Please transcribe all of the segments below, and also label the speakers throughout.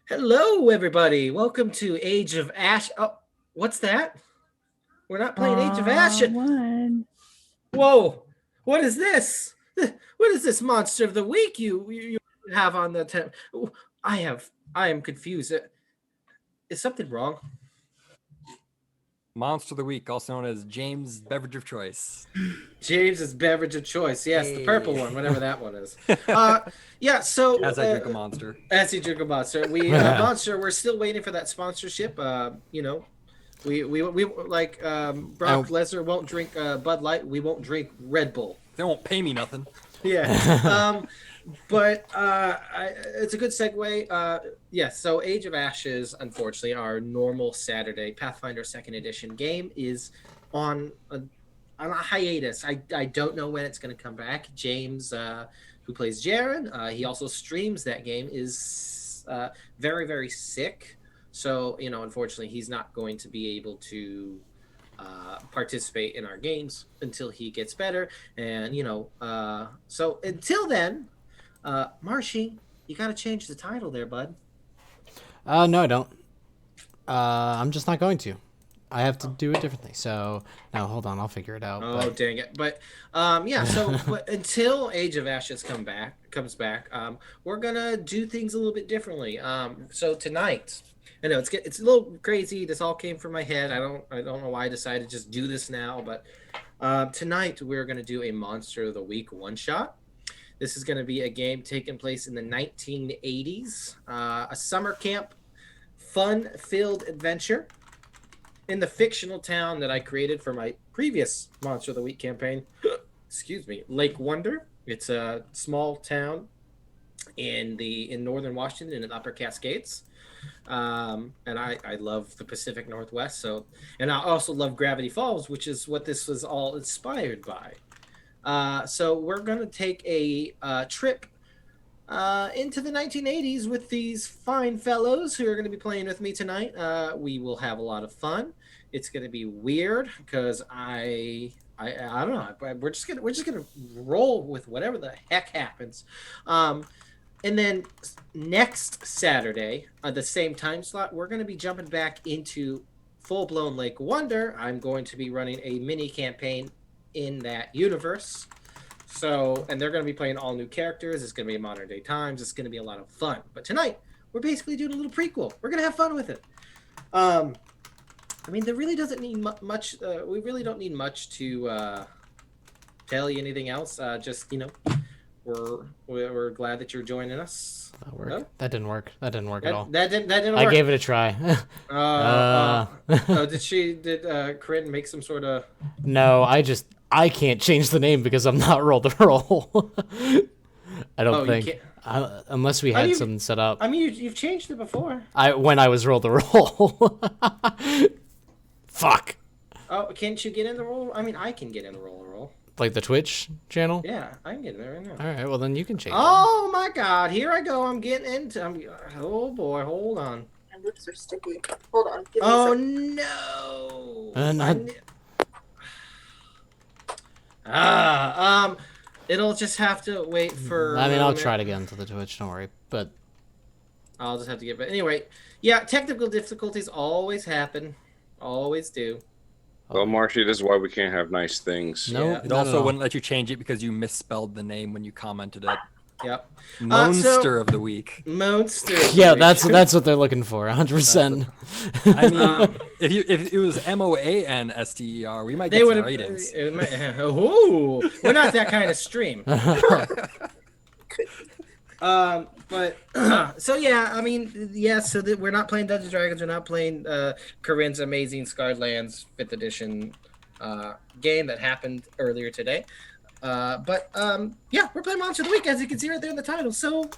Speaker 1: Hello, everybody. Welcome to Age of Ash. Oh, what's that? We're not playing Age of Ash.
Speaker 2: One.
Speaker 1: Whoa! What is this? What is this monster of the week you have on the? I have. I am confused. Is something wrong?
Speaker 3: Monster of the Week, also known as James' beverage of choice.
Speaker 1: James's beverage of choice. Yes, the purple
Speaker 3: Hey.
Speaker 1: one, whatever that one is. Yeah. So
Speaker 3: As I drink a monster.
Speaker 1: as you drink a monster, we monster. We're still waiting for that sponsorship. We like Brock Lesnar won't drink Bud Light. We won't drink Red Bull.
Speaker 3: They won't pay me nothing.
Speaker 1: Yeah. But it's a good segue. Yes. So Age of Ashes, unfortunately, our normal Saturday Pathfinder Second Edition game is on a hiatus. I don't know when it's going to come back. James, who plays Jaren, he also streams that game, is very, very sick. So, unfortunately, he's not going to be able to participate in our games until he gets better. And, so until then, Marshy, you got to change the title there, bud.
Speaker 4: No, I don't. I'm just not going to. I have to do it differently. So, no, hold on. I'll figure it out.
Speaker 1: Oh, dang it. But, yeah, so but until Age of Ashes comes back, we're going to do things a little bit differently. So tonight, I know it's a little crazy. This all came from my head. I don't know why I decided to just do this now, but tonight we're going to do a Monster of the Week one-shot. This is going to be a game taking place in the 1980s, a summer camp, fun-filled adventure in the fictional town that I created for my previous Monster of the Week campaign. Excuse me, Lake Wonder. It's a small town in northern Washington in the Upper Cascades. And I love the Pacific Northwest. And I also love Gravity Falls, which is what this was all inspired by. So we're going to take a trip into the 1980s with these fine fellows who are going to be playing with me tonight. We will have a lot of fun. It's going to be weird because I don't know. We're just gonna roll with whatever the heck happens. And then next Saturday, the same time slot, we're going to be jumping back into full-blown Lake Wonder. I'm going to be running a mini campaign in that universe. So, and they're going to be playing all new characters. It's going to be modern day times. It's going to be a lot of fun. But tonight, we're basically doing a little prequel. We're going to have fun with it. I mean, there really doesn't need much. We really don't need much to tell you anything else. Just, we're glad that you're joining us.
Speaker 4: No? That didn't work. That didn't work at all.
Speaker 1: That didn't work.
Speaker 4: I gave it a try.
Speaker 1: Did Corinne make some sort of?
Speaker 4: No, I can't change the name because I'm not roll to roll. I don't think. Unless we had something set up.
Speaker 1: I mean, you've changed it before.
Speaker 4: When I was roll to roll. Fuck.
Speaker 1: Oh, can't you get in the roll? I mean, I can get in the roll.
Speaker 4: Like the Twitch channel?
Speaker 1: Yeah, I can get in there right now.
Speaker 4: All right, well then you can change
Speaker 1: Oh my god, here I go. I'm getting into. Oh boy, hold on.
Speaker 2: My lips are sticky. Hold on. Give me
Speaker 1: Oh
Speaker 4: no.
Speaker 1: It'll just have to wait for.
Speaker 4: I mean, I'll try it again to the Twitch. Don't worry, but
Speaker 1: I'll just have to get. But anyway, yeah, technical difficulties always happen, always do.
Speaker 5: Well, Marshy, this is why we can't have nice things.
Speaker 4: no.
Speaker 1: Yeah.
Speaker 3: It also wouldn't let you change it because you misspelled the name when you commented it.
Speaker 1: Yep.
Speaker 3: Monster of the Week.
Speaker 1: Monster.
Speaker 4: Yeah, that's what they're looking for. 100%.
Speaker 3: I mean, if it was MOANSTER, we might
Speaker 1: They
Speaker 3: get
Speaker 1: would
Speaker 3: some
Speaker 1: have.
Speaker 3: ratings.
Speaker 1: Ooh, we're not that kind of stream. But so yeah, I mean, yes. So that we're not playing Dungeons and Dragons. We're not playing Corinne's Amazing Scarred Lands 5th edition game that happened earlier today. But yeah, we're playing Monster of the Week, as you can see right there in the title. So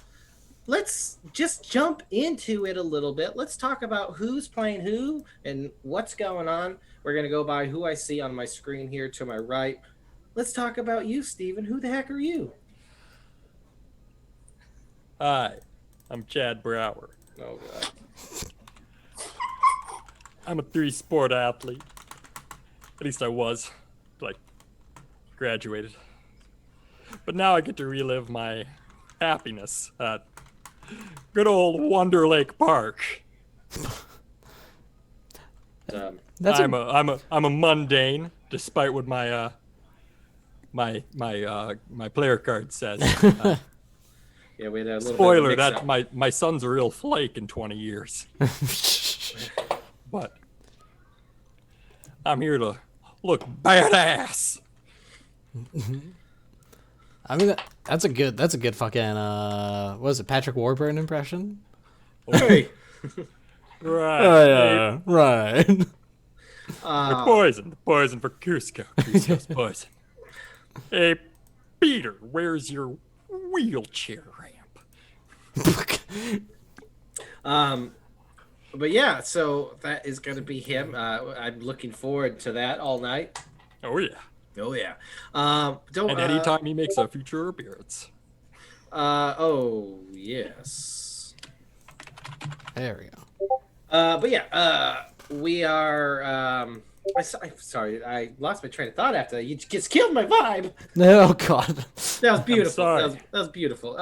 Speaker 1: let's just jump into it a little bit. Let's talk about who's playing who and what's going on. We're gonna go by who I see on my screen here to my right. Let's talk about you, Steven. Who the heck are you?
Speaker 6: Hi, I'm Chad Brower.
Speaker 1: Oh god.
Speaker 6: I'm a 3-sport athlete. At least I was, till I graduated. But now I get to relive my happiness. Good old Wonder Lake Park. I'm a mundane, despite what my my player card says.
Speaker 1: Yeah, we had a little
Speaker 6: Spoiler:
Speaker 1: bit of a
Speaker 6: that
Speaker 1: mix-up.
Speaker 6: my son's a real flake in 20 years. But I'm here to look badass.
Speaker 4: I mean, that's a good fucking what was it, Patrick Warburton impression?
Speaker 1: Hey.
Speaker 6: Right.
Speaker 4: Right.
Speaker 6: The poison for Cusco. Cusco's poison. Hey, Peter, where's your wheelchair ramp?
Speaker 1: But yeah, so that is going to be him. I'm looking forward to that all night.
Speaker 6: Oh yeah.
Speaker 1: Oh yeah.
Speaker 6: And anytime he makes a future appearance.
Speaker 1: Oh yes.
Speaker 4: There we go.
Speaker 1: But yeah, we are. I'm sorry, I lost my train of thought after that. You just killed my vibe.
Speaker 4: Oh God.
Speaker 1: That was beautiful.
Speaker 6: sorry.
Speaker 1: That was beautiful.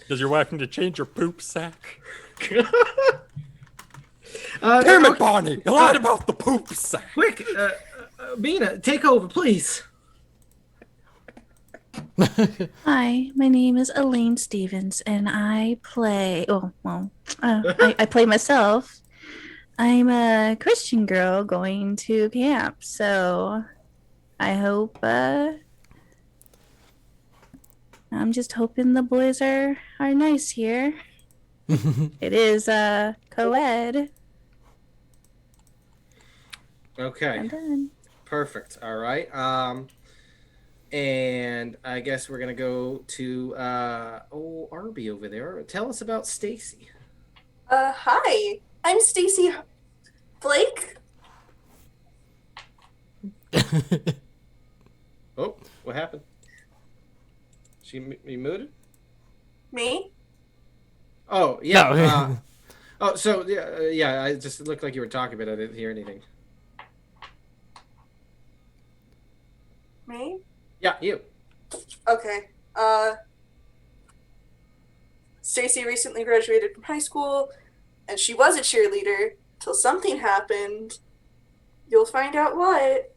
Speaker 6: Does your wife need to change your poop sack?
Speaker 1: Damn
Speaker 6: Damn it, Barney! You lied about the poop sack.
Speaker 1: Quick, Mina, take over, please.
Speaker 2: Hi, my name is Elaine Stevens, and I play. I play myself. I'm a Christian girl going to camp, so I hope. I'm just hoping the boys are nice here. It is co-ed.
Speaker 1: Okay.
Speaker 2: I'm done.
Speaker 1: Perfect. All right. And I guess we're gonna go to Arby over there. Tell us about Stacy.
Speaker 2: Hi, I'm Stacy Blake.
Speaker 1: Oh, what happened? You muted?
Speaker 2: Me?
Speaker 1: Oh yeah.
Speaker 4: No.
Speaker 1: So yeah. I just looked like you were talking, but I didn't hear anything.
Speaker 2: Me?
Speaker 1: Yeah, you.
Speaker 2: Okay. Stacy recently graduated from high school, and she was a cheerleader till something happened. You'll find out what.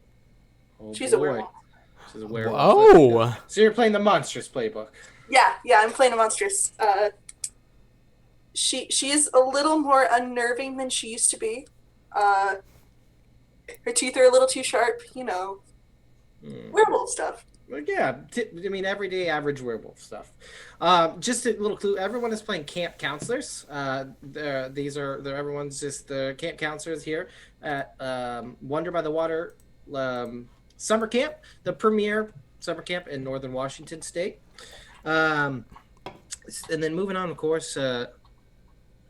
Speaker 1: Oh,
Speaker 2: She's a
Speaker 1: boy.
Speaker 2: werewolf.
Speaker 1: She's a werewolf.
Speaker 4: Oh.
Speaker 1: So you're playing the Monstrous playbook.
Speaker 2: Yeah, I'm playing a monstrous. She is a little more unnerving than she used to be. Her teeth are a little too sharp, werewolf stuff.
Speaker 1: Well, yeah, I mean, everyday average werewolf stuff. Just a little clue: everyone is playing camp counselors. Everyone's just the camp counselors here at Wonder by the Water summer camp, the premier summer camp in northern Washington State. And then moving on, of course,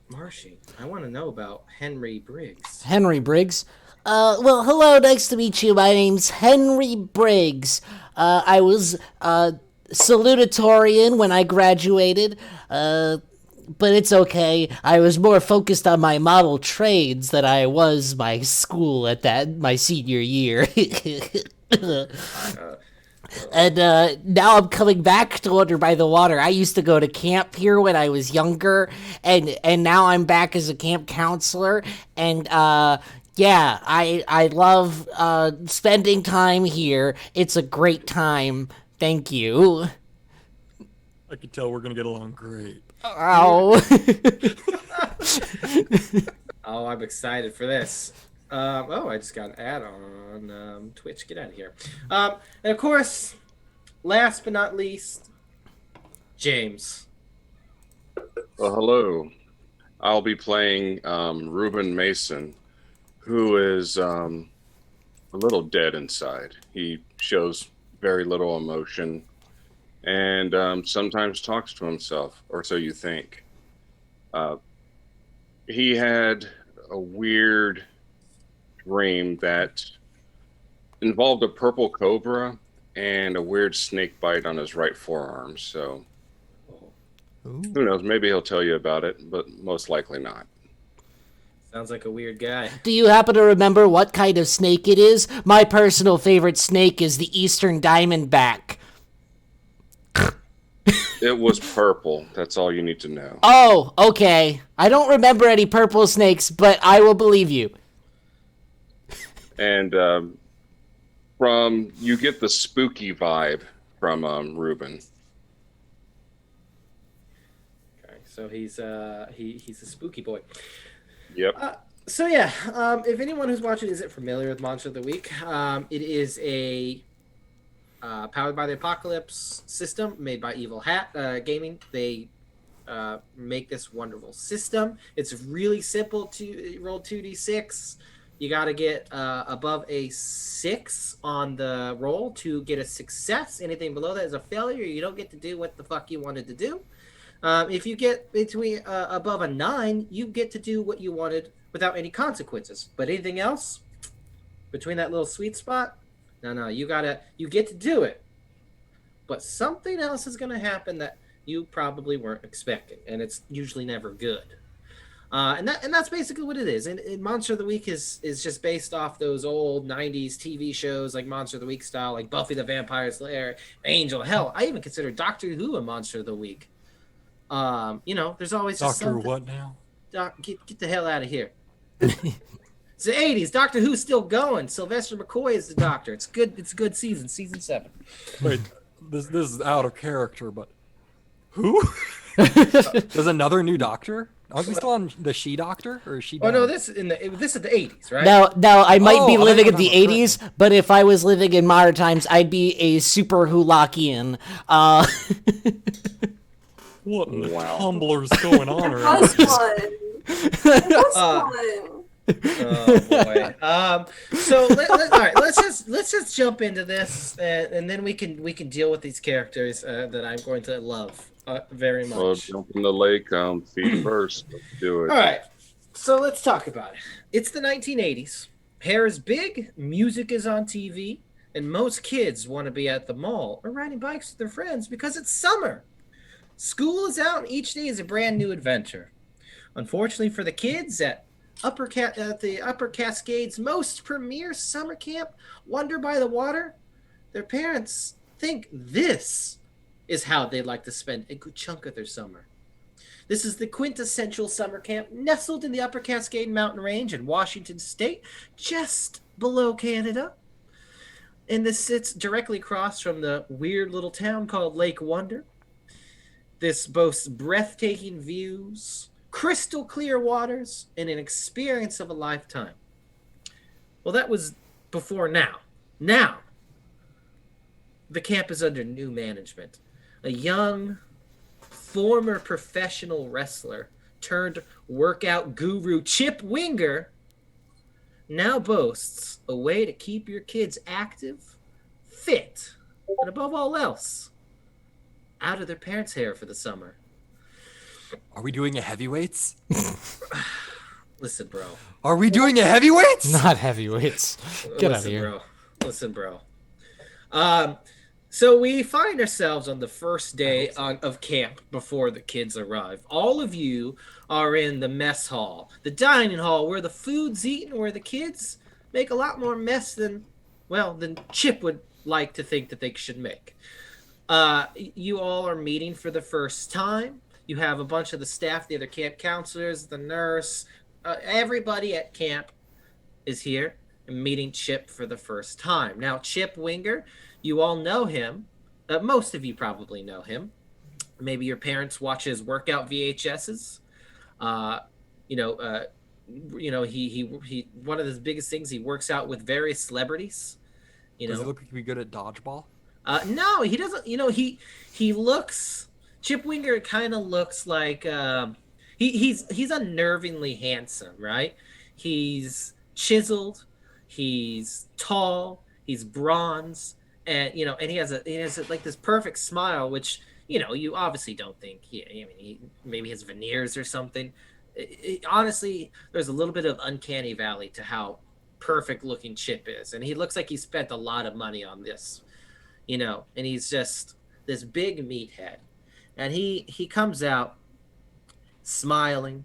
Speaker 1: Marshy, I want to know about Henry Briggs.
Speaker 4: Henry Briggs. Well, hello, nice to meet you. My name's Henry Briggs. I was salutatorian when I graduated, but it's okay. I was more focused on my model trades than I was my school at my senior year. And now I'm coming back to Wonder by the Water. I used to go to camp here when I was younger, and now I'm back as a camp counselor, and yeah, I love spending time here. It's a great time. Thank you.
Speaker 6: I can tell we're gonna get along great.
Speaker 4: Oh.
Speaker 1: Oh, I'm excited for this. I just got an ad on Twitch. Get out of here. And of course, last but not least, James.
Speaker 5: Well, hello. I'll be playing Reuben Mason, who is a little dead inside. He shows very little emotion and sometimes talks to himself, or so you think. He had a weird dream that involved a purple cobra and a weird snake bite on his right forearm. So who knows? Maybe he'll tell you about it, but most likely not.
Speaker 1: Sounds like a weird guy.
Speaker 4: Do you happen to remember what kind of snake it is? My personal favorite snake is the Eastern Diamondback.
Speaker 5: It was purple. That's all you need to know.
Speaker 4: Oh, okay. I don't remember any purple snakes, but I will believe you.
Speaker 5: And from you get the spooky vibe from Ruben.
Speaker 1: Okay, so he's a spooky boy.
Speaker 5: Yep.
Speaker 1: So yeah, if anyone who's watching isn't familiar with Monster of the Week, it is a powered by the Apocalypse system made by Evil Hat Gaming. They make this wonderful system. It's really simple to roll 2d6. You got to get above a 6 on the roll to get a success. Anything below that is a failure. You don't get to do what the fuck you wanted to do. If you get between above a 9, you get to do what you wanted without any consequences. But anything else between that little sweet spot, no, you get to do it. But something else is going to happen that you probably weren't expecting, and it's usually never good. And that's basically what it is. And Monster of the Week is just based off those old 90s TV shows like Monster of the Week style, like Buffy the Vampire Slayer, Angel. Hell, I even consider Doctor Who a Monster of the Week. There's always just
Speaker 6: Doctor
Speaker 1: something.
Speaker 6: what now?
Speaker 1: Get the hell out of here. It's the 80s. Doctor Who's still going. Sylvester McCoy is the Doctor. It's good. It's a good season. Season 7.
Speaker 6: Wait, this is out of character, but who? There's another new Doctor? Aren't we still on the She Doctor, or is she?
Speaker 1: Oh no,
Speaker 6: done?
Speaker 1: this is the 80s, right?
Speaker 4: Now I might be
Speaker 6: Oh, I
Speaker 4: living in
Speaker 6: don't
Speaker 4: the
Speaker 6: remember
Speaker 4: 80s, but if I was living in modern times, I'd be a super Hulakian.
Speaker 6: What in the
Speaker 5: Wow.
Speaker 6: tumbler's going on
Speaker 7: There
Speaker 6: around?
Speaker 7: was one. There was one.
Speaker 1: Oh boy. So all right, let's just jump into this, and then we can deal with these characters that I'm going to love very much.
Speaker 5: Well, jump in the lake. Feet first. Let's do it.
Speaker 1: All right, so let's talk about it. It's the 1980s. Hair is big, music is on TV, and most kids want to be at the mall or riding bikes with their friends because it's summer. School is out, and each day is a brand new adventure. Unfortunately for the kids at the Upper Cascades' most premier summer camp, Wonder by the Water, their parents think this is how they'd like to spend a good chunk of their summer. This is the quintessential summer camp nestled in the Upper Cascade Mountain Range in Washington State, just below Canada. And this sits directly across from the weird little town called Lake Wonder. This boasts breathtaking views, crystal clear waters, and an experience of a lifetime. Well, that was before now. Now, the camp is under new management. A young, former professional wrestler turned workout guru Chip Winger now boasts a way to keep your kids active, fit, and above all else, out of their parents' hair for the summer.
Speaker 3: Are we doing a heavyweights?
Speaker 1: Listen, bro.
Speaker 3: Are we doing a heavyweights?
Speaker 4: Not heavyweights. Get out of
Speaker 1: Listen,
Speaker 4: here.
Speaker 1: bro. Listen, bro. So we find ourselves on the first day of camp before the kids arrive. All of you are in the mess hall, the dining hall, where the food's eaten, where the kids make a lot more mess than Chip would like to think that they should make. You all are meeting for the first time. You have a bunch of the staff, the other camp counselors, the nurse, everybody at camp is here and meeting Chip for the first time. Now, Chip Winger, you all know him. Most of you probably know him. Maybe your parents watch his workout VHSs. He one of his biggest things, he works out with various celebrities.
Speaker 3: Does he look like he'd be good at dodgeball?
Speaker 1: No, he doesn't. He looks. Chip Winger kind of looks like he's unnervingly handsome, right? He's chiseled, he's tall, he's bronze, and he has like this perfect smile, which you obviously don't think he maybe has veneers or something. Honestly, there's a little bit of uncanny valley to how perfect looking Chip is, and he looks like he spent a lot of money on this. And he's just this big meathead. And he comes out smiling,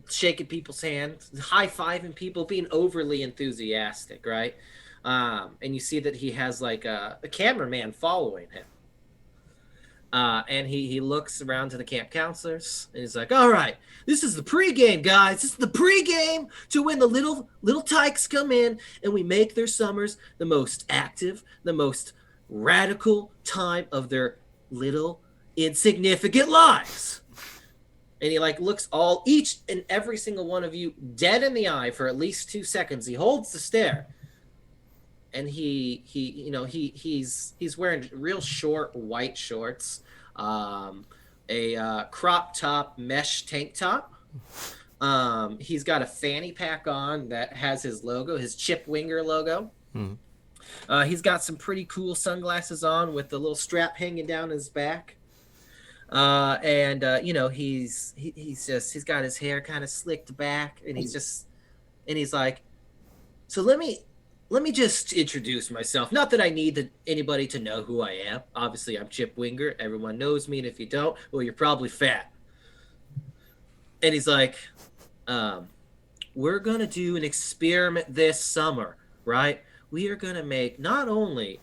Speaker 1: shaking people's hands, high-fiving people, being overly enthusiastic, right? And you see that he has like a cameraman following him. And he looks around to the camp counselors and he's like, all right, this is the pregame, guys. This is the pregame to when the little tykes come in and we make their summers the most active, the most radical time of their little insignificant lives. And he like looks each and every single one of you dead in the eye for at least 2 seconds. He holds the stare. And he's wearing real short white shorts, a crop top mesh tank top. He's got a fanny pack on that has his logo, his Chip Winger logo. He's got some pretty cool sunglasses on with the little strap hanging down his back. He's got his hair kind of slicked back, and he's like, so let me just introduce myself. Not that I need anybody to know who I am. Obviously, I'm Chip Winger. Everyone knows me, and if you don't, well, you're probably fat. And he's like, we're going to do an experiment this summer, right? We are going to make not only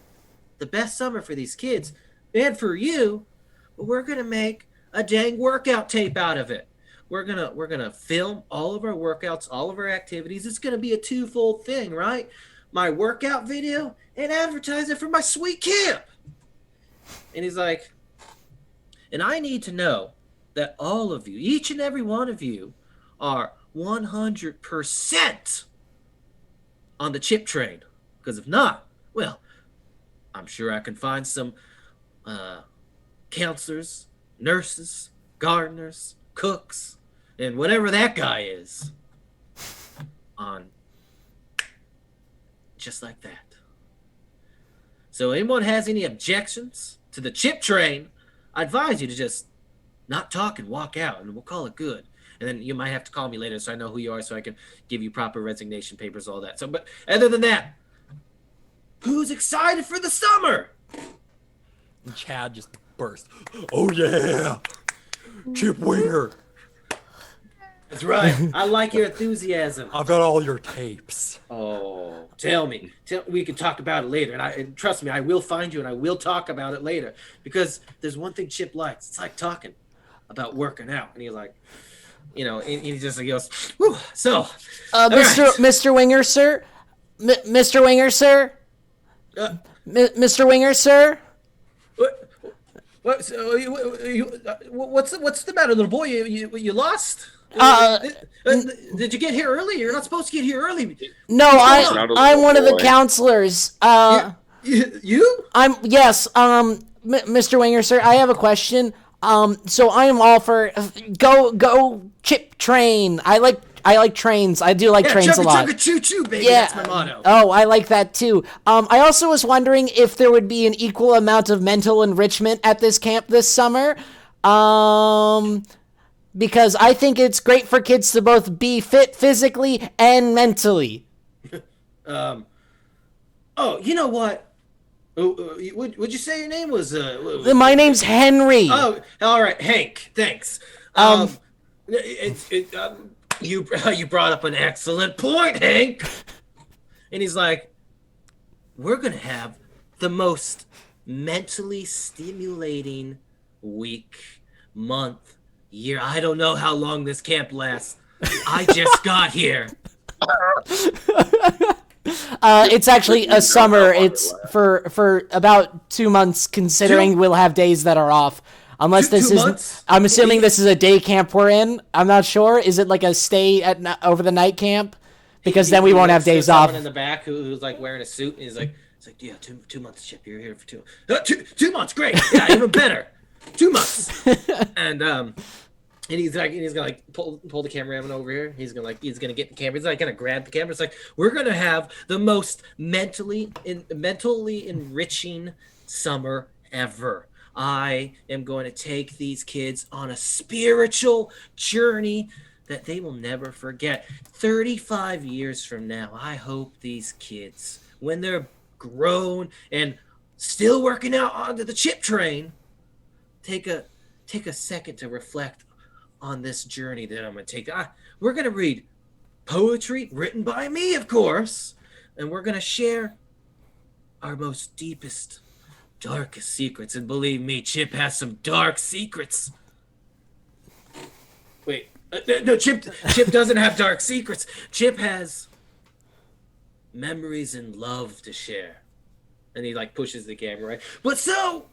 Speaker 1: the best summer for these kids and for you, but we're going to make a dang workout tape out of it. We're gonna film all of our workouts, all of our activities. It's going to be a twofold thing, right? My workout video and advertise it for my sweet camp. And he's like, and I need to know that all of you, each and every one of you, are 100% on the chip train. Because if not, well, I'm sure I can find some counselors, nurses, gardeners, cooks, and whatever that guy is on just like that. So anyone has any objections to the chip train, I advise you to just not talk and walk out, and we'll call it good. And then you might have to call me later so I know who you are so I can give you proper resignation papers, all that. So, but other than that, who's excited for the summer?
Speaker 6: And Chad just burst. Oh yeah, Chip Winger.
Speaker 1: That's right. I like your enthusiasm.
Speaker 6: I've got all your tapes.
Speaker 1: Oh, tell me. We can talk about it later. And trust me, I will find you and I will talk about it later. Because there's one thing Chip likes. It's like talking about working out. And he's like, and he just goes, whew. So,
Speaker 4: Mr. Winger, sir? Mr. Winger, sir? Mr. Winger, sir?
Speaker 1: What's the matter, little boy? You lost? Did you get here early? You're not supposed to get here early.
Speaker 4: No, I'm one of the counselors.
Speaker 1: You?
Speaker 4: Mr. Winger, sir, I have a question. So I am all for go Chip Train. I like trains. I do like trains a lot.
Speaker 1: Choo-choo, baby. Yeah. That's my motto.
Speaker 4: Oh, I like that too. I also was wondering if there would be an equal amount of mental enrichment at this camp this summer. Because I think it's great for kids to both be fit physically and mentally.
Speaker 1: Oh, you know what? Would you say your name was?
Speaker 4: My name's Henry.
Speaker 1: Oh, all right, Hank. Thanks. You brought up an excellent point, Hank. And he's like, we're gonna have the most mentally stimulating week, month, year. I don't know how long this camp lasts. I just got here.
Speaker 4: It's actually a summer. It's for about 2 months, considering we'll have days that are off. Unless this is, I'm assuming this is a day camp we're in. I'm not sure. Is it like a stay over the night camp? Because then we won't have days off.
Speaker 1: Someone in the back who's like wearing a suit, and he's like, yeah, 2 months, Chip. You're here for 2 months. Great. Yeah, even better. 2 months. And he's gonna like pull the cameraman over here. He's gonna get the camera. He's like gonna grab the camera. It's like, we're gonna have the most mentally enriching summer ever. I am going to take these kids on a spiritual journey that they will never forget. 35 years from now, I hope these kids, when they're grown and still working out onto the chip train, take a second to reflect on this journey that I'm going to take. We're going to read poetry written by me, of course, and we're going to share our most deepest darkest secrets. And believe me, Chip has some dark secrets. Wait, no, Chip doesn't have dark secrets. Chip has memories and love to share. And he like pushes the camera, right? But so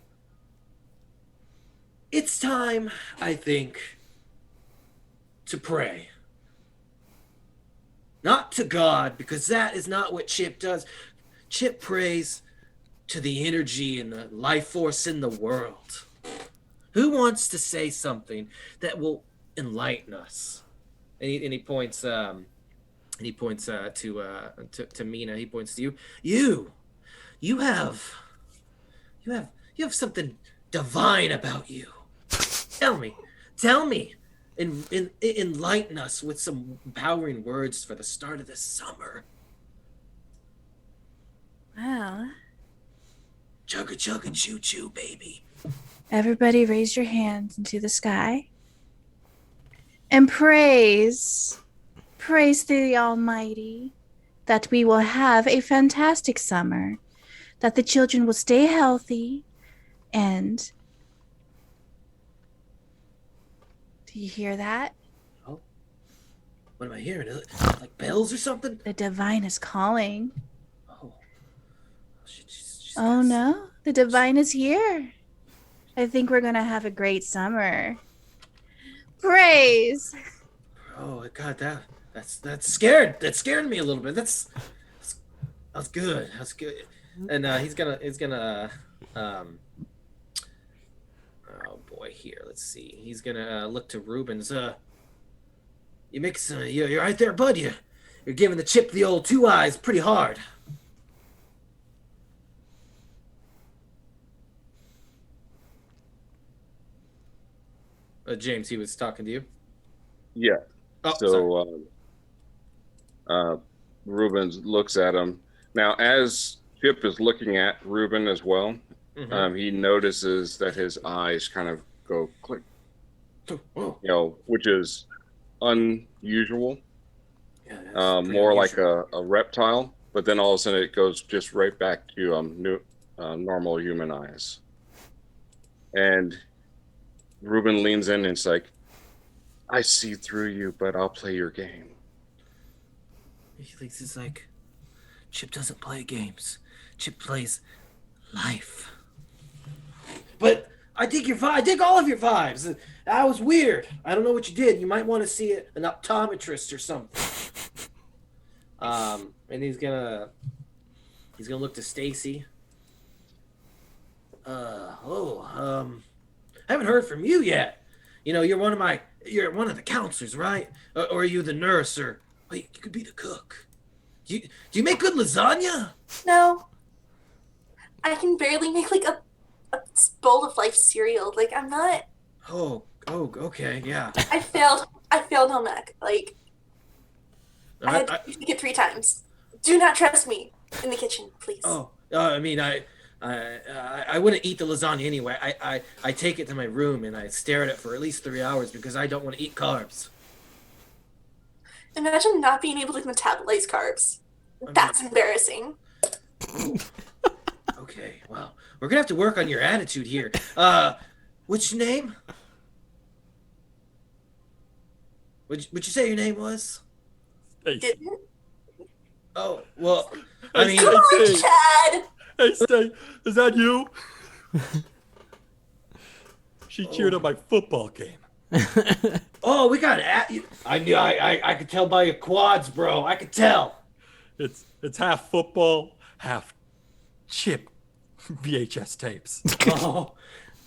Speaker 1: it's time, I think, to pray. Not to God, because that is not what Chip does. Chip prays to the energy and the life force in the world. Who wants to say something that will enlighten us? And he points to Mina. He points to you. You have something divine about you. Tell me, and enlighten us with some empowering words for the start of this summer.
Speaker 2: Wow.
Speaker 1: Chugga chugga choo choo, baby.
Speaker 2: Everybody raise your hands into the sky and praise to the Almighty that we will have a fantastic summer, that the children will stay healthy, and do you hear that?
Speaker 1: Oh, what am I hearing? Like bells or something?
Speaker 2: The divine is calling.
Speaker 1: Oh, she's
Speaker 2: Oh no, the divine is here. I think we're gonna have a great summer. Praise.
Speaker 1: Oh God, that's scared. That scared me a little bit. That's good. That's good. And he's gonna oh boy, here. Let's see. He's gonna look to Rubens. You make some. You're right there, bud. You're giving the Chip the old two eyes pretty hard. James, he was talking to you.
Speaker 5: Yeah.
Speaker 1: Oh,
Speaker 5: So Rubens looks at him. Now, as Chip is looking at Ruben as well, he notices that his eyes kind of go click,
Speaker 1: Oh.
Speaker 5: which is unusual.
Speaker 1: Yeah, that's
Speaker 5: more like
Speaker 1: unusual.
Speaker 5: a reptile, but then all of a sudden it goes just right back to normal human eyes. And Ruben leans in and it's like, I see through you, but I'll play your game.
Speaker 1: He thinks it's like, Chip doesn't play games. Chip plays life. But I dig all of your vibes. That was weird. I don't know what you did. You might want to see an optometrist or something. And he's gonna look to Stacy. I haven't heard from you yet. You're one of the counselors, right? Or are you the nurse? Or wait, you could be the cook. Do you make good lasagna?
Speaker 7: No. I can barely make like a bowl of life cereal. Like I'm not.
Speaker 1: Oh, okay, yeah.
Speaker 7: I failed home ec. Like I had to make it 3 times. Do not trust me in the kitchen, please.
Speaker 1: I mean, I wouldn't eat the lasagna anyway. I take it to my room and I stare at it for at least 3 hours because I don't want to eat carbs.
Speaker 7: Imagine not being able to metabolize carbs. That's embarrassing.
Speaker 1: Okay, well, we're gonna have to work on your attitude here. What's your name? What'd you say your name was?
Speaker 7: Didn't?
Speaker 1: Oh, well, I mean,
Speaker 7: Come on, Chad!
Speaker 6: Hey, Stay, is that you? She cheered at my football game.
Speaker 1: oh, we got it. I could tell by your quads, bro. I could tell.
Speaker 6: It's half football, half Chip VHS tapes.
Speaker 1: Oh,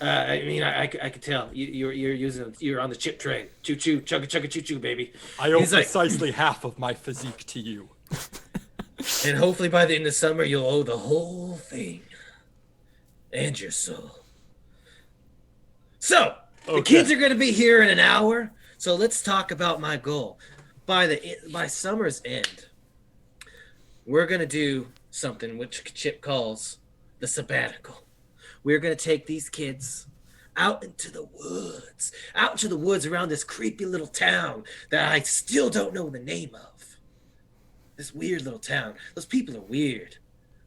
Speaker 1: I mean, I could tell. You're on the Chip train. Choo choo, chugga chugga choo choo, baby.
Speaker 6: I owe
Speaker 1: He's like-
Speaker 6: precisely half of my physique to you.
Speaker 1: And hopefully by the end of summer, you'll owe the whole thing. And your soul. So, the kids are going to be here in an hour. So let's talk about my goal. By summer's end, we're going to do something which Chip calls the sabbatical. We're going to take these kids out into the woods around this creepy little town that I still don't know the name of. This weird little town. Those people are weird.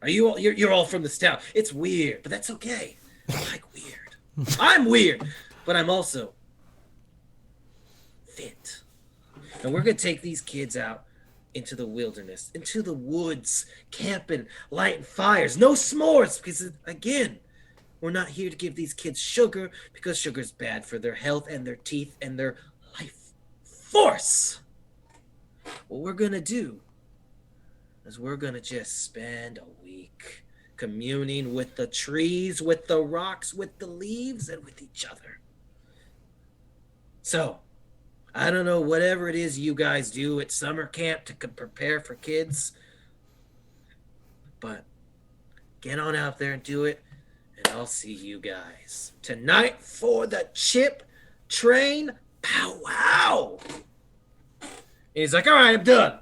Speaker 1: You're all from this town. It's weird, but that's okay. I like weird. I'm weird, but I'm also fit. And we're gonna take these kids out into the wilderness, into the woods, camping, lighting fires, no s'mores, because again, we're not here to give these kids sugar because sugar's bad for their health and their teeth and their life force. What we're gonna do is we're gonna just spend a week communing with the trees, with the rocks, with the leaves, and with each other. So, I don't know, whatever it is you guys do at summer camp to prepare for kids, but get on out there and do it, and I'll see you guys tonight for the chip train powwow. And he's like, all right, I'm done.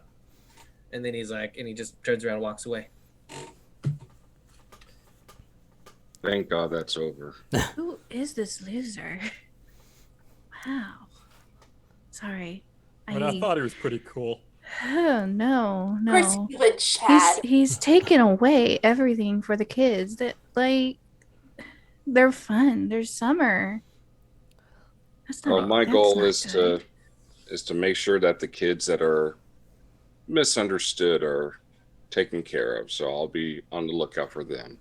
Speaker 1: And then he's like, and he just turns around and walks away.
Speaker 5: Thank God that's over.
Speaker 2: Who is this loser? Wow. Sorry.
Speaker 6: I mean, I thought he was pretty cool.
Speaker 2: Oh, no.
Speaker 7: Of course, you would, Chad.
Speaker 2: He's taken away everything for the kids. That they're fun. They're summer. That's not.
Speaker 5: Well, my
Speaker 2: that's
Speaker 5: goal
Speaker 2: not
Speaker 5: is
Speaker 2: good.
Speaker 5: to make sure that the kids that are misunderstood are taken care of. So I'll be on the lookout for them.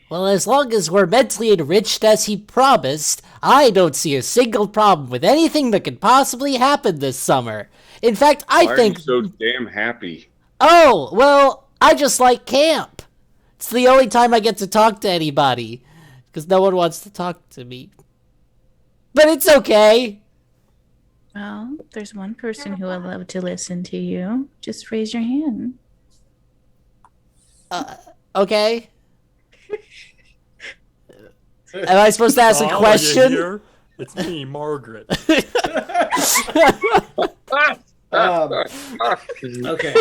Speaker 4: Well, as long as we're mentally enriched as he promised, I don't see a single problem with anything that could possibly happen this summer. In fact, I
Speaker 5: Why
Speaker 4: think...
Speaker 5: are you so damn happy?
Speaker 4: Oh, well, I just like camp. It's the only time I get to talk to anybody, because no one wants to talk to me. But it's okay.
Speaker 2: Well, there's one person who would love to listen to you. Just raise your hand.
Speaker 4: Okay. Am I supposed to ask a
Speaker 6: Oh,
Speaker 4: question?
Speaker 6: you hear? It's me, Margaret.
Speaker 1: Okay.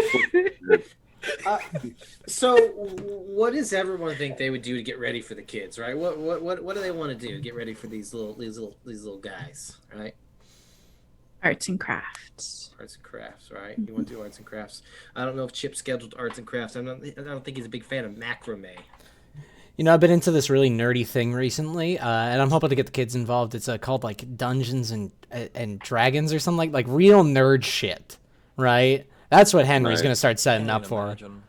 Speaker 1: So, what does everyone think they would do to get ready for the kids, right? What do they want to do to get ready for these little guys, right?
Speaker 2: Arts and crafts.
Speaker 1: Arts and crafts, right? You want to do arts and crafts? I don't know if Chip scheduled arts and crafts. I don't think he's a big fan of macrame.
Speaker 4: You know, I've been into this really nerdy thing recently, and I'm hoping to get the kids involved. It's called like Dungeons and Dragons or something like real nerd shit, right? That's what Henry's
Speaker 5: Right.
Speaker 4: gonna start setting
Speaker 6: Can't
Speaker 4: up for.
Speaker 6: imagine.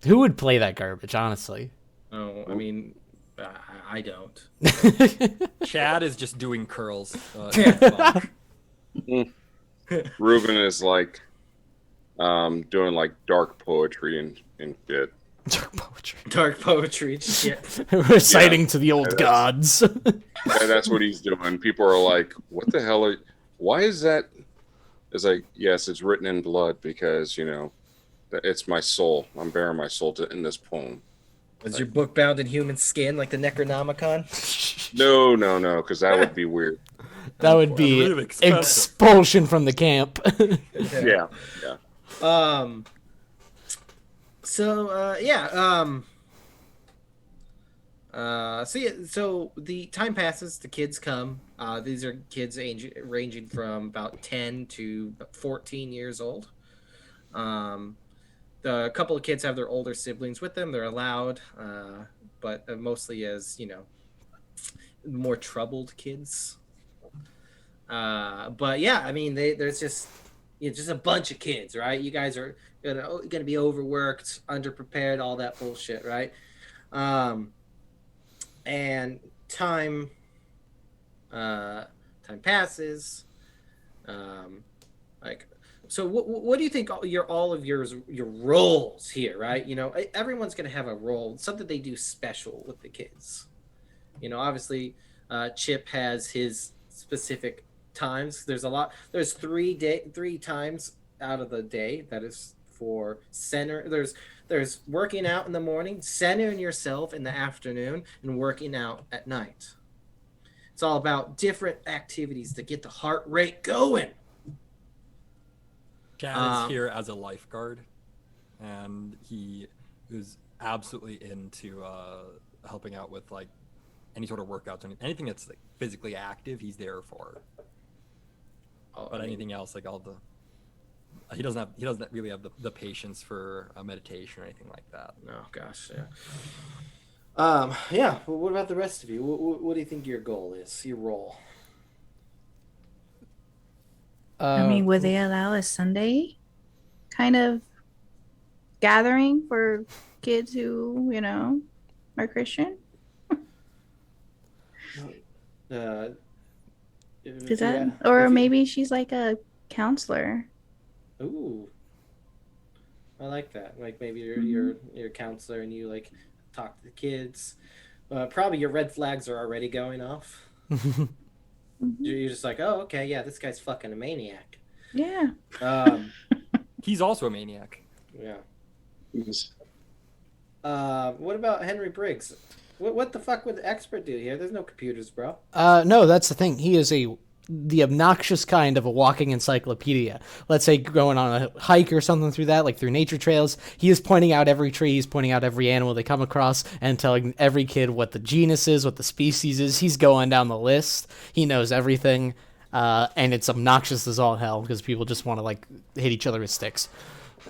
Speaker 4: Who would play that garbage, honestly?
Speaker 1: Oh, I mean, I don't.
Speaker 6: Chad is just doing curls.
Speaker 5: Ruben is like doing like dark poetry and shit.
Speaker 4: Dark poetry.
Speaker 1: Dark poetry and shit.
Speaker 4: Reciting to the old gods.
Speaker 5: Yeah, that's what he's doing. People are like, "What the hell? Why is that?" It's like, yes, it's written in blood because it's my soul. I'm bearing my soul in this poem.
Speaker 1: Was your book bound in human skin like the Necronomicon?
Speaker 5: No, because that would be weird.
Speaker 4: That would be
Speaker 6: Really expensive.
Speaker 4: expulsion from the camp.
Speaker 5: Yeah.
Speaker 1: So the time passes. The kids come. These are kids ranging from about 10 to 14 years old. A couple of kids have their older siblings with them. They're allowed, but mostly as more troubled kids. But yeah, I mean, there's just a bunch of kids, right? You guys are gonna be overworked, underprepared, all that bullshit, right? And time passes. So what do you think all of your roles here, right? Everyone's gonna have a role, something they do special with the kids. Obviously, Chip has his specific times. There's 3 times out of the day that is for center. There's working out in the morning, centering yourself in the afternoon, and working out at night. It's all about different activities to get the heart rate going.
Speaker 6: Chad is here as a lifeguard, and he is absolutely into helping out with like any sort of workouts, anything that's like physically active. He's there for. But anything else, like all the He doesn't really have the patience for meditation or anything like that.
Speaker 1: Oh gosh, yeah. Yeah. Well, what about the rest of you? What do you think your goal is? Your role?
Speaker 2: I mean, would they allow a Sunday kind of gathering for kids who, are Christian?
Speaker 1: Uh,
Speaker 2: Is that,
Speaker 1: yeah,
Speaker 2: or
Speaker 1: if you-
Speaker 2: maybe she's like a counselor.
Speaker 1: Ooh, I like that. Like maybe
Speaker 2: Mm-hmm.
Speaker 1: you're a counselor and you like talk to the kids. Probably your red flags are already going off.
Speaker 2: Mhm.
Speaker 1: You're just like, oh, okay, yeah, this guy's fucking a maniac.
Speaker 2: Yeah.
Speaker 6: He's also a maniac.
Speaker 1: Yeah. What about Henry Briggs? What the fuck would the expert do here? There's no computers, bro.
Speaker 4: No, that's the thing. He is the obnoxious kind of a walking encyclopedia. Let's say going on a hike or something through that, like through nature trails. He is pointing out every tree, he's pointing out every animal they come across, and telling every kid what the genus is, what the species is. He's going down the list. He knows everything, and it's obnoxious as all hell because people just want to like hit each other with sticks.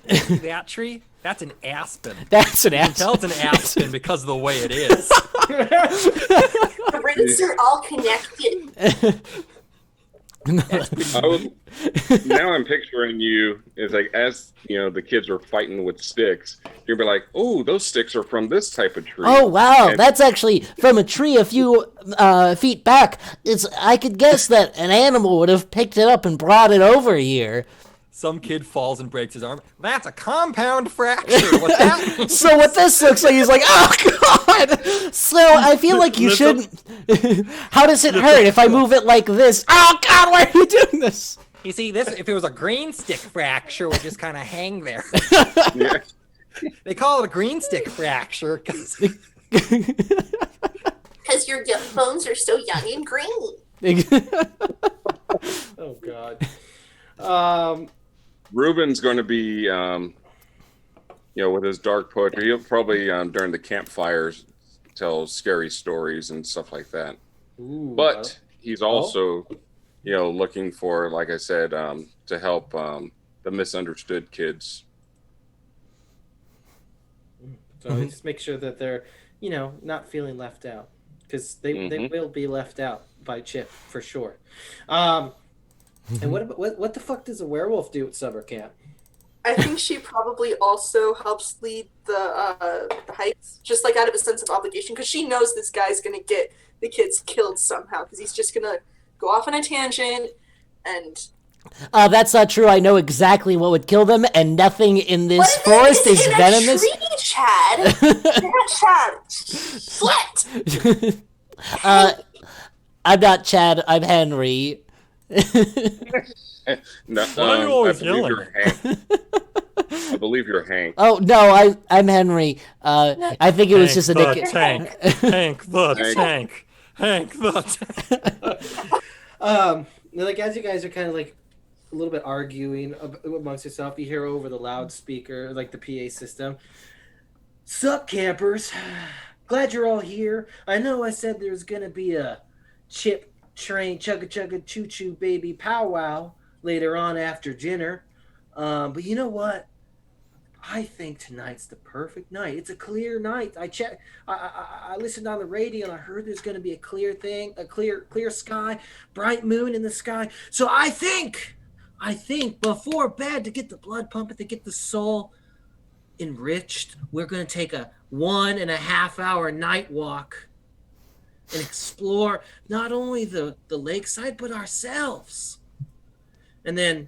Speaker 6: That tree? That's an aspen.
Speaker 4: That's an
Speaker 6: You can
Speaker 4: aspen.
Speaker 6: tell it's an aspen because of the way it is.
Speaker 7: The roots are all connected.
Speaker 5: Now I'm picturing you as like, as the kids are fighting with sticks, you'll be like, oh, those sticks are from this type of tree.
Speaker 4: Oh wow,
Speaker 5: And-
Speaker 4: that's actually from a tree a few feet back. I could guess that an animal would have picked it up and brought it over here.
Speaker 6: Some kid falls and breaks his arm. That's a compound fracture. What that means?
Speaker 4: So what this looks like, he's like, oh god. So I feel like you shouldn't. How does it hurt if I move it like this? Oh god, why are you doing this?
Speaker 6: You see, this if it was a green stick fracture, would just kind of hang there.
Speaker 5: Yeah.
Speaker 6: They call it a green stick fracture because
Speaker 7: Because your bones are so young and green.
Speaker 1: Oh god.
Speaker 5: Ruben's going to be, with his dark poetry, he'll probably during the campfires tell scary stories and stuff like that.
Speaker 1: Ooh,
Speaker 5: But he's also, looking for, like I said, to help the misunderstood kids.
Speaker 1: so just make sure that they're, not feeling left out, because they will be left out by Chip for sure. And what the fuck does a werewolf do at summer camp?
Speaker 7: I think she probably also helps lead the hikes, just like out of a sense of obligation, because she knows this guy's gonna get the kids killed somehow, because he's just gonna go off on a tangent and.
Speaker 4: That's not true. I know exactly what would kill them, and nothing in this
Speaker 7: What
Speaker 4: forest is
Speaker 7: in
Speaker 4: venomous.
Speaker 7: A tree, Chad. Not Chad. Slut.
Speaker 4: I'm not Chad. I'm Henry.
Speaker 5: No,
Speaker 6: Why are you always
Speaker 5: I believe
Speaker 6: yelling?
Speaker 5: you're Hank. I believe you're Hank.
Speaker 4: Oh no, I'm Henry. I think it was just a
Speaker 6: the
Speaker 4: nick.
Speaker 6: tank. Hank the
Speaker 5: Hank.
Speaker 6: tank. Hank the tank.
Speaker 1: Like as you guys are kind of like a little bit arguing amongst yourself, you hear over the loudspeaker, like the PA system. Sup, campers? Glad you're all here. I know I said there's gonna be a chip train chugga chugga choo choo baby powwow later on after dinner, but you know what? I think tonight's the perfect night. It's a clear night. I listened on the radio and I heard there's going to be a clear thing, a clear sky, bright moon in the sky. So I think before bed, to get the blood pumping, to get the soul enriched, we're going to take a 1.5 hour night walk and explore not only the lakeside but ourselves. And then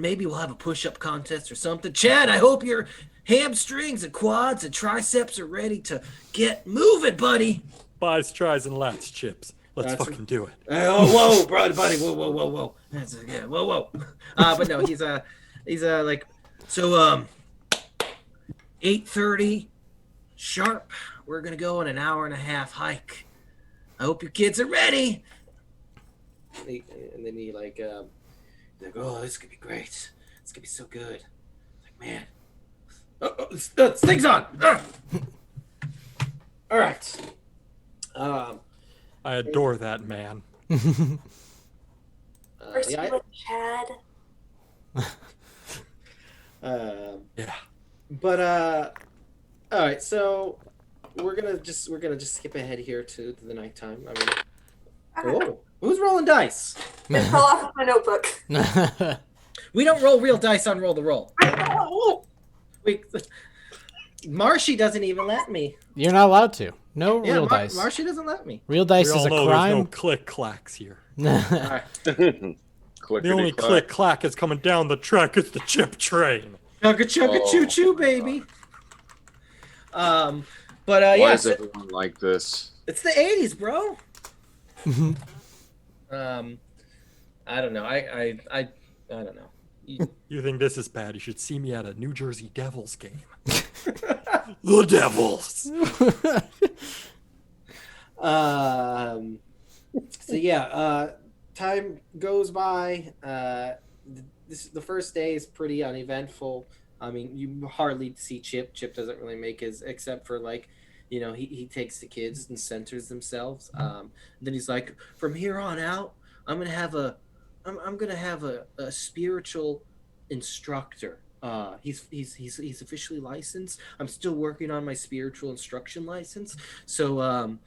Speaker 1: maybe we'll have a push-up contest or something. Chad, I hope your hamstrings and quads and triceps are ready to get moving, buddy.
Speaker 6: Buys, tries, and lats, Chips. Let's
Speaker 1: That's-
Speaker 6: fucking do it.
Speaker 1: Whoa, buddy, whoa. That's whoa. But no, he's like, so 8:30 sharp. We're gonna go on an 1.5 hour hike. I hope your kids are ready. And then he like, oh, this could be great. It's gonna be so good. Like, man. This thing's on. All right.
Speaker 6: I adore that man.
Speaker 7: First
Speaker 1: Yeah,
Speaker 7: with Chad.
Speaker 6: Yeah.
Speaker 1: But all right. So we're gonna just skip ahead here to the nighttime. I mean, oh, who's rolling dice?
Speaker 7: It fell off of my notebook.
Speaker 1: We don't roll real dice on Roll the Roll. We, Marshy doesn't even let me.
Speaker 4: You're not allowed to. No
Speaker 1: Yeah,
Speaker 4: real dice.
Speaker 1: Marshy doesn't let me.
Speaker 4: Real dice
Speaker 6: We all
Speaker 4: is a
Speaker 6: know
Speaker 4: crime.
Speaker 6: there's no click clacks here.
Speaker 1: All right.
Speaker 6: The only click clack is coming down the track is the chip train.
Speaker 1: Chugga chugga choo choo, baby. But
Speaker 5: Why
Speaker 1: yeah,
Speaker 5: is everyone like this?
Speaker 1: it's the '80s, bro.
Speaker 4: Mm-hmm.
Speaker 1: I don't know. I don't know.
Speaker 6: You think this is bad? You should see me at a New Jersey Devils game. The Devils.
Speaker 1: So yeah, time goes by. The first day is pretty uneventful. I mean, you hardly see Chip. Chip doesn't really make his, except for like, he takes the kids and centers themselves. Then he's like, from here on out, I'm gonna have a spiritual instructor. He's officially licensed. I'm still working on my spiritual instruction license. So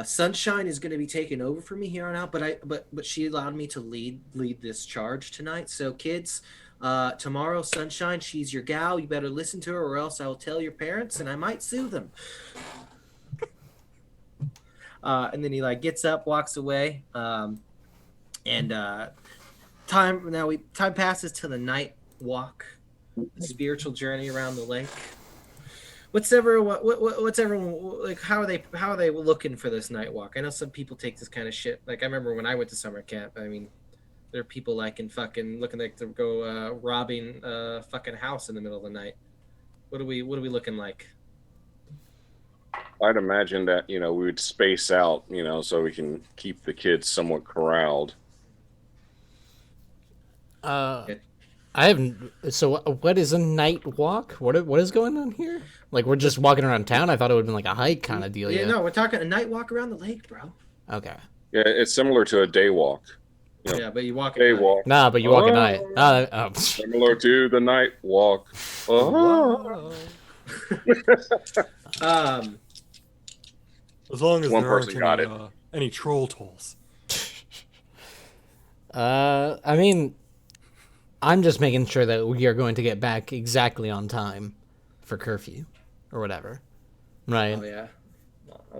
Speaker 1: Sunshine is going to be taking over for me here on out. But she allowed me to lead this charge tonight. So kids, tomorrow Sunshine, she's your gal. You better listen to her, or else I'll tell your parents, and I might sue them. And then he like gets up, walks away, and time passes to the night walk, the spiritual journey around the lake. What's everyone like? How are they looking for this night walk? I know some people take this kind of shit. Like I remember when I went to summer camp. I mean, there are people like in fucking looking like to go robbing a fucking house in the middle of the night. What are we looking like?
Speaker 5: I'd imagine that we would space out, so we can keep the kids somewhat corralled.
Speaker 4: I haven't. So, what is a night walk? What is going on here? Like, we're just walking around town. I thought it would have been like a hike kind of deal.
Speaker 1: Yeah, no, we're talking a night walk around the lake, bro.
Speaker 4: Okay.
Speaker 5: Yeah, it's similar to a day walk.
Speaker 1: Yeah, but you walk.
Speaker 5: Day walk.
Speaker 4: Nah, but you walk at night.
Speaker 5: Similar to the night walk. Oh.
Speaker 6: As long as
Speaker 5: One
Speaker 6: there
Speaker 5: person
Speaker 6: aren't
Speaker 5: got
Speaker 6: any troll tolls.
Speaker 4: I mean, I'm just making sure that we are going to get back exactly on time for curfew or whatever. Right.
Speaker 1: Oh yeah.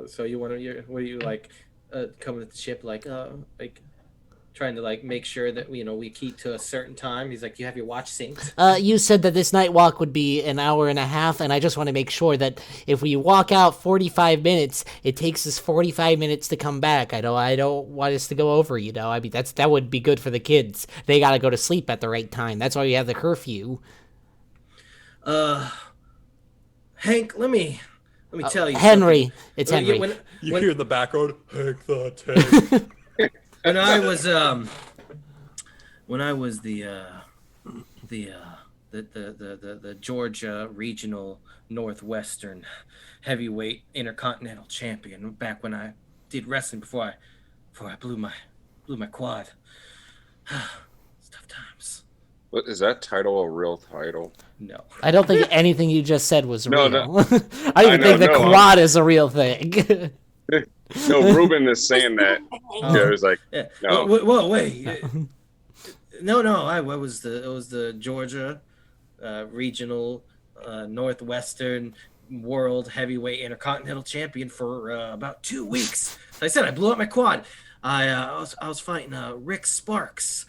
Speaker 1: So you want to? What are you like? Coming to the ship like trying to like make sure that we keep to a certain time. He's like, you have your watch synced.
Speaker 4: You said that this night walk would be an hour and a half, and I just want to make sure that if we walk out 45 minutes, it takes us 45 minutes to come back. I don't want us to go over. I mean, that would be good for the kids. They gotta go to sleep at the right time. That's why we have the curfew.
Speaker 1: Hank, let me tell you,
Speaker 4: Henry.
Speaker 1: something.
Speaker 4: It's Henry.
Speaker 6: You hear in the background, Hank the Tank.
Speaker 1: When I was the Georgia Regional Northwestern Heavyweight Intercontinental Champion, back when I did wrestling before I blew my quad. It's tough times.
Speaker 5: What is that title? A real title?
Speaker 1: No.
Speaker 4: I don't think anything you just said was
Speaker 5: No,
Speaker 4: real.
Speaker 5: no.
Speaker 4: I don't even think the
Speaker 5: no,
Speaker 4: quad is a real thing.
Speaker 5: No, Ruben is saying that. Yeah, it was like,
Speaker 1: Yeah.
Speaker 5: no.
Speaker 1: Whoa, wait. No. It was the Georgia Regional Northwestern World Heavyweight Intercontinental Champion for about 2 weeks. So I said I blew up my quad. I was fighting Rick Sparks.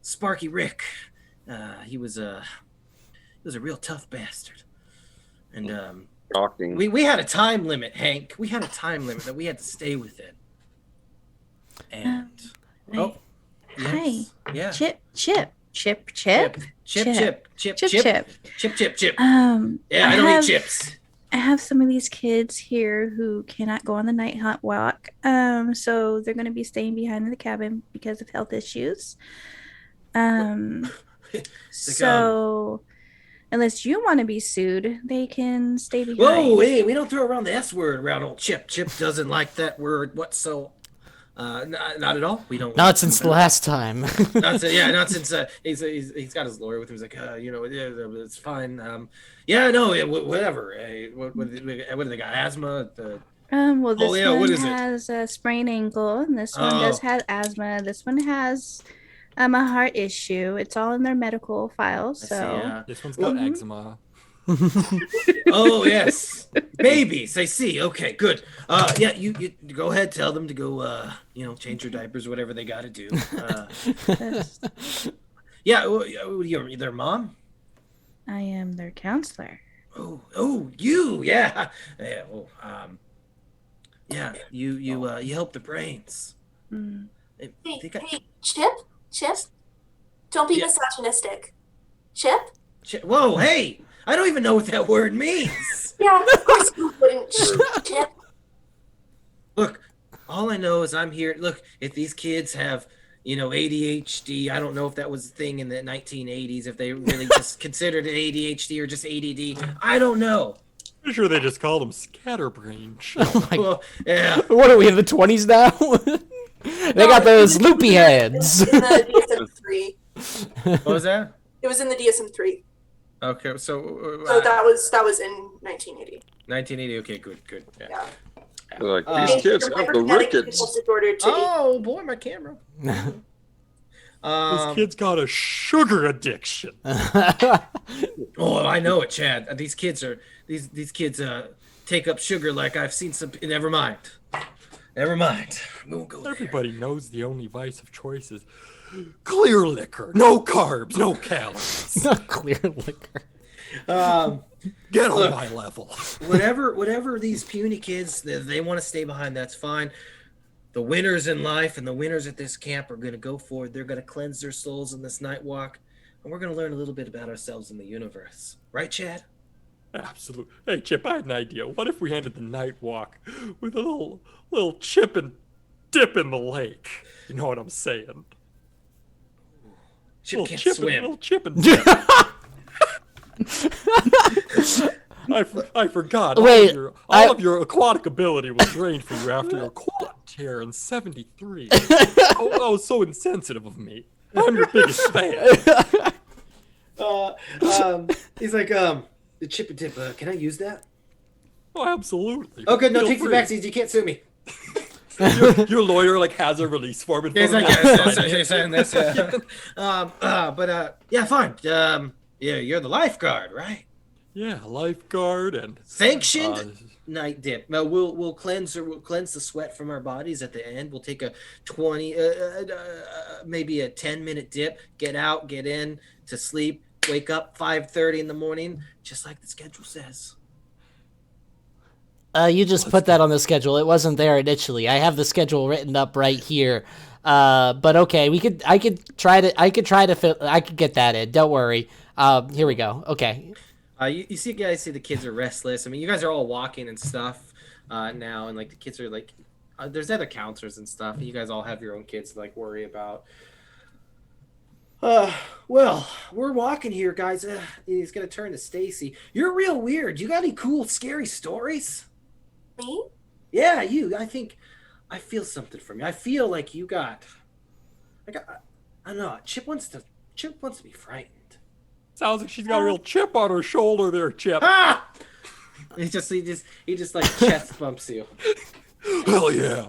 Speaker 1: Sparky Rick. He was a real tough bastard. And
Speaker 5: Shocking.
Speaker 1: we had a time limit, Hank. We had a time limit that we had to stay within. And
Speaker 2: Hi.
Speaker 1: yeah.
Speaker 2: Chip.
Speaker 1: Chip.
Speaker 2: Yeah,
Speaker 1: I don't eat chips.
Speaker 2: I have some of these kids here who cannot go on the night hunt walk. So they're going to be staying behind in the cabin because of health issues. So unless you want to be sued, they can stay behind.
Speaker 1: Whoa, hey, we don't throw around the S word around old Chip. Chip doesn't like that word whatsoever. Not at all. We don't.
Speaker 4: Not since the last time.
Speaker 1: Not since, yeah, not since he's got his lawyer with him. He's like, it's fine. Whatever. What do they got? Asthma.
Speaker 2: Well, this one
Speaker 1: what is it?
Speaker 2: has a sprained ankle, and this one does have asthma. This one has a heart issue. It's all in their medical files. So
Speaker 6: This one's got eczema.
Speaker 1: Oh yes, babies. I see. Okay, good. Yeah, you go ahead. Tell them to go. Change your diapers, or whatever they got to do. Yeah, you're their mom.
Speaker 2: I am their counselor.
Speaker 1: Oh, you. Yeah. Yeah. Well, yeah. You help the brains.
Speaker 2: Mm.
Speaker 1: They
Speaker 7: Hey,
Speaker 1: got-
Speaker 7: Chip, don't be misogynistic. Chip.
Speaker 1: Whoa, hey! I don't even know what that word means.
Speaker 7: Yeah, of course you wouldn't. Chip.
Speaker 1: Look, all I know is I'm here. Look, if these kids have, ADHD, I don't know if that was a thing in the 1980s, if they really just considered it ADHD or just ADD. I don't know.
Speaker 6: I'm sure they just call them scatterbrain.
Speaker 1: Well, yeah.
Speaker 4: What are we in the 20s now? They got those loopy heads.
Speaker 7: In the DSM-3.
Speaker 1: What was that?
Speaker 7: It was in the DSM-3.
Speaker 1: Okay, so
Speaker 7: So that was in 1980.
Speaker 1: 1980. Okay, good. Yeah.
Speaker 7: Yeah.
Speaker 5: They're like,
Speaker 1: Uh,
Speaker 5: these kids have the
Speaker 7: Hyperkinetic
Speaker 5: rickets.
Speaker 7: impulse disorder too.
Speaker 1: Oh boy, my camera.
Speaker 6: This kid's got a sugar addiction.
Speaker 1: Oh, I know it, Chad. These kids take up sugar like I've seen some. Never mind. We won't go there.
Speaker 6: Everybody knows the only vice of choice is clear liquor. No carbs, no calories.
Speaker 4: Clear liquor.
Speaker 6: Get on
Speaker 1: Look.
Speaker 6: my level.
Speaker 1: Whatever these puny kids, they want to stay behind. That's fine. The winners in life and the winners at this camp are going to go forward. They're going to cleanse their souls in this night walk, and we're going to learn a little bit about ourselves in the universe. Right, Chad?
Speaker 6: Absolutely. Hey, Chip, I had an idea. What if we ended the night walk with a little chip and dip in the lake? You know what I'm saying?
Speaker 1: Chip can't swim.
Speaker 6: Little chip and dip. I forgot.
Speaker 4: Wait,
Speaker 6: All of your aquatic ability was drained from you after your quad tear in '73. That was so insensitive of me. I'm your biggest fan.
Speaker 1: He's like, the chip and dip. Can I use that?
Speaker 6: Oh, absolutely.
Speaker 1: Oh, good. No,
Speaker 6: Feel
Speaker 1: take the
Speaker 6: free.
Speaker 1: back seats. You can't sue me.
Speaker 6: Your lawyer has a release form in
Speaker 1: He's
Speaker 6: front
Speaker 1: like,
Speaker 6: of him.
Speaker 1: yeah, fine. Yeah, you're the lifeguard, right?
Speaker 6: Yeah, lifeguard and
Speaker 1: Sanctioned night dip. Now we'll cleanse the sweat from our bodies at the end. We'll take a 20, maybe a 10-minute dip. Get out, get in to sleep. Wake up 5:30 in the morning, just like the schedule says.
Speaker 4: You just put that on the schedule. It wasn't there initially. I have the schedule written up right here. But okay, I could try to get that in. Don't worry. Here we go. Okay.
Speaker 1: You see, guys, the kids are restless. I mean, you guys are all walking and stuff now, and like the kids are like, there's other counselors and stuff. You guys all have your own kids to like worry about. Well, we're walking here, guys. He's gonna turn to Stacy. You're real weird. You got any cool, scary stories?
Speaker 7: Me?
Speaker 1: Yeah, you. I feel something from you. I feel like you got. I don't know. Chip wants to be frightened.
Speaker 6: sounds like she's got a real chip on her shoulder there, Chip.
Speaker 1: Ah! He just like chest bumps you.
Speaker 6: Hell yeah.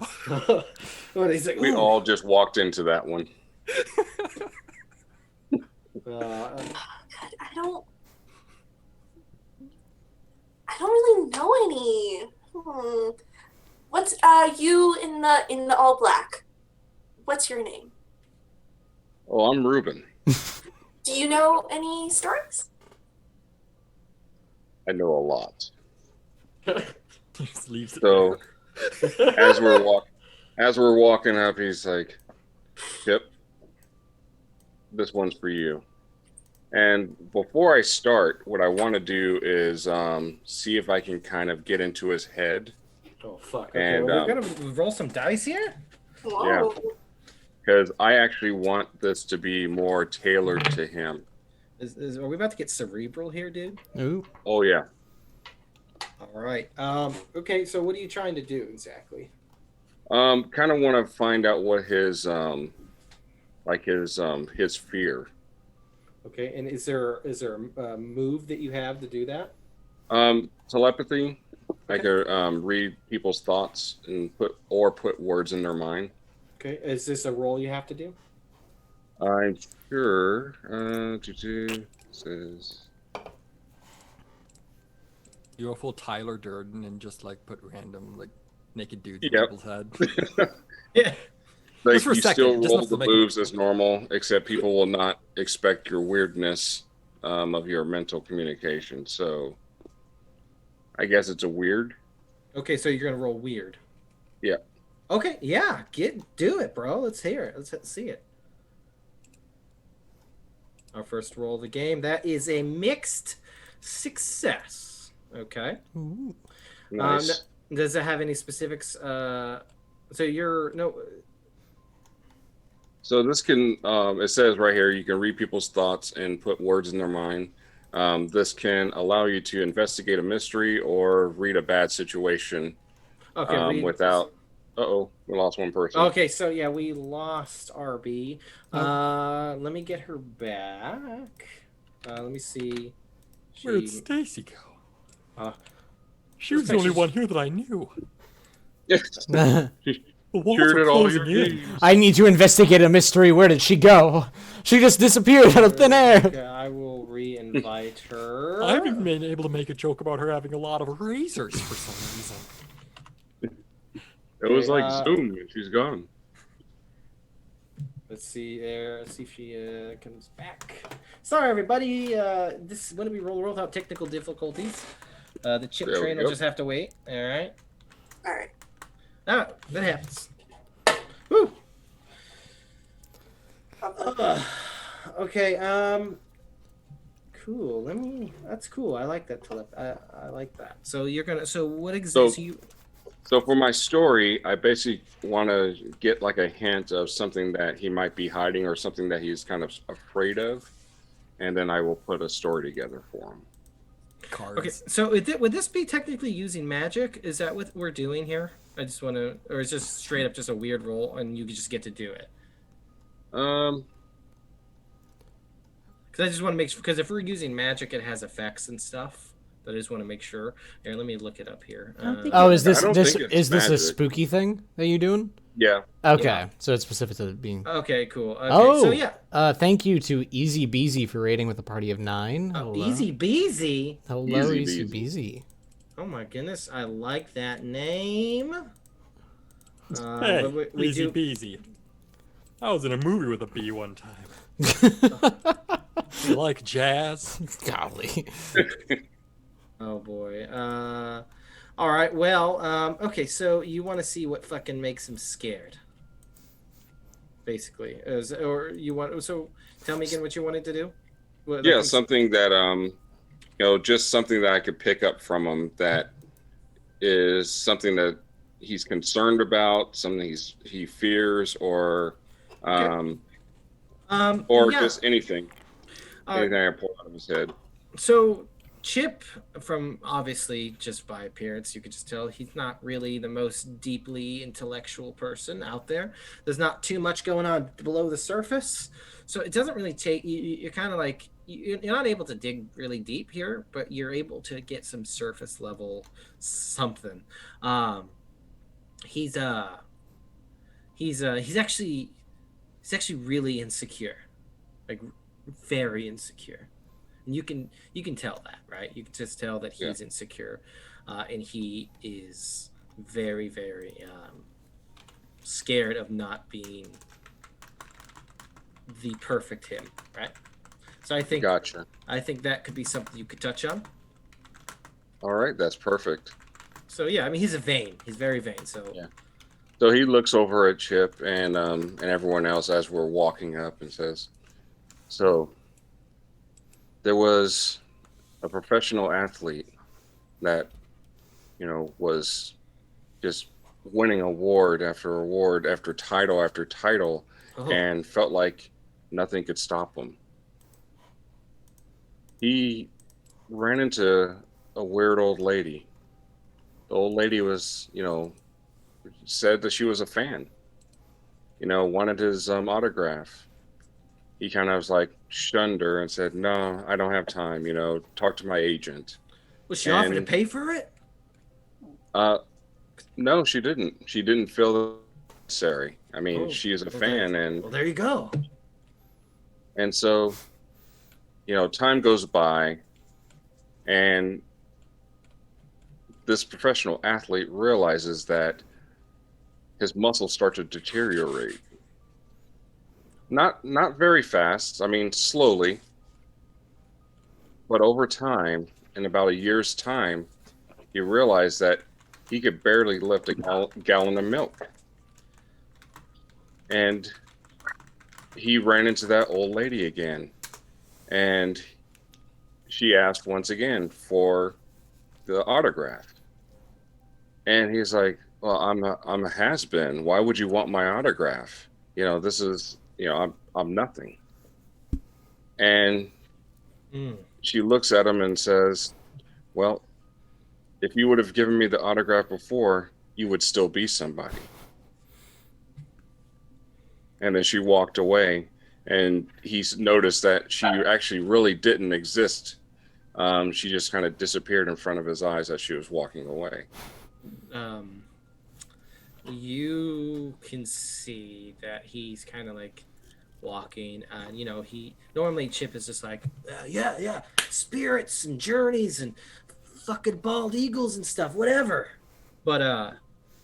Speaker 1: What, he's like,
Speaker 5: We
Speaker 1: "Ooh."
Speaker 5: all just walked into that one.
Speaker 7: God, I don't really know any. What's you in the all black? What's your name?
Speaker 5: Oh, I'm Ruben.
Speaker 7: Do you know any stories?
Speaker 5: I know a lot.
Speaker 6: Just leaves it
Speaker 5: So as we're walking up, he's like, "Chip, this one's for you." And before I start, what I want to do is see if I can kind of get into his head.
Speaker 1: Oh fuck! Okay,
Speaker 5: And,
Speaker 1: well, we're gonna roll some dice here.
Speaker 7: Whoa.
Speaker 5: Because I actually want this to be more tailored to him.
Speaker 1: Are we about to get cerebral here, dude?
Speaker 4: Ooh.
Speaker 5: Oh, yeah.
Speaker 1: All right. Okay. So what are you trying to do exactly?
Speaker 5: Kind of want to find out what his his fear.
Speaker 1: Okay, and is there a move that you have to do that?
Speaker 5: Telepathy. I
Speaker 1: Okay.
Speaker 5: could read people's thoughts and put words in their mind.
Speaker 1: Okay, is this a roll you have to do?
Speaker 5: I'm sure. Says
Speaker 6: You go full Tyler Durden and just like put random like naked dudes in
Speaker 5: Yep.
Speaker 6: people's head.
Speaker 1: Yeah.
Speaker 5: like
Speaker 6: Just for a
Speaker 5: you
Speaker 6: second,
Speaker 5: still
Speaker 6: just
Speaker 5: roll
Speaker 6: enough to
Speaker 5: the
Speaker 6: make it
Speaker 5: moves
Speaker 6: look
Speaker 5: as normal, except people will not expect your weirdness of your mental communication. So I guess it's a weird.
Speaker 1: Okay, so you're gonna roll weird.
Speaker 5: Yeah.
Speaker 1: Okay, yeah, do it, bro. Let's hear it. Let's see it. Our first roll of the game. That is a mixed success. Okay.
Speaker 5: Nice.
Speaker 1: Does it have any specifics? So you're no.
Speaker 5: So this can, it says right here, you can read people's thoughts and put words in their mind. This can allow you to investigate a mystery or read a bad situation
Speaker 1: Okay, read.
Speaker 5: without. Uh-oh, we lost one person.
Speaker 1: Okay, so yeah, we lost RB. Let me get her back. Let me see.
Speaker 6: Where'd Stacy go?
Speaker 1: Uh,
Speaker 6: She was the only one here that I knew.
Speaker 5: Yes.
Speaker 6: The walls
Speaker 5: Cured
Speaker 6: are
Speaker 5: it all
Speaker 6: closing
Speaker 5: your
Speaker 6: in.
Speaker 5: games.
Speaker 4: I need to investigate a mystery. Where did she go? She just disappeared out of thin air.
Speaker 1: Okay, I will re-invite her.
Speaker 6: I've even been able to make a joke about her having a lot of razors for some reason.
Speaker 5: It was
Speaker 1: Okay,
Speaker 5: like Zoom, and she's gone.
Speaker 1: Let's see there. Let's see if she comes back. Sorry, everybody. This is when we roll without technical difficulties. The chip
Speaker 5: There we
Speaker 1: train will
Speaker 5: go.
Speaker 1: just have to wait. All right.
Speaker 7: All right.
Speaker 1: Ah, that happens. Woo. Okay. Cool. That's cool. I like that. I like that. So you're gonna. So what exactly?
Speaker 5: So for my story, I basically want to get like a hint of something that he might be hiding or something that he's kind of afraid of, and then I will put a story together for him.
Speaker 6: Cards.
Speaker 1: Okay. So would this be technically using magic? Is that what we're doing here? I just want to, or is just straight up just a weird roll, and you just get to do it? Because I just want to make sure. Because if we're using magic, it has effects and stuff. But I just want to make sure. Here, let me look it up here.
Speaker 4: Oh, is this
Speaker 5: I don't
Speaker 4: this
Speaker 5: think it's
Speaker 4: is this a
Speaker 5: magic.
Speaker 4: spooky thing that you doing?
Speaker 5: Yeah.
Speaker 4: Okay,
Speaker 1: Yeah.
Speaker 4: so it's specific to being.
Speaker 1: Okay, cool. Okay,
Speaker 4: Oh,
Speaker 1: so yeah.
Speaker 4: Thank you to Easy Beezy for rating with a party of 9. Hello.
Speaker 1: Easy Beezy.
Speaker 4: Hello,
Speaker 5: Easy
Speaker 4: Easy Beezy.
Speaker 1: Oh my goodness, I like that name.
Speaker 6: Hey,
Speaker 1: but we
Speaker 6: easy
Speaker 1: do.
Speaker 6: peasy. I was in a movie with a bee one time. You like jazz?
Speaker 4: Golly.
Speaker 1: Oh boy. All right. Well. Okay. So you want to see what fucking makes him scared? Basically, or you want? So tell me again what you wanted to do.
Speaker 5: Yeah, something that just something that I could pick up from him that is something that he's concerned about, something he fears, or
Speaker 1: yeah.
Speaker 5: just anything I pull out of his head.
Speaker 1: So Chip, from obviously just by appearance, you could just tell he's not really the most deeply intellectual person out there. There's not too much going on below the surface, so it doesn't really take. You're kind of like you're not able to dig really deep here, but you're able to get some surface level something. He's actually really insecure, like very insecure. And you can tell that, right? You can just tell that he's insecure, and he is very, very scared of not being the perfect him, right? So I think
Speaker 5: Gotcha.
Speaker 1: I think that could be something you could touch on.
Speaker 5: All right, that's perfect.
Speaker 1: So yeah, I mean he's very vain. So
Speaker 5: Yeah. So he looks over at Chip and everyone else as we're walking up and says, "So there was a professional athlete that, was just winning award after award after title and felt like nothing could stop him. He ran into a weird old lady. The old lady was, said that she was a fan. Wanted his autograph. He kind of was like shunned her and said, "No, I don't have time. Talk to my agent."
Speaker 1: Was she offered to
Speaker 5: And
Speaker 1: pay for it?
Speaker 5: no, she didn't. She didn't feel necessary. I mean,
Speaker 1: Oh,
Speaker 5: she is a
Speaker 1: well,
Speaker 5: fan,
Speaker 1: Well, there you go.
Speaker 5: and so time goes by, and this professional athlete realizes that his muscles start to deteriorate. Not very fast. I mean, slowly, but over time, in about a year's time, he realized that he could barely lift a gallon of milk. And he ran into that old lady again, and she asked once again for the autograph. And he's like, "Well, I'm a has-been. Why would you want my autograph? This is, I'm nothing." And she looks at him and says, "Well, if you would have given me the autograph before, you would still be somebody." And then she walked away, and he noticed that she actually really didn't exist. She just kind of disappeared in front of his eyes as she was walking away.
Speaker 1: You can see that he's kind of like walking, and he normally Chip is just like, yeah, spirits and journeys and fucking bald eagles and stuff, whatever. But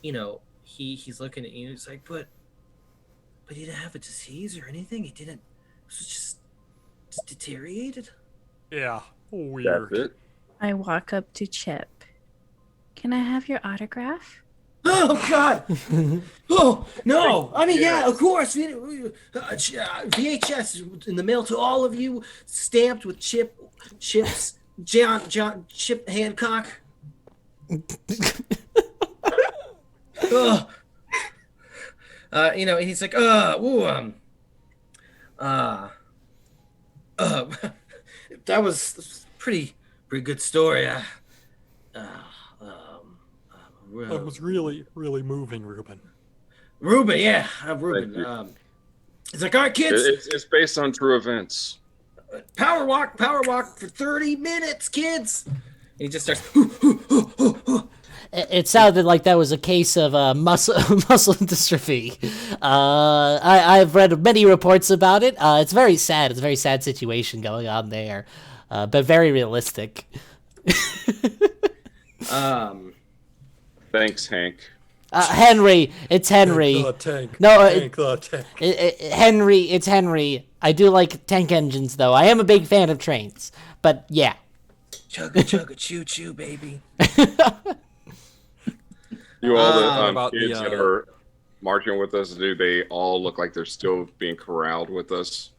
Speaker 1: he's looking at you. He's like, but he didn't have a disease or anything. He didn't. It was just deteriorated.
Speaker 6: Yeah, weird.
Speaker 5: That's it.
Speaker 2: I walk up to Chip. Can I have your autograph?
Speaker 1: Oh God! Oh no! I mean, yeah, of course. VHS in the mail to all of you, stamped with Chip Hancock. And he's like, that was pretty good story.
Speaker 6: That was really, really moving, Ruben.
Speaker 1: Ruben, yeah, Ruben. It's like, all right, kids,
Speaker 5: It's based on true events.
Speaker 1: power walk for 30 minutes, kids. And he just starts.
Speaker 4: It sounded like that was a case of muscle dystrophy. I've read many reports about it. It's very sad. It's a very sad situation going on there, but very realistic.
Speaker 5: Thanks, Hank.
Speaker 4: Henry, it's Henry.
Speaker 6: The tank.
Speaker 4: No,
Speaker 6: Tank the tank.
Speaker 4: Henry, it's Henry. I do like tank engines, though. I am a big fan of trains, but yeah.
Speaker 1: Chugga, choo choo, baby.
Speaker 5: Do all the
Speaker 6: about
Speaker 5: kids
Speaker 6: the,
Speaker 5: that are marching with us, do they all look like they're still being corralled with us?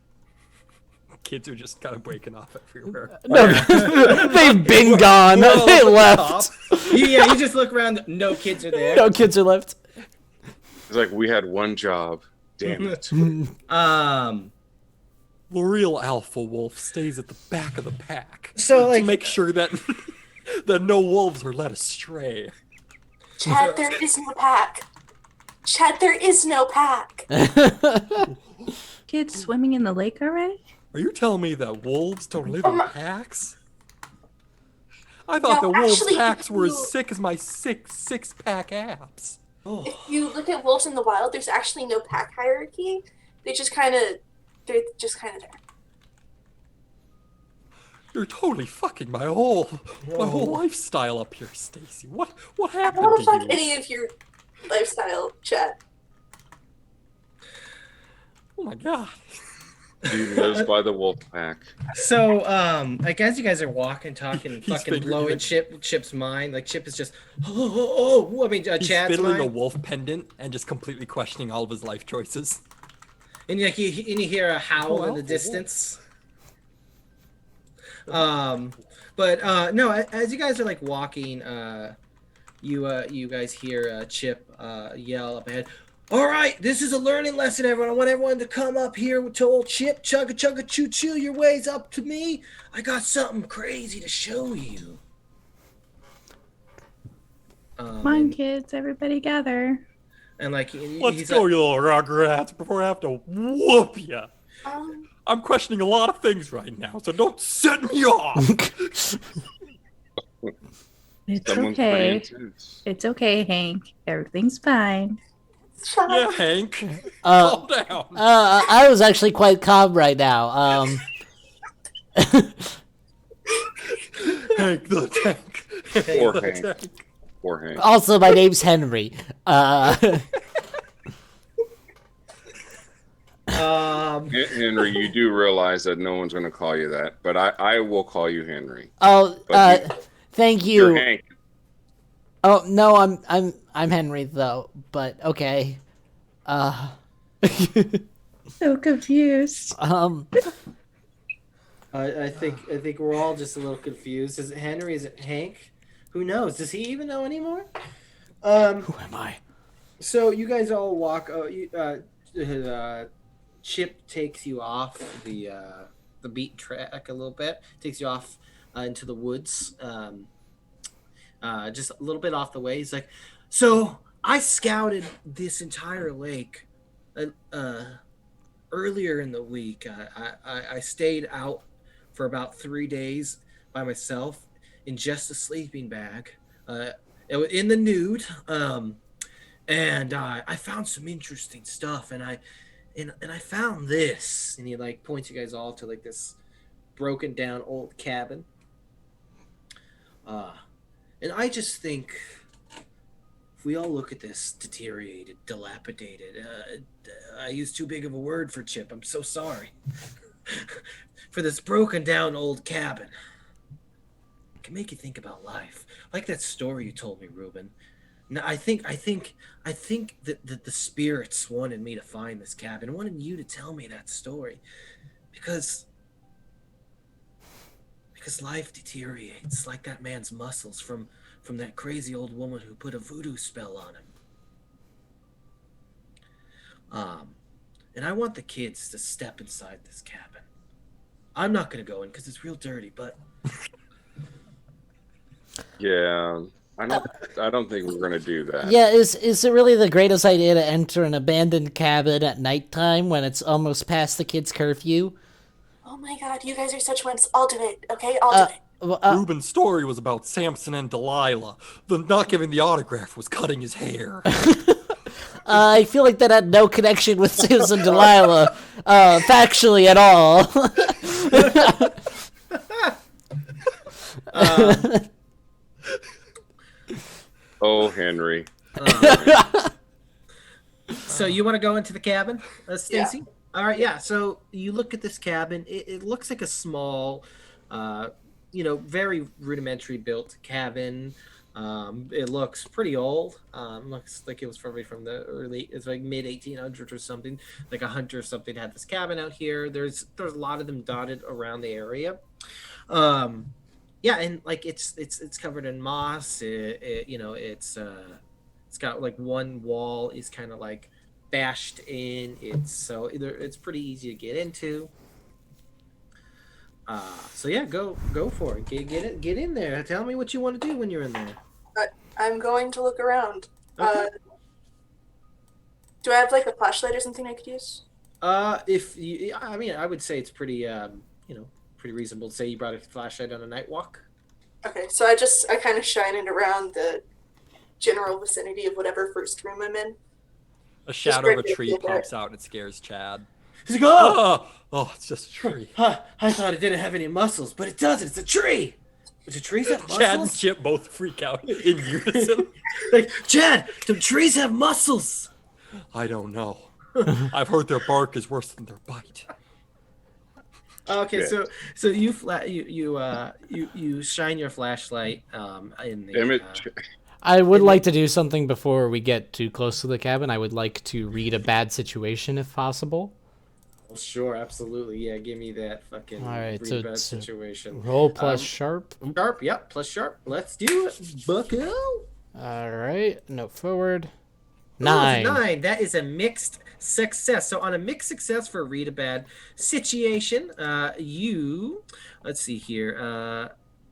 Speaker 6: Kids are just kind of breaking off everywhere.
Speaker 4: No, they've been gone. They left.
Speaker 1: You just look around. No kids are there.
Speaker 4: No kids are left.
Speaker 5: It's like we had one job. Damn it.
Speaker 6: The real alpha wolf stays at the back of the pack.
Speaker 1: So, like,
Speaker 6: to make sure that that no wolves are led astray.
Speaker 7: Chad, there is no pack. Chad, there is no pack.
Speaker 2: Kids swimming in the lake already?
Speaker 6: Are you telling me that wolves don't live in packs? I thought
Speaker 7: No,
Speaker 6: the wolves'
Speaker 7: actually,
Speaker 6: packs were
Speaker 7: you-
Speaker 6: as sick as my six-pack abs.
Speaker 7: If you look at wolves in the wild, there's actually no pack hierarchy. They're just kind of there.
Speaker 6: You're totally fucking my whole lifestyle up here, Stacy. What
Speaker 7: I
Speaker 6: happened
Speaker 7: don't want
Speaker 6: to
Speaker 7: to fuck
Speaker 6: you?
Speaker 7: any of your lifestyle, Chad.
Speaker 6: Oh my god.
Speaker 5: He lives by the wolf pack.
Speaker 1: So, like as you guys are walking, talking, and
Speaker 6: He's
Speaker 1: fucking
Speaker 6: figuring
Speaker 1: blowing
Speaker 6: it.
Speaker 1: Chip's mind, like Chip is just, I mean,
Speaker 6: He's
Speaker 1: Chad's
Speaker 6: fiddling a
Speaker 1: mind,
Speaker 6: wolf pendant and just completely questioning all of his life choices.
Speaker 1: and like you hear a howl in the
Speaker 6: alpha
Speaker 1: distance. But no, as you guys are like walking, you guys hear Chip yell up ahead. All right, this is a learning lesson, everyone. I want everyone to come up here to old Chip. Chugga, chugga, choo, choo. Your way's up to me. I got something crazy to show you.
Speaker 2: Come on,
Speaker 1: and,
Speaker 2: kids, everybody gather.
Speaker 1: and like
Speaker 6: Let's
Speaker 1: he's
Speaker 6: go,
Speaker 1: like,
Speaker 6: you little rugrats, before I have to whoop ya.
Speaker 7: Um,
Speaker 6: I'm questioning a lot of things right now, so don't set me off.
Speaker 2: It's
Speaker 5: Someone's
Speaker 2: okay.
Speaker 5: pretty intense.
Speaker 2: It's okay, Hank. Everything's fine.
Speaker 7: shut
Speaker 6: Yeah,
Speaker 7: up.
Speaker 6: Hank.
Speaker 4: Uh,
Speaker 6: Calm down.
Speaker 4: I was actually quite calm right now.
Speaker 6: Hank the tank.
Speaker 5: Poor
Speaker 6: the
Speaker 5: Hank.
Speaker 6: tank.
Speaker 5: Poor Hank.
Speaker 4: Also, my name's Henry.
Speaker 5: Henry, you do realize that no one's going to call you that, but I will call you Henry.
Speaker 4: Oh,
Speaker 5: But
Speaker 4: thank
Speaker 5: You're
Speaker 4: you.
Speaker 5: Hank.
Speaker 4: Oh no, I'm Henry though. But okay.
Speaker 2: So confused.
Speaker 1: I think we're all just a little confused. Is it Henry? Is it Hank? Who knows? Does he even know anymore?
Speaker 4: Who am I?
Speaker 1: So you guys all walk. Chip takes you off the beat track a little bit. Takes you off into the woods, just a little bit off the way. He's like, "So I scouted this entire lake earlier in the week. I stayed out for about 3 days by myself in just a sleeping bag, in the nude." And I found some interesting stuff, and I found this, and he like points you guys all to like this broken down old cabin. And I just think if we all look at this deteriorated, dilapidated, I used too big of a word for Chip. I'm so sorry. For this broken down old cabin, it can make you think about life, like that story you told me, Ruben. No, I think that the spirits wanted me to find this cabin, wanted you to tell me that story, because life deteriorates like that man's muscles from that crazy old woman who put a voodoo spell on him. And I want the kids to step inside this cabin. I'm not gonna go in because it's real dirty, but
Speaker 5: Yeah, I don't think we're going to do that.
Speaker 4: Yeah, is it really the greatest idea to enter an abandoned cabin at nighttime when it's almost past the kids' curfew?
Speaker 7: Oh my god, you guys are such wimps. I'll do it, okay? I'll do it.
Speaker 6: Ruben's story was about Samson and Delilah. The not giving the autograph was cutting his hair.
Speaker 4: I feel like that had no connection with Samson and Delilah, factually at all.
Speaker 5: Oh, Henry.
Speaker 1: So you want to go into the cabin, Stacy? All right, yeah. So you look at this cabin. It looks like a small, very rudimentary built cabin. It looks pretty old. Looks like it was probably from it's like mid 1800s or something. Like a hunter or something had this cabin out here. There's a lot of them dotted around the area. Yeah, and like it's covered in moss. It's got like one wall is kind of like bashed in. It's pretty easy to get into. So yeah, go for it. Get in there. Tell me what you want to do when you're in there.
Speaker 7: I'm going to look around.
Speaker 1: Okay.
Speaker 7: Do I have like a flashlight or something I could use?
Speaker 1: I would say it's pretty pretty reasonable to say you brought a flashlight on a night walk.
Speaker 7: Okay, so I kind of shine it around the general vicinity of whatever first room I'm in.
Speaker 6: A shadow of a tree
Speaker 7: right there.
Speaker 6: pops out and it scares Chad.
Speaker 1: He's like, oh,
Speaker 6: It's just a tree.
Speaker 1: I thought it didn't have any muscles, but it doesn't. It's a tree. Do trees have muscles?
Speaker 6: Chad and Chip both freak out in unison.
Speaker 1: Like, Chad, do trees have muscles?
Speaker 6: I don't know. I've heard their bark is worse than their bite.
Speaker 1: Okay,
Speaker 5: Yeah.
Speaker 1: so you shine your flashlight in the
Speaker 5: Emmett,
Speaker 4: I would like to do something before we get too close to the cabin. I would like to read a bad situation if possible.
Speaker 1: sure, absolutely, yeah. Give me that fucking
Speaker 4: All right, so
Speaker 1: bad
Speaker 4: it's
Speaker 1: situation.
Speaker 4: roll plus sharp.
Speaker 1: Sharp, yep, plus sharp. Let's do it, Bucko.
Speaker 4: All right, no forward.
Speaker 1: Ooh,
Speaker 4: 9.
Speaker 1: it's a 9. That is a mixed success. So on a mixed success for a read a bad situation, let's see here.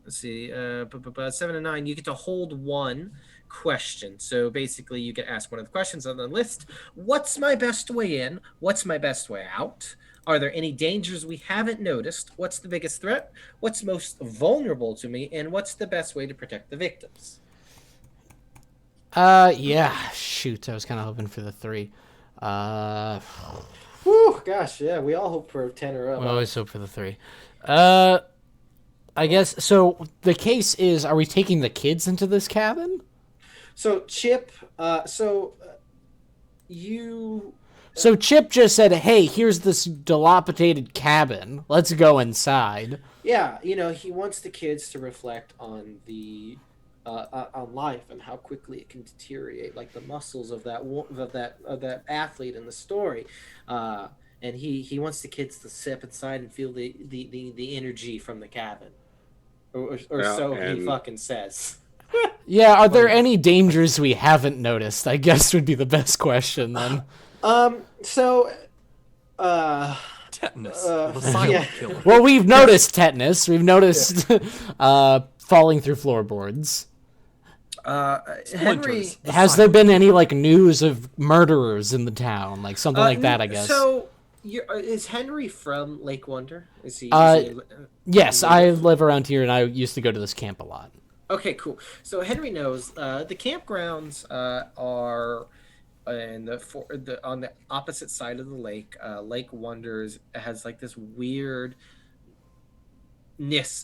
Speaker 1: 7 and 9. You get to hold 1 question. So basically, you get asked one of the questions on the list. What's my best way in? What's my best way out? Are there any dangers we haven't noticed? What's the biggest threat? What's most vulnerable to me? And what's the best way to protect the victims?
Speaker 4: Yeah. Shoot, I was kind of hoping for the 3.
Speaker 1: Whew, gosh, yeah, we all hope for 10 or up.
Speaker 4: I always hope for the 3. I guess, so the case is, are we taking the kids into this cabin?
Speaker 1: So, Chip, you...
Speaker 4: So Chip just said, hey, here's this dilapidated cabin. Let's go inside.
Speaker 1: Yeah, he wants the kids to reflect on on life and how quickly it can deteriorate, like the muscles of that athlete in the story. And he wants the kids to step inside and feel the energy from the cabin. Or so he fucking says.
Speaker 4: Yeah, are there any dangers we haven't noticed? I guess would be the best question then.
Speaker 6: Tetanus. The silent killer.
Speaker 4: Well, we've noticed tetanus. We've noticed falling through floorboards.
Speaker 1: Henry,
Speaker 4: has there been any news of murderers in the town, something like that? I guess.
Speaker 1: So, is Henry from Lake Wonder? Is he?
Speaker 4: Yes, I live around here, and I used to go to this camp a lot.
Speaker 1: Okay, cool. So Henry knows the campgrounds are on the opposite side of the lake. Lake Wonders has this weirdness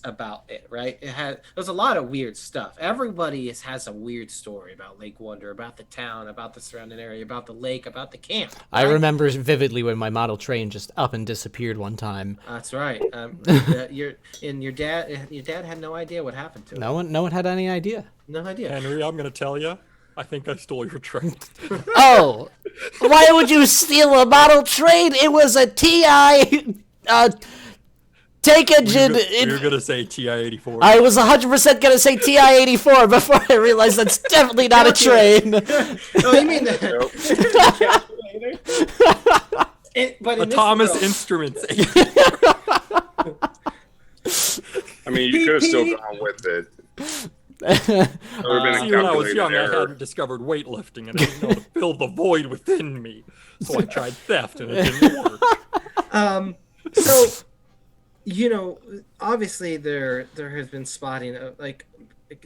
Speaker 1: about it, right? There's a lot of weird stuff. Everybody has a weird story about Lake Wonder, about the town, about the surrounding area, about the lake, about the camp. Right?
Speaker 4: I remember vividly when my model train just up and disappeared one time.
Speaker 1: That's right. Your dad had no idea what happened to it.
Speaker 4: No one had any idea.
Speaker 1: No idea.
Speaker 6: Henry, I'm gonna tell you. I think I stole your train.
Speaker 4: Oh, why would you steal a model train? It was a TI. Take engine.
Speaker 6: You're gonna say TI-84.
Speaker 4: I was 100% gonna say TI-84 before I realized that's definitely not a train.
Speaker 1: Oh, you mean that? But
Speaker 6: Thomas Instruments.
Speaker 5: I mean, you could have still gone with it.
Speaker 6: See, when I was young, I hadn't discovered weightlifting, and I didn't know how to fill the void within me. So I tried theft, and it didn't work.
Speaker 1: So, obviously there has been spotting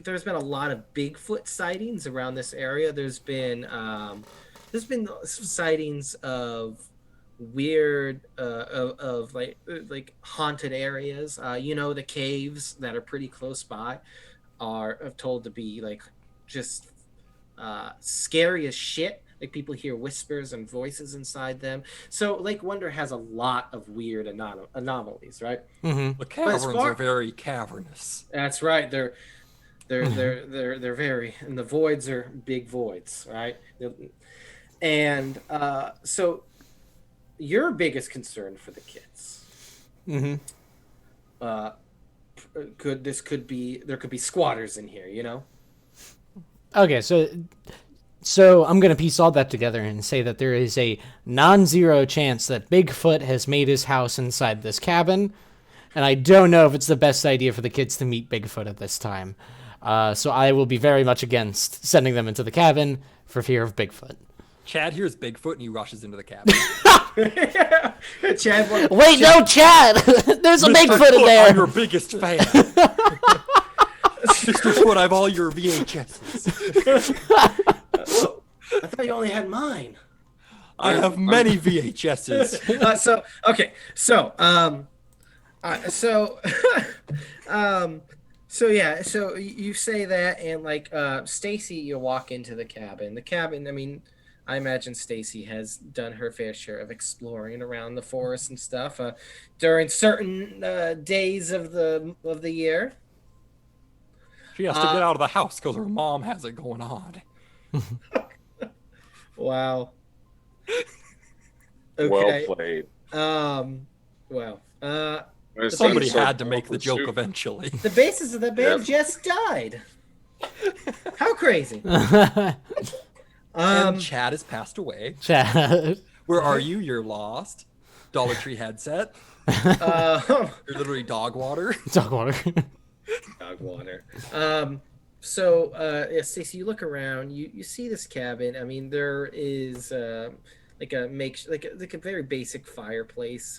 Speaker 1: there's been a lot of Bigfoot sightings around this area. There's been sightings of weird of haunted areas. The caves that are pretty close by are told to be just scary as shit. People hear whispers and voices inside them. So Lake Wonder has a lot of weird anomalies, right?
Speaker 4: Mm-hmm.
Speaker 6: The caverns are very cavernous.
Speaker 1: That's right. They're very, and the voids are big voids, right? And so your biggest concern for the kids,
Speaker 4: Mm-hmm.
Speaker 1: there could be squatters in here,
Speaker 4: Okay, so I'm going to piece all that together and say that there is a non-zero chance that Bigfoot has made his house inside this cabin, and I don't know if it's the best idea for the kids to meet Bigfoot at this time. So I will be very much against sending them into the cabin for fear of Bigfoot.
Speaker 6: Chad hears Bigfoot, and he rushes into the cabin.
Speaker 1: Chad,
Speaker 4: Wait, no, Chad! There's a Bigfoot in there!
Speaker 6: I'm your biggest fan. Mr. Foot, I have all your VHSs.
Speaker 1: I thought you only had mine.
Speaker 6: I have many VHSs.
Speaker 1: So you say that, and Stacy, you walk into the cabin. The cabin, I mean, I imagine Stacy has done her fair share of exploring around the forest and stuff during certain days of the year.
Speaker 6: She has to get out of the house because her mom has it going on.
Speaker 1: Wow. Okay.
Speaker 5: Well played.
Speaker 6: Somebody had to make the joke eventually.
Speaker 1: The basis of the band just died. How crazy.
Speaker 6: And Chad has passed away.
Speaker 4: Chad.
Speaker 6: Where are you? You're lost. Dollar Tree headset. You're literally dog water.
Speaker 4: Dog water.
Speaker 1: Dog water. Yeah, Stacey, you look around, you see this cabin. I mean, there is like a like a very basic fireplace.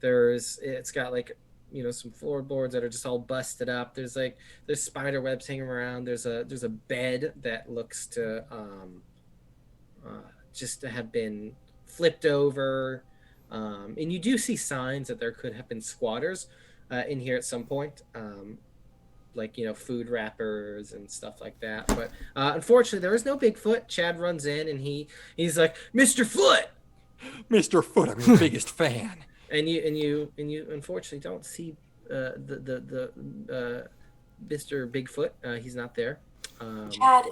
Speaker 1: It's got like some floorboards that are just all busted up. There's spider webs hanging around. There's a bed that looks to just to have been flipped over. And you do see signs that there could have been squatters in here at some point. Like food wrappers and stuff like that, but unfortunately there is no Bigfoot. Chad runs in and he's like, Mr. Foot,
Speaker 6: Mr. Foot, I'm your biggest fan.
Speaker 1: and you unfortunately don't see the Mr. Bigfoot. He's not there.
Speaker 7: Chad,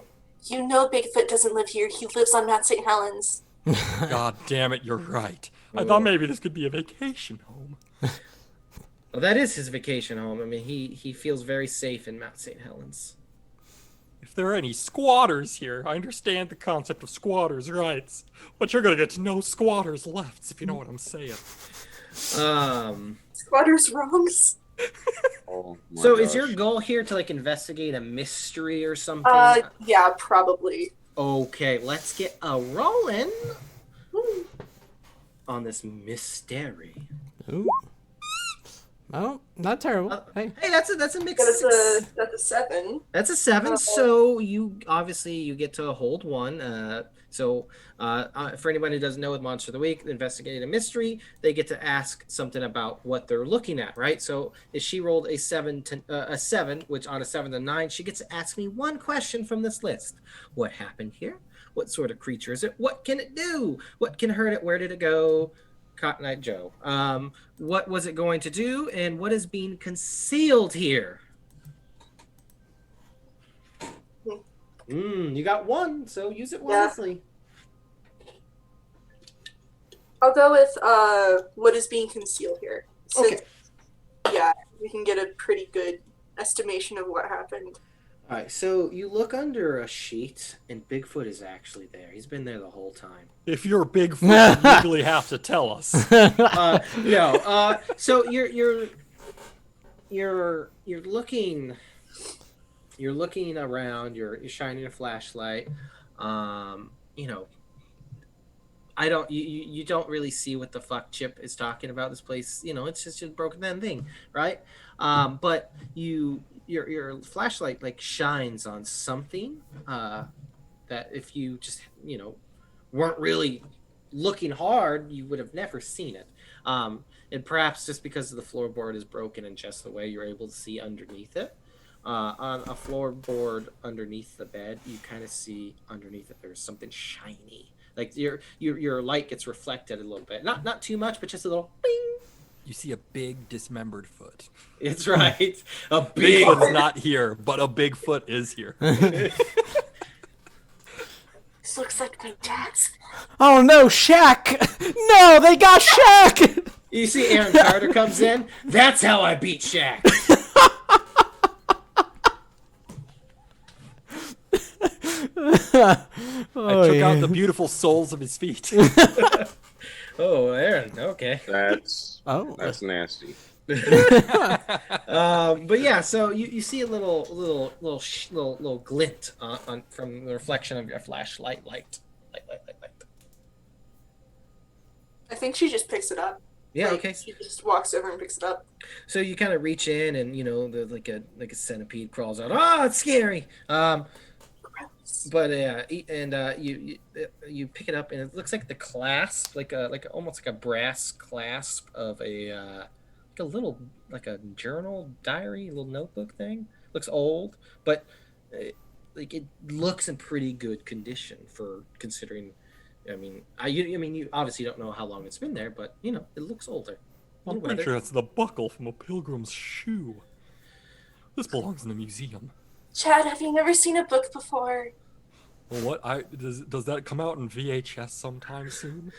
Speaker 7: you know Bigfoot doesn't live here. He lives on Mount St. Helens.
Speaker 6: God damn it, you're right. I thought maybe this could be a vacation home.
Speaker 1: Well, that is his vacation home. I mean, he feels very safe in Mount St. Helens.
Speaker 6: If there are any squatters here, I understand the concept of squatters' rights, but you're gonna get no squatters' lefts, if you know what I'm saying.
Speaker 7: Squatters' wrongs.
Speaker 5: Oh my
Speaker 1: So
Speaker 5: gosh.
Speaker 1: is your goal here to like investigate a mystery or something?
Speaker 7: Yeah, probably.
Speaker 1: Okay, let's get a rolling on this mystery.
Speaker 4: Ooh. Oh, not terrible. Hey.
Speaker 1: Hey, that's a mix.
Speaker 7: That's a 7.
Speaker 1: That's a 7. So you get to hold one. For anyone who doesn't know, with Monster of the Week, investigate a mystery, they get to ask something about what they're looking at, right? So if she rolled a 7, which on a 7 to 9, she gets to ask me one question from this list. What happened here? What sort of creature is it? What can it do? What can hurt it? Where did it go? Cotton Eye Joe. What was it going to do, and what is being concealed here? You got 1, so use it wisely.
Speaker 7: I'll go with what is being concealed here. Since,
Speaker 1: Okay.
Speaker 7: Yeah, we can get a pretty good estimation of what happened.
Speaker 1: All right, so you look under a sheet, and Bigfoot is actually there. He's been there the whole time.
Speaker 6: If you're Bigfoot, you legally have to tell us.
Speaker 1: No. So you're looking around. You're shining a flashlight. You don't really see what the fuck Chip is talking about. This place, it's just a broken down thing, right? But your flashlight like shines on something that if you just weren't really looking hard, you would have never seen it. And perhaps just because the floorboard is broken in just the way, you're able to see underneath it. On a floorboard underneath the bed, you kind of see underneath it there's something shiny. Like your light gets reflected a little bit, not too much, but just a little bing.
Speaker 6: You see a big dismembered foot.
Speaker 1: It's right. A big.
Speaker 6: Bigfoot's not here, but a Bigfoot is here.
Speaker 7: This looks like my dad's.
Speaker 4: Oh no, Shaq! No, they got Shaq!
Speaker 1: You see Aaron Carter comes in. That's how I beat Shaq.
Speaker 6: I took out the beautiful soles of his feet.
Speaker 1: Oh, Aaron. Okay.
Speaker 5: That's nasty.
Speaker 1: But yeah, so you see a little glint from the reflection of your flashlight light.
Speaker 7: I think she just picks it up.
Speaker 1: Yeah.
Speaker 7: Like,
Speaker 1: Okay.
Speaker 7: She just walks over and picks it up.
Speaker 1: So you kind of reach in, and the like a centipede crawls out. Oh, it's scary. But you pick it up, and it looks like the clasp, like almost like a brass clasp of a journal diary, little notebook thing. Looks old, but it looks in pretty good condition for considering. You obviously don't know how long it's been there, but it looks older.
Speaker 6: I'm pretty sure that's the buckle from a pilgrim's shoe. This belongs in a museum.
Speaker 7: Chad, have you never seen a book before?
Speaker 6: Well, does that come out in VHS sometime soon?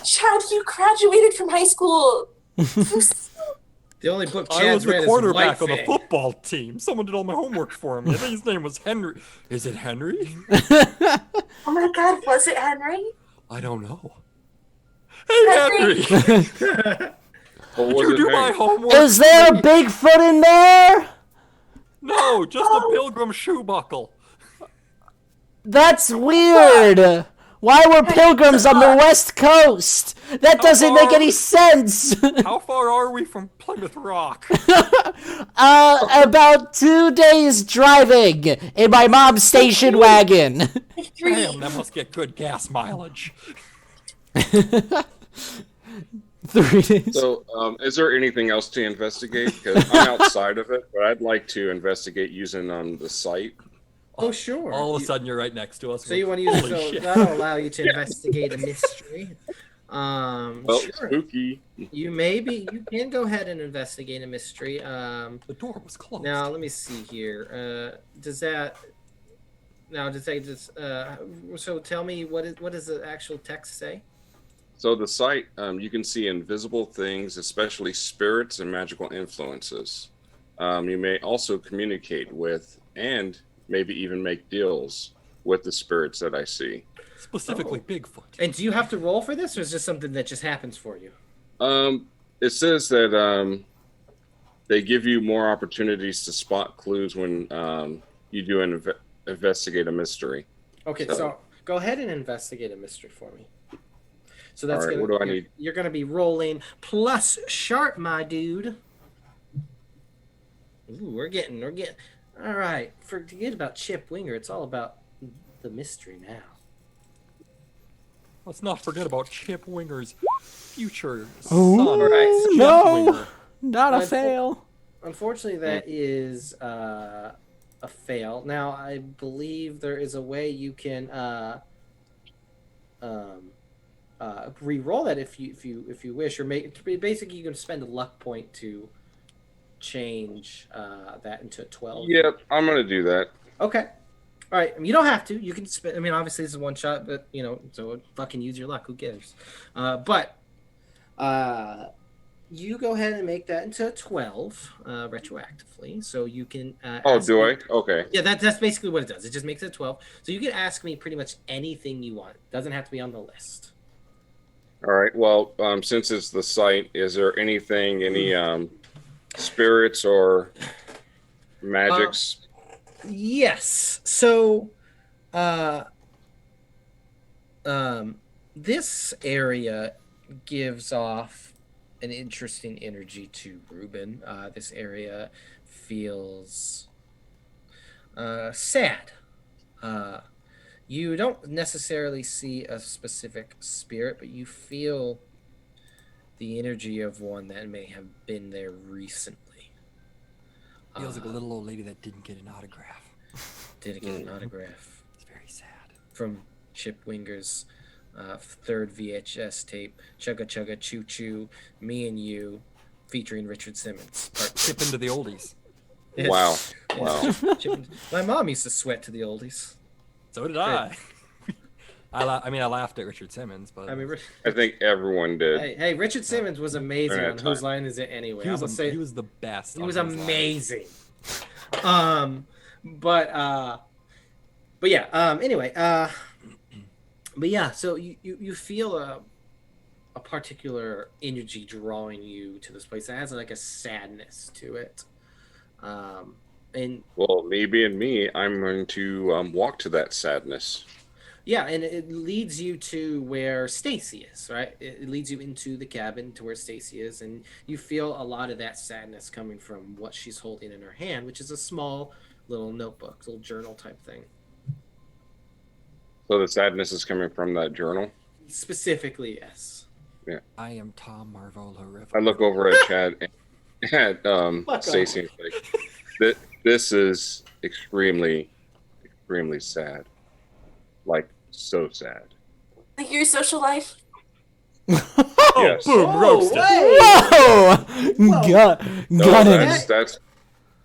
Speaker 7: Chad, you graduated from high school.
Speaker 1: The only book
Speaker 6: I
Speaker 1: Chad's
Speaker 6: was the
Speaker 1: read
Speaker 6: quarterback
Speaker 1: is
Speaker 6: on the
Speaker 1: White Fang.
Speaker 6: football team. Someone did all my homework for me. I think his name was Henry. Is it Henry?
Speaker 7: Oh my god, was it Henry?
Speaker 6: I don't know. Hey, Henry!
Speaker 5: What
Speaker 6: Did
Speaker 5: was
Speaker 6: you
Speaker 5: it,
Speaker 6: do my
Speaker 5: Hank?
Speaker 6: homework?
Speaker 4: Is there a Bigfoot in there?
Speaker 6: No, just a pilgrim shoe buckle.
Speaker 4: That's weird. Why were pilgrims on the West Coast? That doesn't make any sense.
Speaker 6: How far are we from Plymouth Rock?
Speaker 4: About 2 days driving in my mom's station wagon.
Speaker 6: Damn, that must get good gas mileage.
Speaker 4: 3 days.
Speaker 5: So, is there anything else to investigate? Because I'm outside of it, but I'd like to investigate using the site.
Speaker 1: Oh, sure.
Speaker 6: All of a sudden, you're right next to us.
Speaker 1: So you want to use it,
Speaker 6: Holy
Speaker 1: so
Speaker 6: shit.
Speaker 1: that'll allow you to investigate a mystery.
Speaker 5: Well,
Speaker 1: Sure.
Speaker 5: spooky.
Speaker 1: You can go ahead and investigate a mystery.
Speaker 6: The door was closed.
Speaker 1: Now let me see here. So tell me what does the actual text say?
Speaker 5: So the site, you can see invisible things, especially spirits and magical influences. You may also communicate with and maybe even make deals with the spirits that I see.
Speaker 6: Specifically, Bigfoot.
Speaker 1: And do you have to roll for this, or is this something that just happens for you?
Speaker 5: It says that they give you more opportunities to spot clues when you do investigate a mystery.
Speaker 1: Okay, so go ahead and investigate a mystery for me. So that's
Speaker 5: All right,
Speaker 1: gonna,
Speaker 5: what do I need?
Speaker 1: You're going to be rolling plus sharp, my dude. Ooh, we're getting. All right, forget about Chip Winger. It's all about the mystery now.
Speaker 6: Let's not forget about Chip Winger's future
Speaker 4: Ooh,
Speaker 6: son.
Speaker 1: right.
Speaker 6: Chip
Speaker 4: no.
Speaker 6: Winger.
Speaker 4: Not a
Speaker 1: Unfo-
Speaker 4: fail.
Speaker 1: Unfortunately, that is a fail. Now, I believe there is a way you can re-roll that if you wish, or basically you can spend a luck point to change that into a 12.
Speaker 5: Yep, I'm gonna do that.
Speaker 1: Okay. All right. You don't have to. You can spend. I mean, obviously this is one shot, but so fucking use your luck. Who cares? But you go ahead and make that into a 12 retroactively, so you can.
Speaker 5: Do I? Okay.
Speaker 1: Yeah, that's basically what it does. It just makes it a 12, so you can ask me pretty much anything you want. It doesn't have to be on the list.
Speaker 5: All right. Well, since it's the site, is there any spirits or magics?
Speaker 1: Yes. So, this area gives off an interesting energy to Ruben. This area feels sad. You don't necessarily see a specific spirit, but you feel the energy of one that may have been there recently.
Speaker 6: Feels like a little old lady that didn't get an autograph.
Speaker 1: Didn't get an autograph
Speaker 6: It's very sad.
Speaker 1: from Chip Winger's third VHS tape, Chugga Chugga Choo Choo, Me and You, featuring Richard Simmons.
Speaker 6: Chip into the oldies.
Speaker 5: Wow. Wow.
Speaker 1: My mom used to sweat to the oldies.
Speaker 6: So did I. I laughed at Richard Simmons, but
Speaker 1: I mean,
Speaker 5: I think everyone did.
Speaker 1: hey, Richard Simmons was amazing
Speaker 5: During
Speaker 1: on
Speaker 5: that
Speaker 1: Whose
Speaker 5: time.
Speaker 1: Line Is It Anyway?
Speaker 6: he
Speaker 1: I
Speaker 6: was,
Speaker 1: would say
Speaker 6: he was the best.
Speaker 1: he
Speaker 6: on
Speaker 1: was
Speaker 6: Whose Line.
Speaker 1: amazing. But yeah. Anyway. But yeah. So you feel a particular energy drawing you to this place. It has like a sadness to it. And
Speaker 5: Well, me being me, I'm going to walk to that sadness.
Speaker 1: yeah, and it leads you to where Stacy is, right? It leads you into the cabin to where Stacy is, and you feel a lot of that sadness coming from what she's holding in her hand, which is a small little notebook, little journal type thing.
Speaker 5: So the sadness is coming from that journal.
Speaker 1: Specifically, yes.
Speaker 6: I am Tom Marvola River.
Speaker 5: I look over at Chad and
Speaker 1: Fuck
Speaker 5: Stacy and like, this is extremely, extremely sad. Like, so sad.
Speaker 7: Like your social life.
Speaker 6: Oh,
Speaker 5: Yes.
Speaker 6: boom, roasted.
Speaker 4: Whoa! Got
Speaker 5: No,
Speaker 4: it.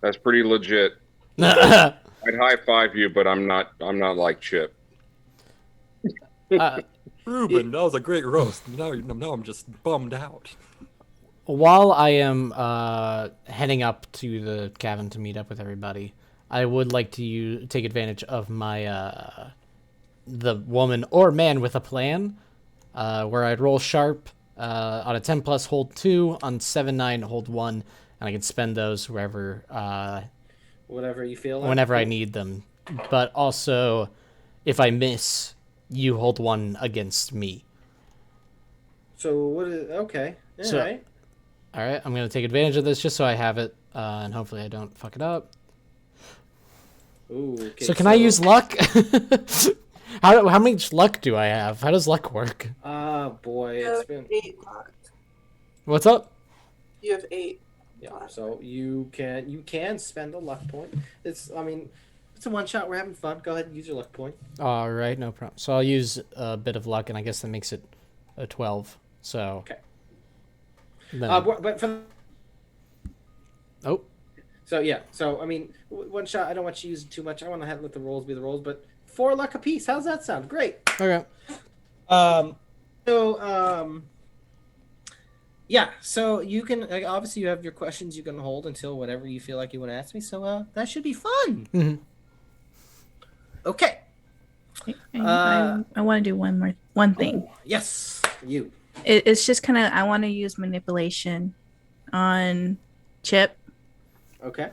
Speaker 5: that's pretty legit. I'd high five you, but I'm not like Chip.
Speaker 6: Ruben, that was a great roast. Now I'm just bummed out.
Speaker 4: While I am heading up to the cabin to meet up with everybody, I would like to take advantage of my the woman or man with a plan, where I'd roll sharp on a 10 plus hold 2, on 7-9 hold 1, and I can spend those wherever
Speaker 1: whatever you feel like.
Speaker 4: whenever I need them. But also, if I miss, you hold one against me.
Speaker 1: So what is okay? All
Speaker 4: So-
Speaker 1: right.
Speaker 4: All right, I'm gonna take advantage of this just so I have it, and hopefully I don't fuck it up.
Speaker 1: Ooh. Okay,
Speaker 4: So can I use luck? How much luck do I have? How does luck work?
Speaker 1: Boy,
Speaker 7: You
Speaker 1: it's
Speaker 7: have
Speaker 1: been
Speaker 7: 8 luck.
Speaker 4: What's up?
Speaker 7: You have 8.
Speaker 1: yeah. So you can spend a luck point. It's it's a one shot. We're having fun. Go ahead and use your luck point.
Speaker 4: All right, no problem. So I'll use a bit of luck, and I guess that makes it a 12. So
Speaker 1: Okay.
Speaker 4: then
Speaker 1: But for
Speaker 4: oh,
Speaker 1: so yeah. So one shot. I don't want you using too much. I want to let the rolls be the rolls. But 4 luck apiece. How's that sound? Great.
Speaker 4: okay.
Speaker 1: Yeah, so you can obviously you have your questions you can hold until whatever you feel like you want to ask me. So that should be fun.
Speaker 4: Mhm.
Speaker 1: Okay.
Speaker 2: I want to do one thing.
Speaker 1: Yes, you.
Speaker 2: It's just kind of I want to use manipulation on Chip.
Speaker 1: Okay.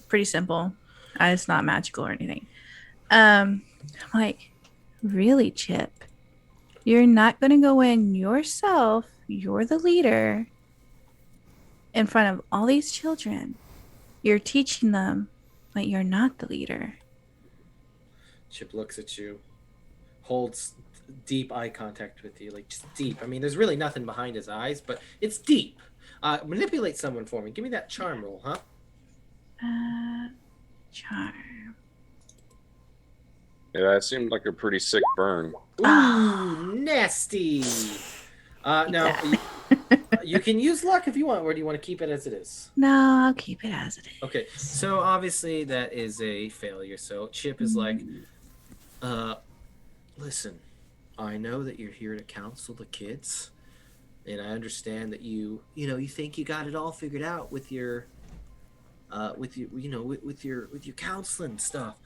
Speaker 2: Pretty simple. It's not magical or anything. I'm like, really, Chip? You're not gonna go in yourself. You're the leader. In front of all these children, you're teaching them, but you're not the leader.
Speaker 1: Chip looks at you, holds deep eye contact with you, like just deep. There's really nothing behind his eyes, but it's deep. Manipulate someone for me. Give me that charm roll, huh?
Speaker 2: Charm.
Speaker 5: Yeah, that seemed like a pretty sick burn.
Speaker 1: Ooh, nasty. Now you can use luck if you want, or do you want to keep it as it is?
Speaker 2: No, I'll keep it as it is.
Speaker 1: Okay, so obviously that is a failure. So Chip is like, listen, I know that you're here to counsel the kids, and I understand that you think you got it all figured out with your with your counseling stuff.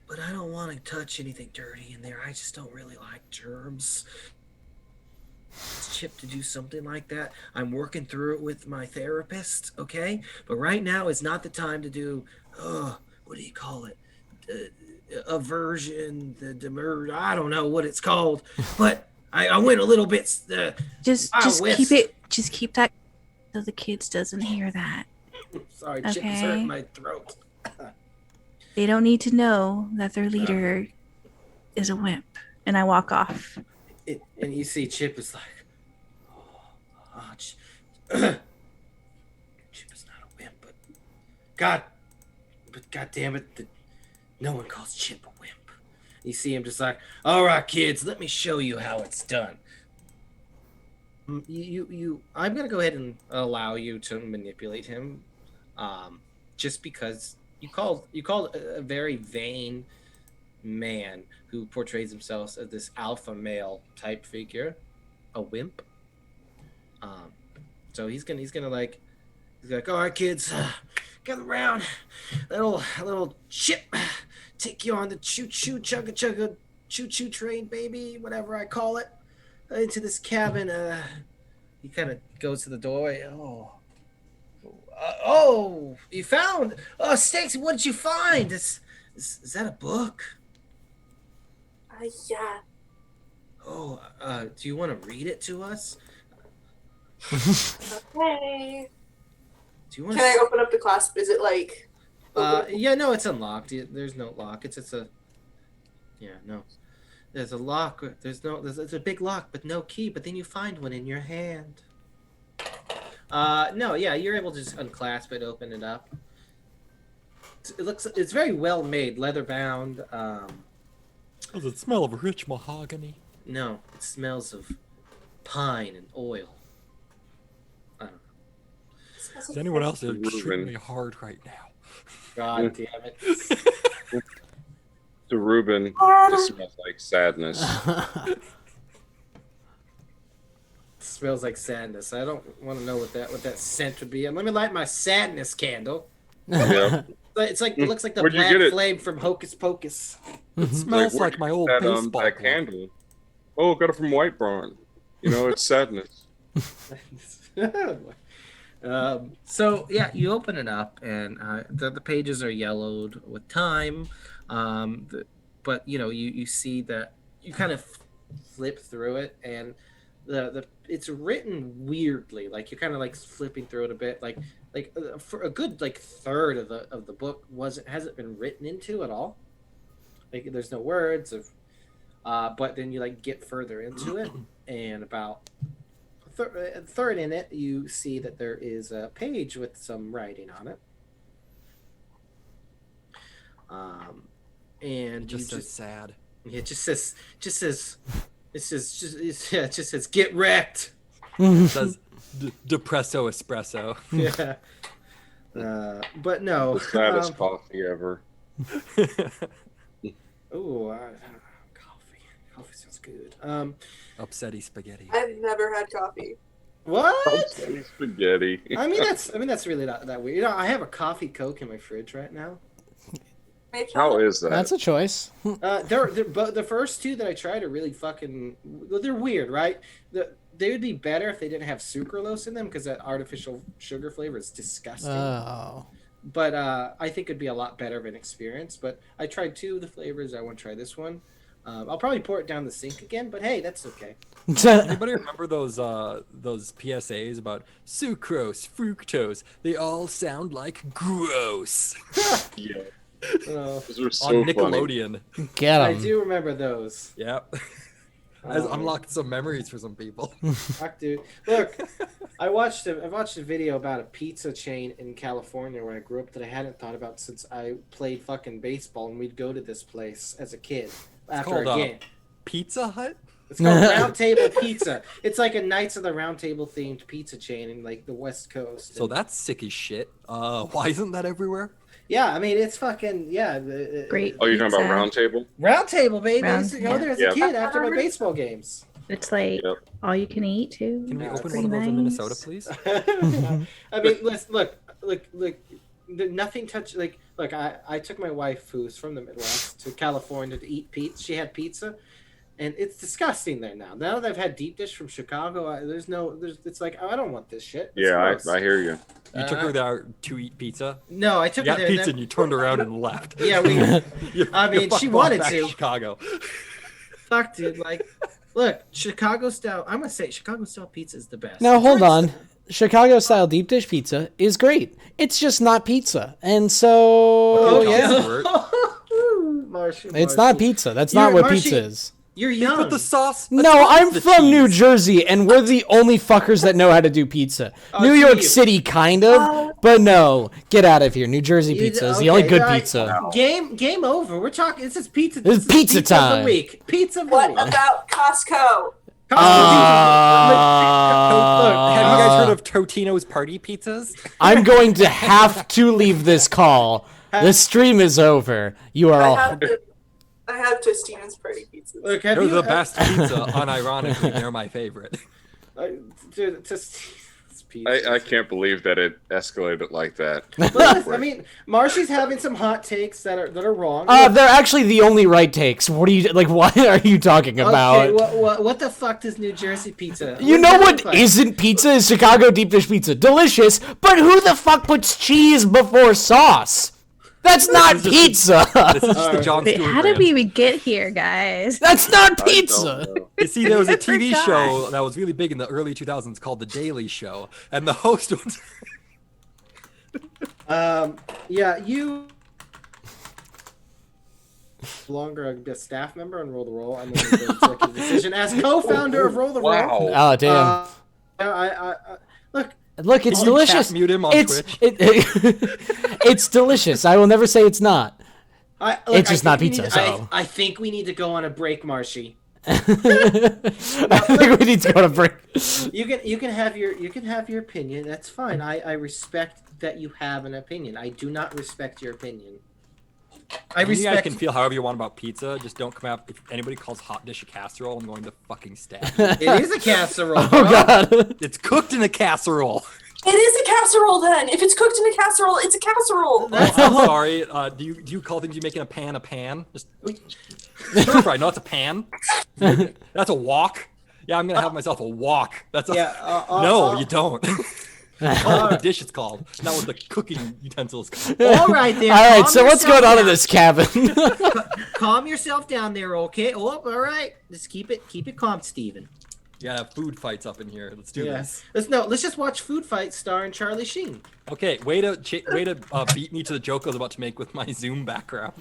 Speaker 1: But I don't want to touch anything dirty in there. I just don't really like germs. Chip to do something like that. I'm working through it with my therapist, okay? But right now is not the time to do what do you call it? Aversion, the demur. I don't know what it's called, but I went a little bit.
Speaker 2: Just
Speaker 1: whiffed.
Speaker 2: keep that so the kids doesn't hear that.
Speaker 1: Sorry, Chip is
Speaker 2: Okay.
Speaker 1: hurting my throat.
Speaker 2: They don't need to know that their leader is a wimp. And I walk off.
Speaker 1: And you see Chip is like, Chip is not a wimp, but God damn it, no one calls Chip a wimp. You see him just like, all right, kids, let me show you how it's done. I'm gonna go ahead and allow you to manipulate him, just because you called a very vain man who portrays himself as this alpha male type figure a wimp. So he's gonna like all right, kids, gather around, little Chip take you on the choo choo train, baby, whatever I call it, into this cabin. He kind of goes to the doorway. You found Stacy, what did you find? Is that a book?
Speaker 7: Yeah.
Speaker 1: Do you want to read it to us?
Speaker 7: Okay.
Speaker 1: Do you want
Speaker 7: Can I open up the clasp? Is it like...
Speaker 1: Yeah, no, it's unlocked. There's no lock. It's a... Yeah, no. There's a lock. There's a big lock, but no key. But then you find one in your hand. No, yeah, you're able to just unclasp it, open it up. It's very well made, leather bound.
Speaker 6: Does it smell of rich mahogany?
Speaker 1: No, it smells of pine and oil. I don't know.
Speaker 6: Is anyone else
Speaker 5: Ruben.
Speaker 6: extremely hard right now?
Speaker 1: God damn it.
Speaker 5: To Ruben, this smells like sadness.
Speaker 1: Smells like sadness. I don't want to know what that scent would be. And let me light my sadness candle.
Speaker 5: Yeah.
Speaker 1: It looks like the
Speaker 5: Where'd you
Speaker 1: black
Speaker 5: get it?
Speaker 1: flame from Hocus Pocus.
Speaker 6: It smells
Speaker 5: where'd
Speaker 6: like
Speaker 5: you
Speaker 6: my
Speaker 5: get
Speaker 6: old
Speaker 5: that,
Speaker 6: baseball
Speaker 5: that
Speaker 6: glove.
Speaker 5: candle. Oh, got it from White Barn. It's sadness.
Speaker 1: So yeah, you open it up, and the pages are yellowed with time. But you see that you kind of flip through it, and the it's written weirdly. Like you're kind of like flipping through it a bit, for a good like third of the book hasn't been written into at all. Like there's no words of, but then you like get further into it, and about third in it, you see that there is a page with some writing on it. And
Speaker 6: It just says sad.
Speaker 1: it just says it just says get wrecked.
Speaker 6: It says depresso espresso.
Speaker 1: Yeah. But no.
Speaker 5: The saddest coffee ever.
Speaker 1: Oh, coffee. Coffee sounds good.
Speaker 6: Upsetty spaghetti.
Speaker 7: I've never had coffee.
Speaker 1: What?
Speaker 5: Spaghetti.
Speaker 1: I mean that's really not that weird. I have a coffee Coke in my fridge right now.
Speaker 5: How is that?
Speaker 4: That's a choice.
Speaker 1: But the first two that I tried are really they're weird, right? They would be better if they didn't have sucralose in them, because that artificial sugar flavor is disgusting.
Speaker 4: Oh.
Speaker 1: But I think it'd be a lot better of an experience. But I tried two of the flavors. I want to try this one. I'll probably pour it down the sink again, but hey, that's okay.
Speaker 6: Anybody remember those PSAs about sucrose, fructose? They all sound like gross.
Speaker 5: Yeah.
Speaker 1: Oh,
Speaker 5: Those are so
Speaker 6: On
Speaker 5: funny.
Speaker 6: Nickelodeon.
Speaker 4: Get
Speaker 1: I
Speaker 4: him.
Speaker 1: do remember those.
Speaker 6: Yep. Has unlocked some memories for some people.
Speaker 1: Fuck, dude. Look, I watched a video about a pizza chain in California where I grew up that I hadn't thought about since I played fucking baseball, and we'd go to this place as a kid after a
Speaker 6: called,
Speaker 1: game.
Speaker 6: Pizza Hut?
Speaker 1: It's called Round Table Pizza. It's like a Knights of the Round Table themed pizza chain in like the West Coast.
Speaker 6: So that's sick as shit. Why isn't that everywhere?
Speaker 1: Yeah, I mean it's fucking
Speaker 2: Great.
Speaker 5: Oh, you're talking about
Speaker 2: pizza.
Speaker 5: Round Table?
Speaker 1: Round Table, baby. I
Speaker 2: Round-
Speaker 1: used to go
Speaker 2: yeah.
Speaker 1: there as
Speaker 5: Yeah.
Speaker 1: a kid after my baseball games.
Speaker 2: It's like
Speaker 5: Yep.
Speaker 2: all you can eat too.
Speaker 6: Can we
Speaker 1: Yeah,
Speaker 6: open
Speaker 1: it's
Speaker 6: one of those in
Speaker 2: nice.
Speaker 6: Minnesota, please?
Speaker 1: I mean, look, nothing touch. Look, I took my wife, who's from the Midwest, to California to eat pizza. She had pizza, and it's disgusting there now. Now that I've had deep dish from Chicago, it's like, oh, I don't want this shit. It's
Speaker 5: Yeah,
Speaker 1: gross.
Speaker 5: I hear you.
Speaker 6: You took her there to eat pizza?
Speaker 1: No, I
Speaker 6: You
Speaker 1: took
Speaker 6: got
Speaker 1: her there.
Speaker 6: pizza and you turned around and left.
Speaker 1: Yeah, we. I mean,
Speaker 6: You're
Speaker 1: she
Speaker 6: fucking
Speaker 1: wanted
Speaker 6: back
Speaker 1: to.
Speaker 6: Chicago.
Speaker 1: Fuck, dude. Like, look, Chicago style. I'm gonna say Chicago style pizza is the best.
Speaker 4: Now hold
Speaker 1: It's-
Speaker 4: on. Chicago style deep dish pizza is great. It's just not pizza. And so
Speaker 6: Okay,
Speaker 4: yeah.
Speaker 6: John.
Speaker 1: Marshy,
Speaker 4: It's not pizza. That's
Speaker 1: You're-
Speaker 4: not what
Speaker 1: Marshy-
Speaker 4: pizza is.
Speaker 1: You're young.
Speaker 6: Put the sauce.
Speaker 4: No,
Speaker 6: atop
Speaker 4: I'm
Speaker 6: the
Speaker 4: from New
Speaker 6: cheese.
Speaker 4: Jersey, and we're the only fuckers that know how to do pizza. New
Speaker 1: it's
Speaker 4: York
Speaker 1: you.
Speaker 4: City, kind of, but no. Get out of here. New Jersey pizza is the only good
Speaker 1: right.
Speaker 4: pizza.
Speaker 1: Game over. We're talking. This is pizza.
Speaker 4: This is pizza
Speaker 1: Of
Speaker 4: time.
Speaker 1: the week. Pizza of the
Speaker 7: What
Speaker 1: week.
Speaker 7: about Costco?
Speaker 6: Have you guys
Speaker 4: Uh,
Speaker 6: heard of Totino's party pizzas?
Speaker 4: I'm going to have to leave this call. The stream is over. You are all.
Speaker 7: I have Tostino's party pizzas.
Speaker 1: Look, have
Speaker 6: They're
Speaker 1: you,
Speaker 6: the best pizza. Unironically, they're my favorite.
Speaker 1: Dude, just pizza.
Speaker 5: I can't believe that it escalated like that.
Speaker 1: Listen, I mean, Marshy's having some hot takes that are wrong.
Speaker 4: They're actually the only right takes. What are you like? What are you talking about?
Speaker 1: Okay, what the fuck does New Jersey pizza?
Speaker 4: You know what isn't pizza? Is Chicago deep dish pizza. Delicious, but who the fuck puts cheese before sauce? That's not pizza.
Speaker 6: This is just the Jon
Speaker 2: Wait,
Speaker 6: Stewart
Speaker 2: how did
Speaker 6: brand.
Speaker 2: we even get here, guys?
Speaker 4: That's not
Speaker 5: I don't
Speaker 4: pizza.
Speaker 5: know.
Speaker 6: You see, there was a
Speaker 2: I
Speaker 6: TV
Speaker 2: forgot.
Speaker 6: show that was really big in the early 2000s called The Daily Show, and the host was
Speaker 1: Yeah, you longer a staff member on Roll the Roll. I'm going to make the executive decision as co-founder of Roll the Roll.
Speaker 5: Wow.
Speaker 4: Oh damn!
Speaker 1: I look.
Speaker 4: Look, it's
Speaker 6: Can you
Speaker 4: delicious.
Speaker 6: chat mute him on
Speaker 4: It's
Speaker 6: Twitch?
Speaker 4: it's delicious. I will never say it's not. It's just
Speaker 1: I
Speaker 4: not
Speaker 1: think we
Speaker 4: pizza,
Speaker 1: need-
Speaker 4: so.
Speaker 1: I think we need to go on a break, Marshy.
Speaker 4: I think we need to go to break.
Speaker 1: You can have your opinion. That's fine. I respect that you have an opinion. I do not respect your opinion. I
Speaker 6: You guys
Speaker 1: respect.
Speaker 6: can feel however you want about pizza. Just don't come out. If anybody calls hot dish a casserole, I'm going to fucking stab you.
Speaker 1: It is a casserole.
Speaker 4: Oh
Speaker 1: bro.
Speaker 4: god.
Speaker 6: It's cooked in a casserole.
Speaker 7: It is a casserole then. If it's cooked in a casserole, it's a casserole.
Speaker 6: Oh, I'm sorry. Do you call things you make in a pan? Just stir fry. No, it's a pan. That's a wok. Yeah, I'm gonna have myself a wok. That's a...
Speaker 1: Yeah.
Speaker 6: No, you don't. That's what the dish is called, not what the cooking utensil is called.
Speaker 1: All right, then.
Speaker 4: All right,
Speaker 1: calm
Speaker 4: so what's
Speaker 1: yourself
Speaker 4: going on in
Speaker 1: down.
Speaker 4: this cabin?
Speaker 1: Calm yourself down there, okay? Oh, all right. Just keep it calm, Steven.
Speaker 6: Yeah, food fights up in here. Let's do this.
Speaker 1: Let's just watch Food Fight starring Charlie Sheen.
Speaker 6: Okay, way to beat me to the joke I was about to make with my Zoom background.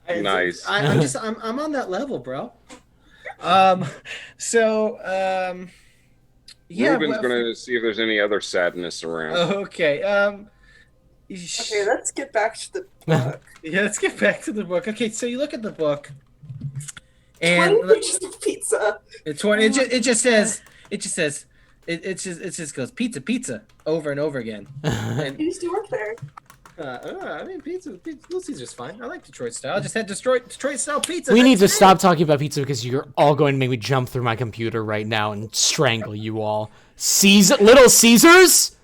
Speaker 5: Nice.
Speaker 1: I'm on that level, bro. Yeah.
Speaker 5: Ruben's gonna see if there's any other sadness around.
Speaker 1: Okay.
Speaker 7: Okay, let's get back to the book.
Speaker 1: Yeah, let's get back to the book. Okay, so you look at the book, and
Speaker 7: 20 pages of pizza.
Speaker 1: it just goes pizza over and over again. And
Speaker 7: You used to work there.
Speaker 1: I mean, pizza, Little Caesar's fine. I like Detroit style. I just had Detroit style pizza.
Speaker 4: We need to
Speaker 1: That's
Speaker 4: stop talking about pizza because you're all going to make me jump through my computer right now and strangle you all. Little Caesars?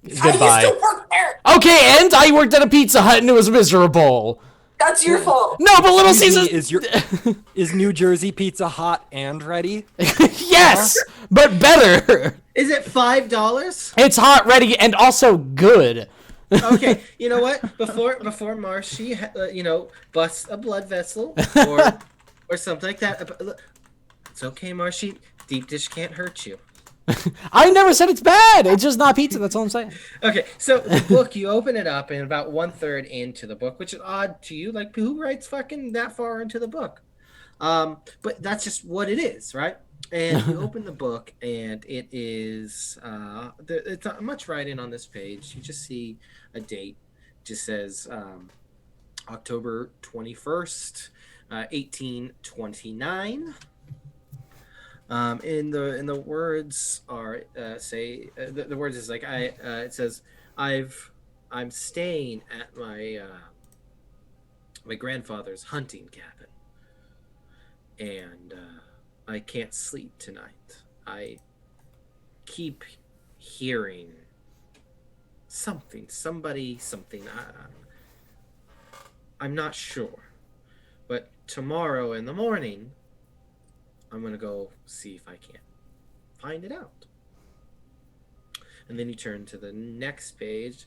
Speaker 7: I used
Speaker 4: Goodbye.
Speaker 7: to work there.
Speaker 4: Okay, and I worked at a Pizza Hut and it was miserable.
Speaker 7: That's your fault.
Speaker 4: No, but Little
Speaker 6: Excuse
Speaker 4: Caesars...
Speaker 6: me, is New Jersey pizza hot and ready?
Speaker 4: Yes, but better.
Speaker 1: Is it $5?
Speaker 4: It's hot, ready, and also good.
Speaker 1: Okay, you know what? Before Marshy, busts a blood vessel or something like that. Look, it's okay, Marshy. Deep dish can't hurt you.
Speaker 4: I never said it's bad. It's just not pizza. That's all I'm saying.
Speaker 1: Okay, so the book, you open it up and about 1/3 into the book, which is odd to you. Like, who writes fucking that far into the book? But that's just what it is, right? And you open the book, and it is it's not much writing on this page. You just see a date. It just says October 21st, 1829. In the words are the words is like it says I'm staying at my grandfather's hunting cabin, and I can't sleep tonight. I keep hearing something. I'm not sure, but tomorrow in the morning, I'm gonna go see if I can find it out. And then you turn to the next page,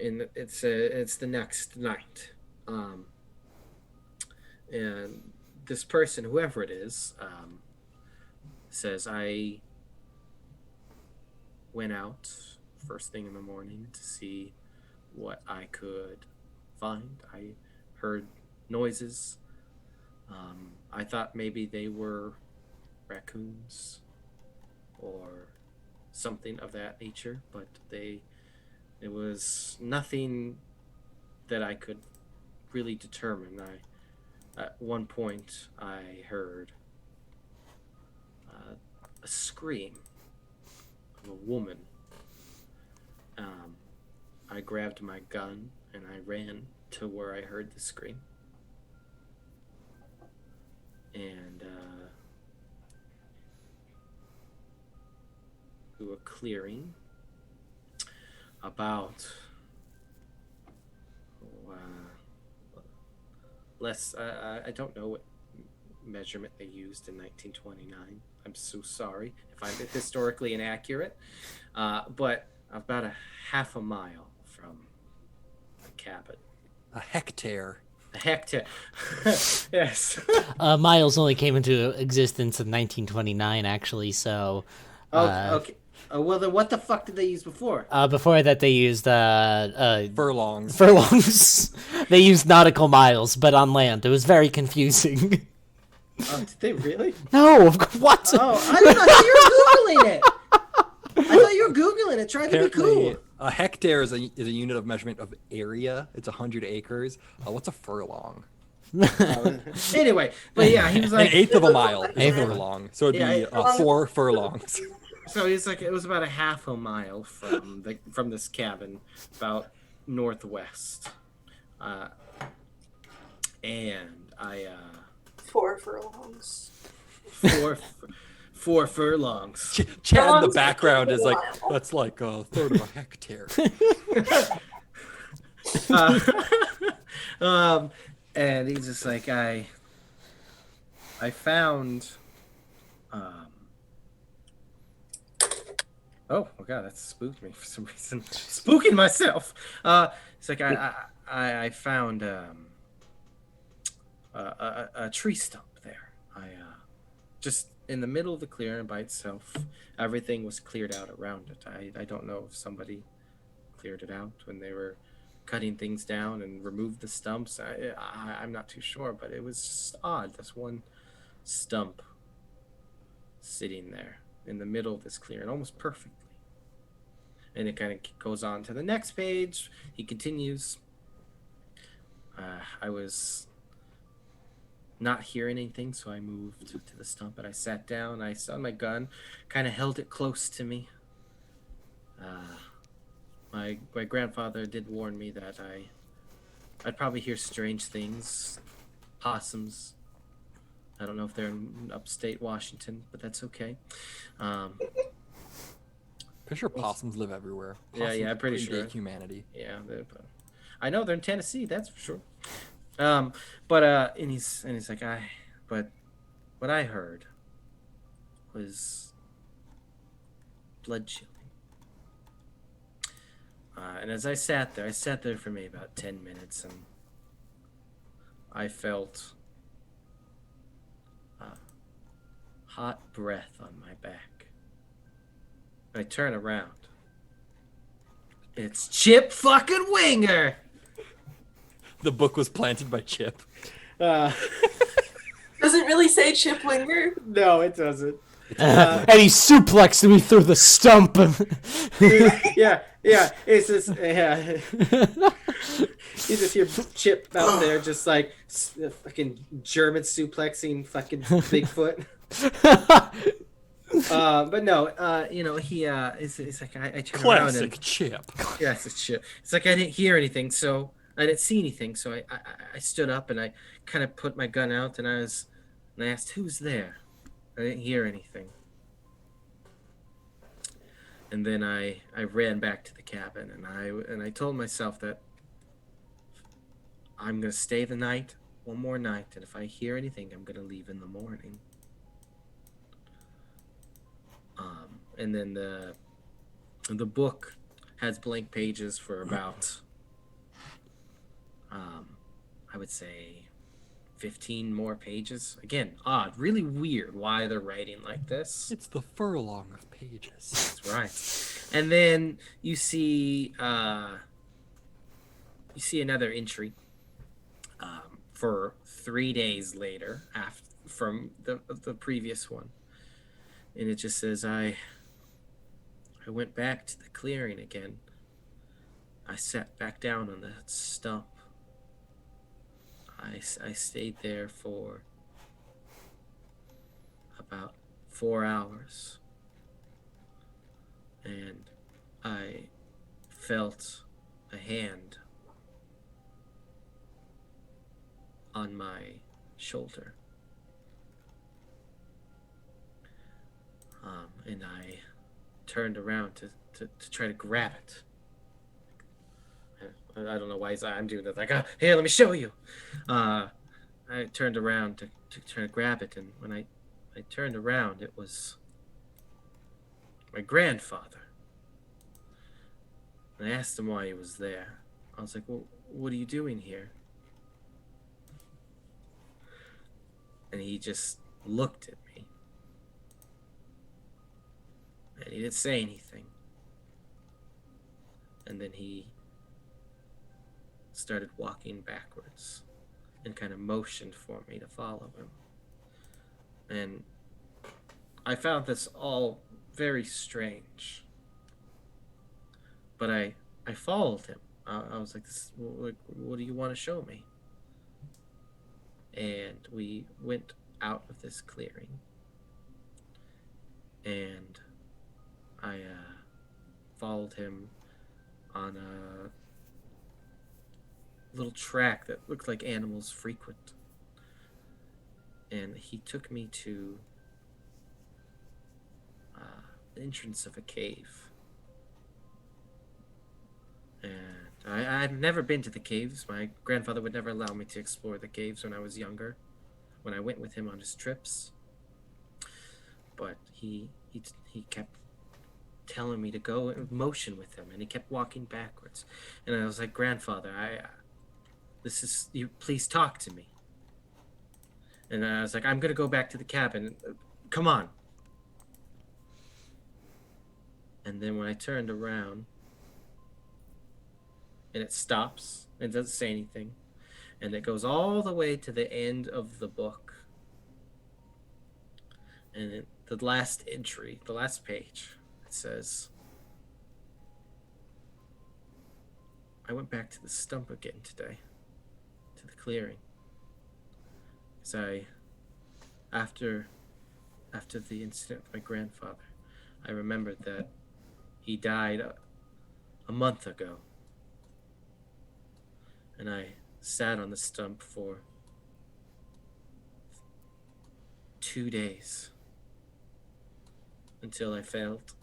Speaker 1: and it's the next night. And this person, whoever it is, says, I went out first thing in the morning to see what I could find. I heard noises. I thought maybe they were raccoons or something of that nature, but it was nothing that I could really determine. At one point I heard a scream of a woman. I grabbed my gun and I ran to where I heard the scream, and to a clearing about less. I don't know what measurement they used in 1929. I'm so sorry if I'm historically inaccurate, but about a half a mile from the cabin.
Speaker 6: A hectare.
Speaker 1: A hectare. Yes.
Speaker 4: Miles only came into existence in 1929, actually, so...
Speaker 1: Okay. Well, then what the fuck did they use before?
Speaker 4: Before that, they used
Speaker 6: Furlongs.
Speaker 4: furlongs. They used nautical miles, but on land. It was very confusing.
Speaker 1: Oh, did they really?
Speaker 4: No, what?
Speaker 1: Oh, I thought you were Googling it. I thought you were Googling it, trying to be cool.
Speaker 6: A hectare is a unit of measurement of area. It's 100 acres. What's a furlong?
Speaker 1: Anyway, but yeah, he was like...
Speaker 6: An eighth of a mile is a
Speaker 4: Eighth of a-
Speaker 6: furlong. So it'd
Speaker 1: Yeah,
Speaker 6: be 4 furlongs.
Speaker 1: So he's like, it was about a half a mile from this cabin, about northwest, and I
Speaker 7: 4 furlongs.
Speaker 1: four furlongs.
Speaker 6: Chad in the
Speaker 7: Furlongs
Speaker 6: background
Speaker 7: is
Speaker 6: is like,
Speaker 7: a mile.
Speaker 6: that's like a third of a hectare.
Speaker 1: And he's just like, I found Oh god, that spooked me for some reason. Spooking myself. It's like I found a tree stump there. Just in the middle of the clearing by itself. Everything was cleared out around it. I don't know if somebody cleared it out when they were cutting things down and removed the stumps. I'm not too sure, but it was just odd. This one stump sitting there in the middle of this clearing, almost perfectly. And it kind of goes on to the next page. He continues. I was not hearing anything, so I moved to the stump and I sat down. I saw my gun, kind of held it close to me. My grandfather did warn me that I'd probably hear strange things, possums. I don't know if they're in upstate Washington, but that's okay.
Speaker 6: Pretty sure possums live everywhere.
Speaker 1: Yeah, I'm pretty
Speaker 6: predate
Speaker 1: sure.
Speaker 6: humanity.
Speaker 1: Yeah, I know they're in Tennessee, that's for sure. And he's like, but what I heard was blood chilling. And as I sat there for maybe about 10 minutes, and I felt hot breath on my back. I turn around. It's Chip fucking Winger!
Speaker 6: The book was planted by Chip.
Speaker 7: Does it really say Chip Winger?
Speaker 1: No, it doesn't.
Speaker 4: And he suplexed me through the stump.
Speaker 1: yeah. It's just, yeah. You just hear Chip out there just like fucking German suplexing fucking Bigfoot. But no, he it's like I turned around and
Speaker 6: Classic Chip.
Speaker 1: yeah, it's Chip. It's like I didn't hear anything, so I didn't see anything, so I stood up and I kind of put my gun out and I asked who's there. I didn't hear anything. And then I ran back to the cabin and I told myself that I'm gonna stay the night, one more night, and if I hear anything, I'm gonna leave in the morning. And then the book has blank pages for about I would say 15 more pages. Again, odd, really weird why they're writing like this.
Speaker 6: It's the furlong of pages.
Speaker 1: That's right. And then you see another entry for 3 days later from the previous one, and it just says I went back to the clearing again. I sat back down on the stump. I stayed there for about 4 hours. And I felt a hand on my shoulder. And I turned around to try to grab it. I don't know why I'm doing that. Like, here, let me show you. I turned around to try to grab it, and when I turned around, it was my grandfather. And I asked him why he was there. I was like, well, what are you doing here? And he just looked at me. And he didn't say anything. And then he started walking backwards and kind of motioned for me to follow him. And I found this all very strange. But I followed him. I was like, what do you want to show me? And we went out of this clearing. And I followed him on a little track that looked like animals frequent. And he took me to the entrance of a cave. And I've never been to the caves. My grandfather would never allow me to explore the caves when I was younger, when I went with him on his trips. But he kept telling me to go in motion with him, and he kept walking backwards. And I was like, "Grandfather, this is you. Please talk to me." And I was like, "I'm gonna go back to the cabin. Come on." And then when I turned around, and it stops, and doesn't say anything, and it goes all the way to the end of the book. And the last entry, the last page, it says, "I went back to the stump again today, to the clearing. Because after the incident with my grandfather, I remembered that he died a month ago. And I sat on the stump for 2 days until I felt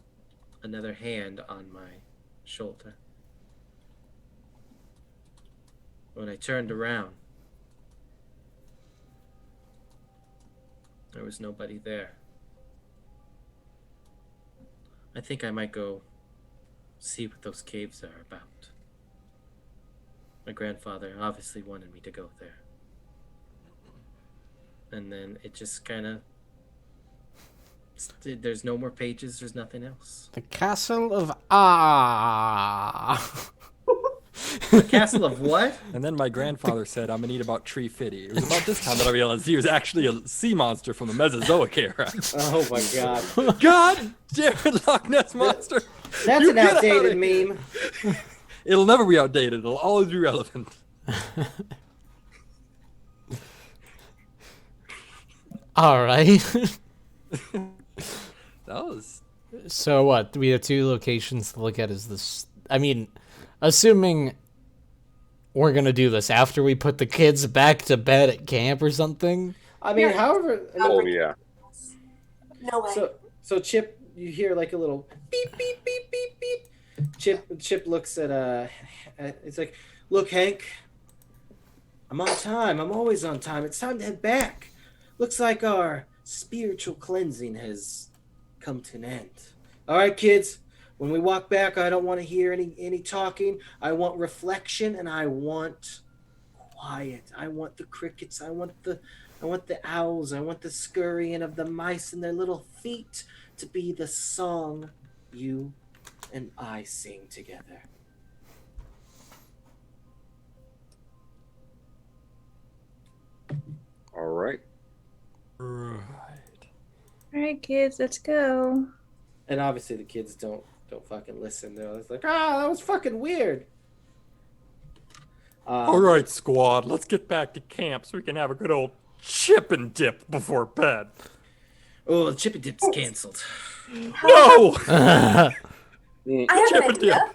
Speaker 1: another hand on my shoulder. When I turned around, there was nobody there. I think I might go see what those caves are about. My grandfather obviously wanted me to go there." And then it just kind of... There's no more pages, there's nothing else.
Speaker 4: The Castle of Ah.
Speaker 1: The Castle of what?
Speaker 6: And then my grandfather said, "I'm gonna need about tree fitty." It was about this time that I realized he was actually a sea monster from the Mesozoic era.
Speaker 1: Oh my god.
Speaker 6: God damn it, Loch Ness monster!
Speaker 1: That's
Speaker 6: You
Speaker 1: an
Speaker 6: get outta
Speaker 1: outdated
Speaker 6: here.
Speaker 1: meme.
Speaker 6: It'll never be outdated. It'll always be relevant.
Speaker 4: All right.
Speaker 6: That was
Speaker 4: So what? We have 2 locations to look at. Is this? I mean, assuming we're gonna do this after we put the kids back to bed at camp or something.
Speaker 1: I mean, however...
Speaker 5: Oh yeah.
Speaker 7: No way.
Speaker 1: So Chip, you hear like a little beep, beep, beep, beep, beep. Chip looks at it's like, "Look, Hank, I'm on time. I'm always on time. It's time to head back. Looks like our spiritual cleansing has come to an end. All right, kids, when we walk back, I don't want to hear any talking. I want reflection, and I want quiet. I want the crickets. I want the owls. I want the scurrying of the mice and their little feet to be the song you and I sing together."
Speaker 5: All right.
Speaker 6: right.
Speaker 2: All right, kids, let's go.
Speaker 1: And obviously the kids don't fucking listen. They're always like, that was fucking weird.
Speaker 6: All right, squad. Let's get back to camp so we can have a good old chip and dip before bed.
Speaker 1: Oh, the Chip and Dip's canceled.
Speaker 6: No.
Speaker 7: I have
Speaker 6: Chip
Speaker 7: an
Speaker 6: and dip.
Speaker 7: idea.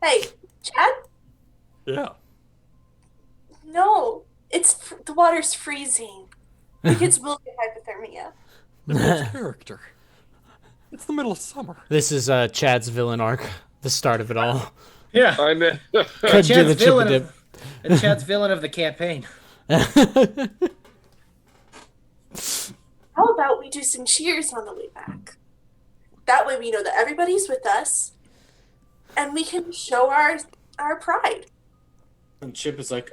Speaker 7: Hey, Chad?
Speaker 6: Yeah.
Speaker 7: No, the water's freezing. The kids will get hypothermia.
Speaker 6: That's character. It's the middle of summer.
Speaker 4: This is Chad's villain arc, the start of it all.
Speaker 1: Yeah.
Speaker 5: I know.
Speaker 4: Could do the chip and dip.
Speaker 1: And Chad's villain of the campaign.
Speaker 7: How about we do some cheers on the way back? That way we know that everybody's with us, and we can show our pride.
Speaker 1: And Chip is like,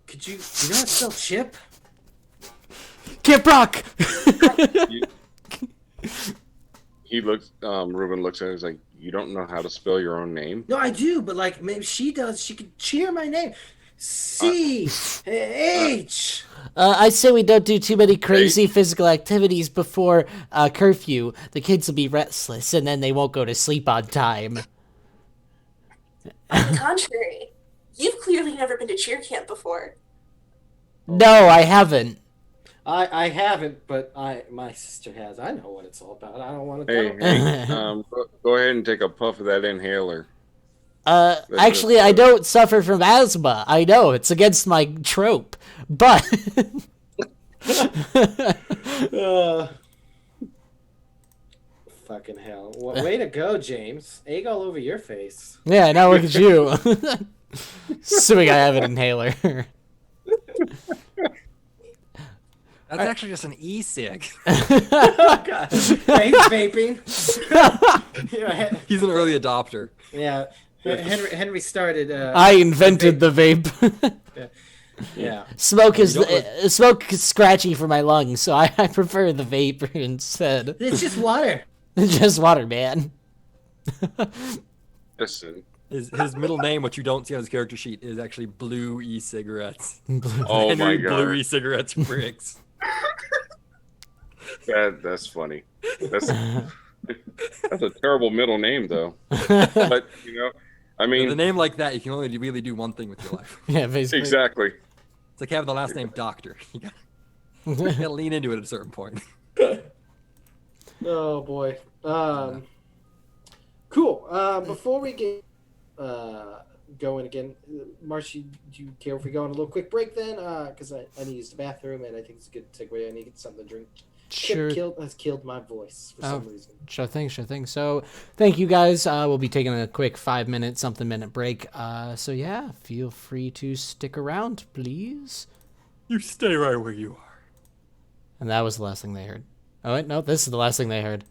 Speaker 1: could you know how to spell Chip?
Speaker 4: Camp Rock!
Speaker 5: He looks. Ruben looks at it. He's like, "You don't know how to spell your own name?"
Speaker 1: No, I do, but like maybe she does. She could cheer my name. C-H.
Speaker 4: I say we don't do too many crazy physical activities before curfew. The kids will be restless, and then they won't go to sleep on time.
Speaker 7: On the contrary, you've clearly never been to cheer camp before.
Speaker 4: No, I haven't.
Speaker 1: I haven't, but my sister has. I know what it's all about. I don't want to.
Speaker 5: Hey, go ahead and take a puff of that inhaler.
Speaker 4: Actually, I don't suffer from asthma. I know, it's against my trope. But...
Speaker 1: Fucking hell. Way to go, James. Egg all over your face.
Speaker 4: yeah, now look at you. Assuming I have an inhaler.
Speaker 6: That's actually just an e-cig.
Speaker 1: Oh God. Yeah, he's vaping. Yeah,
Speaker 6: He's an early adopter.
Speaker 1: yeah. Henry started.
Speaker 4: I invented the vape.
Speaker 1: Yeah.
Speaker 4: Smoke is
Speaker 6: You don't
Speaker 4: smoke is scratchy for my lungs, so I prefer the vape instead.
Speaker 1: It's just water.
Speaker 4: Just water, man.
Speaker 5: Listen.
Speaker 6: His middle name, which you don't see on his character sheet, is actually Blue E-cigarettes.
Speaker 5: Oh my
Speaker 6: Henry Blue
Speaker 5: god.
Speaker 6: E-cigarettes Briggs.
Speaker 5: That's funny. That's a terrible middle name though. But I
Speaker 6: With a
Speaker 5: mean,
Speaker 6: name like that, you can only really do one thing with your life.
Speaker 4: Yeah, basically.
Speaker 5: exactly.
Speaker 6: It's like having the last name Doctor. You gotta lean into it at a certain point.
Speaker 1: Oh boy. Cool. Before we get going again, Marcy, do you care if we go on a little quick break then? Because I need to use the bathroom, and I think it's a good segue. I need to get something to drink.
Speaker 4: Sure.
Speaker 1: Chip has killed my voice for some reason.
Speaker 4: Sure thing. So, thank you guys. We'll be taking a quick 5-minute break. So yeah, feel free to stick around, please.
Speaker 6: You stay right where you are.
Speaker 4: And that was the last thing they heard. Oh wait, no, this is the last thing they heard.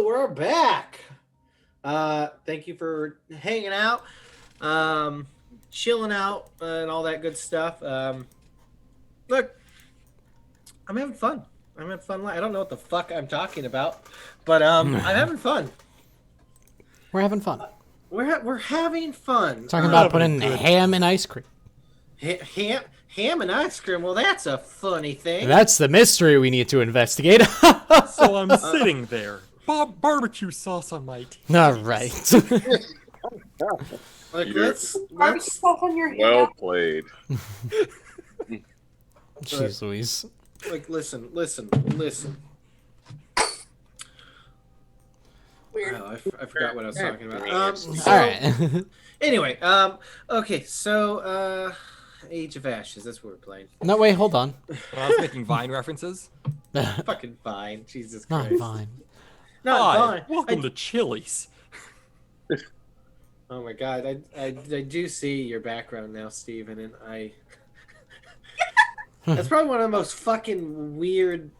Speaker 1: we're back. Thank you for hanging out, chilling out, and all that good stuff. Look, I'm having fun. I'm having fun. I don't know what the fuck I'm talking about, but I'm having fun.
Speaker 4: We're having fun.
Speaker 1: We're having fun.
Speaker 4: Talking about putting ham in ice cream.
Speaker 1: Ham and ice cream. Well, that's a funny thing.
Speaker 4: That's the mystery we need to investigate.
Speaker 6: So I'm sitting there, barbecue sauce on my teeth.
Speaker 4: All right.
Speaker 1: Like,
Speaker 5: You're-
Speaker 1: let's
Speaker 7: Barbecue sauce on your hand.
Speaker 5: Well played.
Speaker 4: Jeez Louise.
Speaker 1: like listen.
Speaker 7: Weird.
Speaker 1: Oh, I forgot what I was talking about.
Speaker 4: All right.
Speaker 1: Anyway, okay, so Age of Ashes. That's what we're playing.
Speaker 4: No, wait, hold on.
Speaker 6: When I was making Vine references.
Speaker 1: Fucking fine, Jesus
Speaker 4: Not
Speaker 1: Christ.
Speaker 4: fine.
Speaker 1: Not
Speaker 6: Hi,
Speaker 1: fine.
Speaker 6: welcome to Chili's.
Speaker 1: Oh my God, I do see your background now, Steven, and I. That's probably one of the most fucking weird.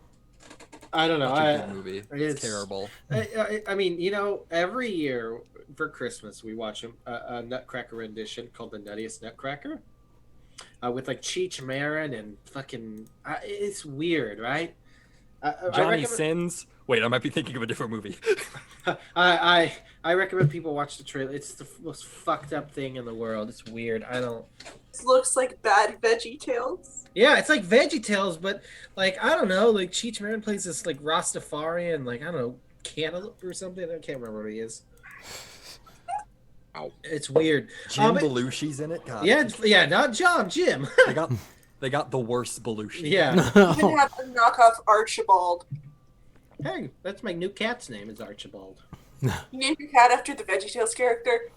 Speaker 1: I don't know.
Speaker 6: Such a good movie.
Speaker 1: it's-
Speaker 6: It's terrible.
Speaker 1: I mean, you know, every year for Christmas we watch a Nutcracker rendition called the Nuttiest Nutcracker, with like Cheech Marin and fucking. It's weird, right? I
Speaker 6: Johnny
Speaker 1: recommend-
Speaker 6: Sins. Wait, I might be thinking of a different movie.
Speaker 1: I recommend people watch the trailer. It's the most fucked up thing in the world. It's weird. I don't.
Speaker 7: This looks like bad Veggie Tales.
Speaker 1: Yeah, it's like VeggieTales, but like I don't know. Like Cheech Marin plays this like Rastafarian, like I don't know, cantaloupe or something. I can't remember what he is.
Speaker 5: Ow.
Speaker 1: It's weird.
Speaker 6: Jim
Speaker 1: it-
Speaker 6: Belushi's in it. God,
Speaker 1: yeah, not John, Jim.
Speaker 6: they got the worst Belushi.
Speaker 1: Yeah.
Speaker 7: Even have a knockoff Archibald.
Speaker 1: Hey, that's my new cat's name is Archibald.
Speaker 7: You named your cat after the Veggie Tales character.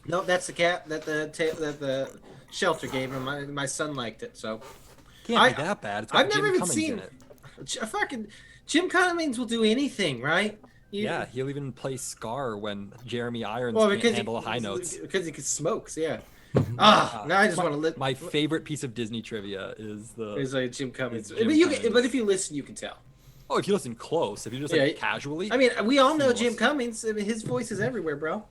Speaker 1: No, that's the cat that the shelter gave him. My son liked it, so
Speaker 6: Can't be that bad. It's got
Speaker 1: I've never
Speaker 6: Jim
Speaker 1: even
Speaker 6: Cummings
Speaker 1: seen
Speaker 6: in it.
Speaker 1: fucking Jim Cummings will do anything, right?
Speaker 6: Yeah, he'll even play Scar when Jeremy Irons
Speaker 1: Well,
Speaker 6: can't
Speaker 1: because
Speaker 6: handle the high notes.
Speaker 1: Because he smokes, yeah.
Speaker 6: Ah,
Speaker 1: Now I just want to let
Speaker 6: My favorite piece of Disney trivia is the.
Speaker 1: is like Jim Cummings.
Speaker 6: It's Jim
Speaker 1: but
Speaker 6: Cummings.
Speaker 1: but if you listen, you can tell.
Speaker 6: Oh, if you listen close, if you just
Speaker 1: Yeah,
Speaker 6: like casually.
Speaker 1: I mean, we all know
Speaker 6: Seamless.
Speaker 1: Jim Cummings. I mean, his voice is everywhere, bro.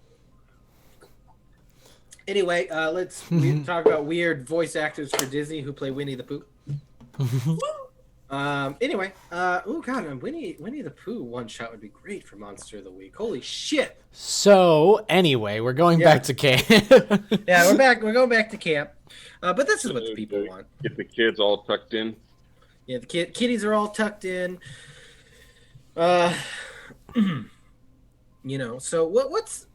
Speaker 1: Anyway, let's talk about weird voice actors for Disney who play Winnie the Pooh. Anyway, oh god, Winnie the Pooh one shot would be great for Monster of the Week. Holy shit!
Speaker 4: So, anyway, we're going back to camp.
Speaker 1: Yeah, we're back. We're going back to camp. But this is what the people want.
Speaker 5: Get the kids all tucked in.
Speaker 1: Yeah, the kitties are all tucked in. You know, so what's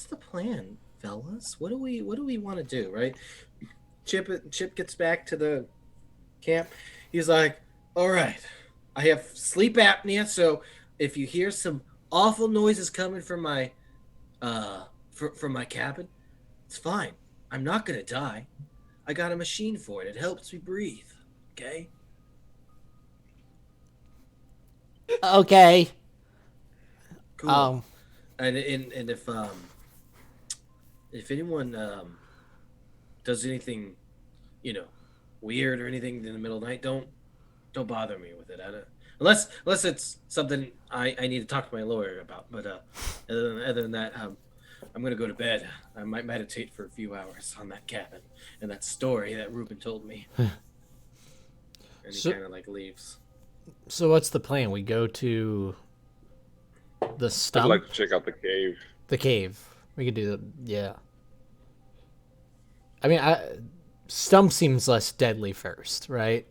Speaker 1: the plan, fellas? What do we want to do, right? Chip gets back to the camp. He's like, "All right, I have sleep apnea, so if you hear some awful noises coming from my from my cabin, it's fine. I'm not gonna die. I got a machine for it. It helps me breathe. Okay."
Speaker 4: Okay.
Speaker 1: Cool. And if anyone does anything, you know, weird or anything in the middle of the night, don't bother me with it. Unless it's something I need to talk to my lawyer about. But other than that, I'm gonna go to bed. I might meditate for a few hours on that cabin and that story that Ruben told me. And he kind of like leaves.
Speaker 4: So what's the plan? We go to the
Speaker 5: I'd
Speaker 4: stump?
Speaker 5: like to check out the cave.
Speaker 4: The cave. We could do yeah. I mean, stump seems less deadly first, right?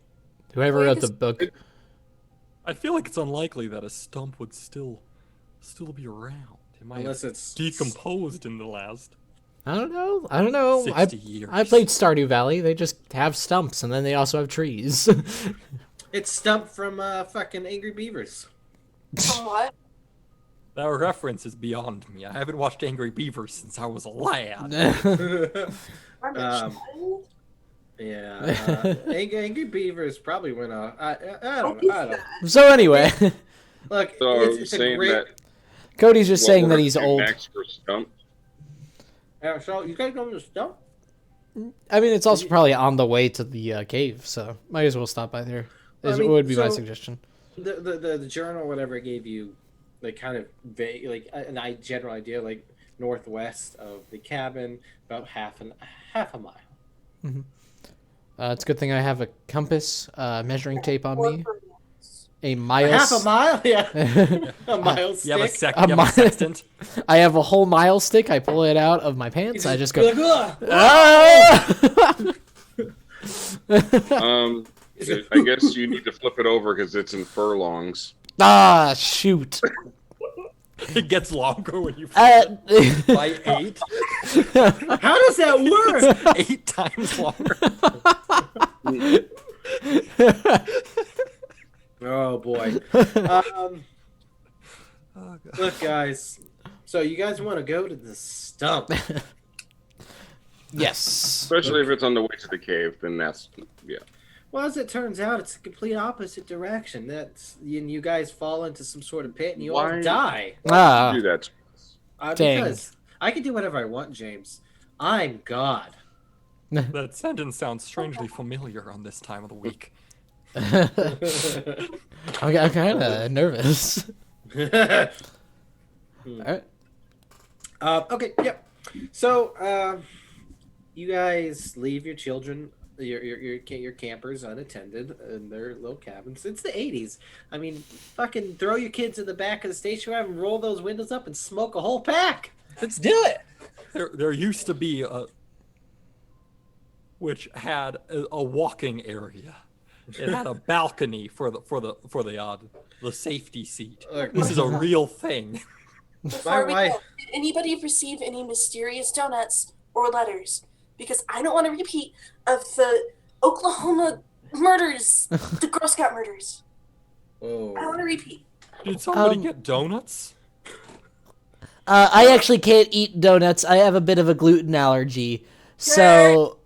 Speaker 4: Whoever wrote the book.
Speaker 6: I feel like it's unlikely that a stump would still be around. It might
Speaker 1: Unless
Speaker 6: have
Speaker 1: it's
Speaker 6: decomposed in the last
Speaker 4: I don't know.
Speaker 6: 60 years.
Speaker 4: I played Stardew Valley. They just have stumps, and then they also have trees.
Speaker 1: It's Stump from fucking Angry Beavers.
Speaker 7: Somewhat.
Speaker 6: That reference is beyond me. I haven't watched Angry Beavers since I was a lad.
Speaker 7: I'm a child.
Speaker 1: Yeah, Angry Beavers probably went off. I don't know.
Speaker 4: So anyway,
Speaker 1: Look,
Speaker 5: So are you
Speaker 1: it's a
Speaker 5: saying
Speaker 1: great.
Speaker 5: that
Speaker 4: Cody's just
Speaker 5: what
Speaker 4: saying
Speaker 5: we're
Speaker 4: that
Speaker 5: gonna
Speaker 4: he's
Speaker 5: do
Speaker 4: old.
Speaker 5: next for Stump?
Speaker 1: So you guys going to Stump?
Speaker 4: I mean, it's also probably on the way to the cave, so might as well stop by there.
Speaker 1: I
Speaker 4: It
Speaker 1: mean,
Speaker 4: would be my
Speaker 1: so-
Speaker 4: suggestion.
Speaker 1: The journal, whatever, gave you kind of vague, like general idea, like northwest of the cabin, about half a mile.
Speaker 8: It's a good thing I have a compass, measuring tape on me. A
Speaker 1: A
Speaker 8: mile.
Speaker 1: half a mile, yeah. A mile
Speaker 6: You have a
Speaker 1: stick.
Speaker 6: you have a sextant.
Speaker 8: I have a whole mile stick. I pull it out of my pants. I just go.
Speaker 1: You're like, "Ugh."
Speaker 8: Ah!
Speaker 5: I guess you need to flip it over because it's in furlongs.
Speaker 8: Ah, shoot.
Speaker 6: It gets longer when you
Speaker 8: Uh,
Speaker 6: by 8.
Speaker 1: How does that work?
Speaker 6: 8 times longer.
Speaker 1: Oh boy. Look, guys. So you guys want to go to the stump?
Speaker 8: yes.
Speaker 5: Especially if it's on the way to the cave, then that's yeah.
Speaker 1: Well, as it turns out, it's the complete opposite direction. That's you guys fall into some sort of pit and you all
Speaker 5: Why?
Speaker 1: die.
Speaker 8: Ah,
Speaker 5: Do that.
Speaker 8: Dang.
Speaker 1: Because I can do whatever I want, James. I'm God.
Speaker 6: That sentence sounds strangely familiar on this time of the week.
Speaker 8: I'm kind of nervous. Alright.
Speaker 1: Okay, yep. So, you guys leave your children, your campers unattended in their little cabins. It's the 80s. I mean, fucking throw your kids in the back of the station wagon, roll those windows up, and smoke a whole pack. Let's do it.
Speaker 6: There used to be which had a walking area. It had a balcony for the safety seat.
Speaker 1: Look,
Speaker 6: This is a real thing.
Speaker 7: Before we
Speaker 1: wife-
Speaker 7: go, did anybody receive any mysterious donuts or letters? Because I don't want a repeat of the Oklahoma murders, the Girl Scout murders. I don't want
Speaker 1: Whoa.
Speaker 7: a repeat.
Speaker 6: Did somebody get donuts?
Speaker 8: I actually can't eat donuts. I have a bit of a gluten allergy. So.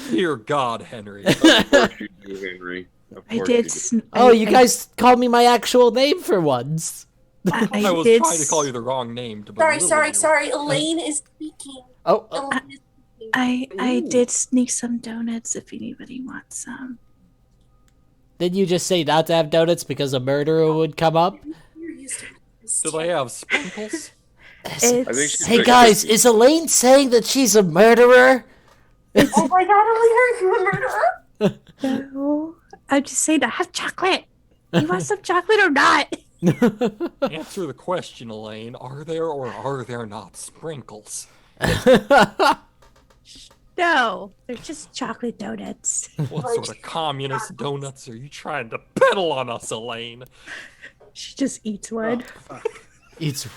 Speaker 6: Dear God, Henry.
Speaker 5: Of course you do, Henry. Of
Speaker 2: I
Speaker 5: course
Speaker 2: did.
Speaker 5: you do.
Speaker 8: Oh, you guys called me my actual name for once.
Speaker 6: I was
Speaker 2: did
Speaker 6: trying to call you the wrong name. To
Speaker 7: Sorry,
Speaker 6: belittle
Speaker 7: sorry,
Speaker 6: you.
Speaker 7: sorry. Elaine is speaking.
Speaker 8: Oh,
Speaker 7: Elaine is speaking.
Speaker 2: I did sneak some donuts if anybody wants some.
Speaker 8: did you just say not to have donuts because a murderer would come up?
Speaker 7: You're used to this.
Speaker 6: Do they have sprinkles?
Speaker 5: I think she's
Speaker 8: Hey
Speaker 5: like
Speaker 8: guys,
Speaker 5: 50.
Speaker 8: is Elaine saying that she's a murderer?
Speaker 7: Oh my God, Elaine, you're a murderer?
Speaker 2: No, I'm just saying I have chocolate. You want some chocolate or not?
Speaker 6: Answer the question, Elaine. Are there or are there not sprinkles?
Speaker 2: No, they're just chocolate donuts.
Speaker 6: What sort of communist donuts are you trying to peddle on us, Elaine?
Speaker 2: She just eats one.
Speaker 8: It's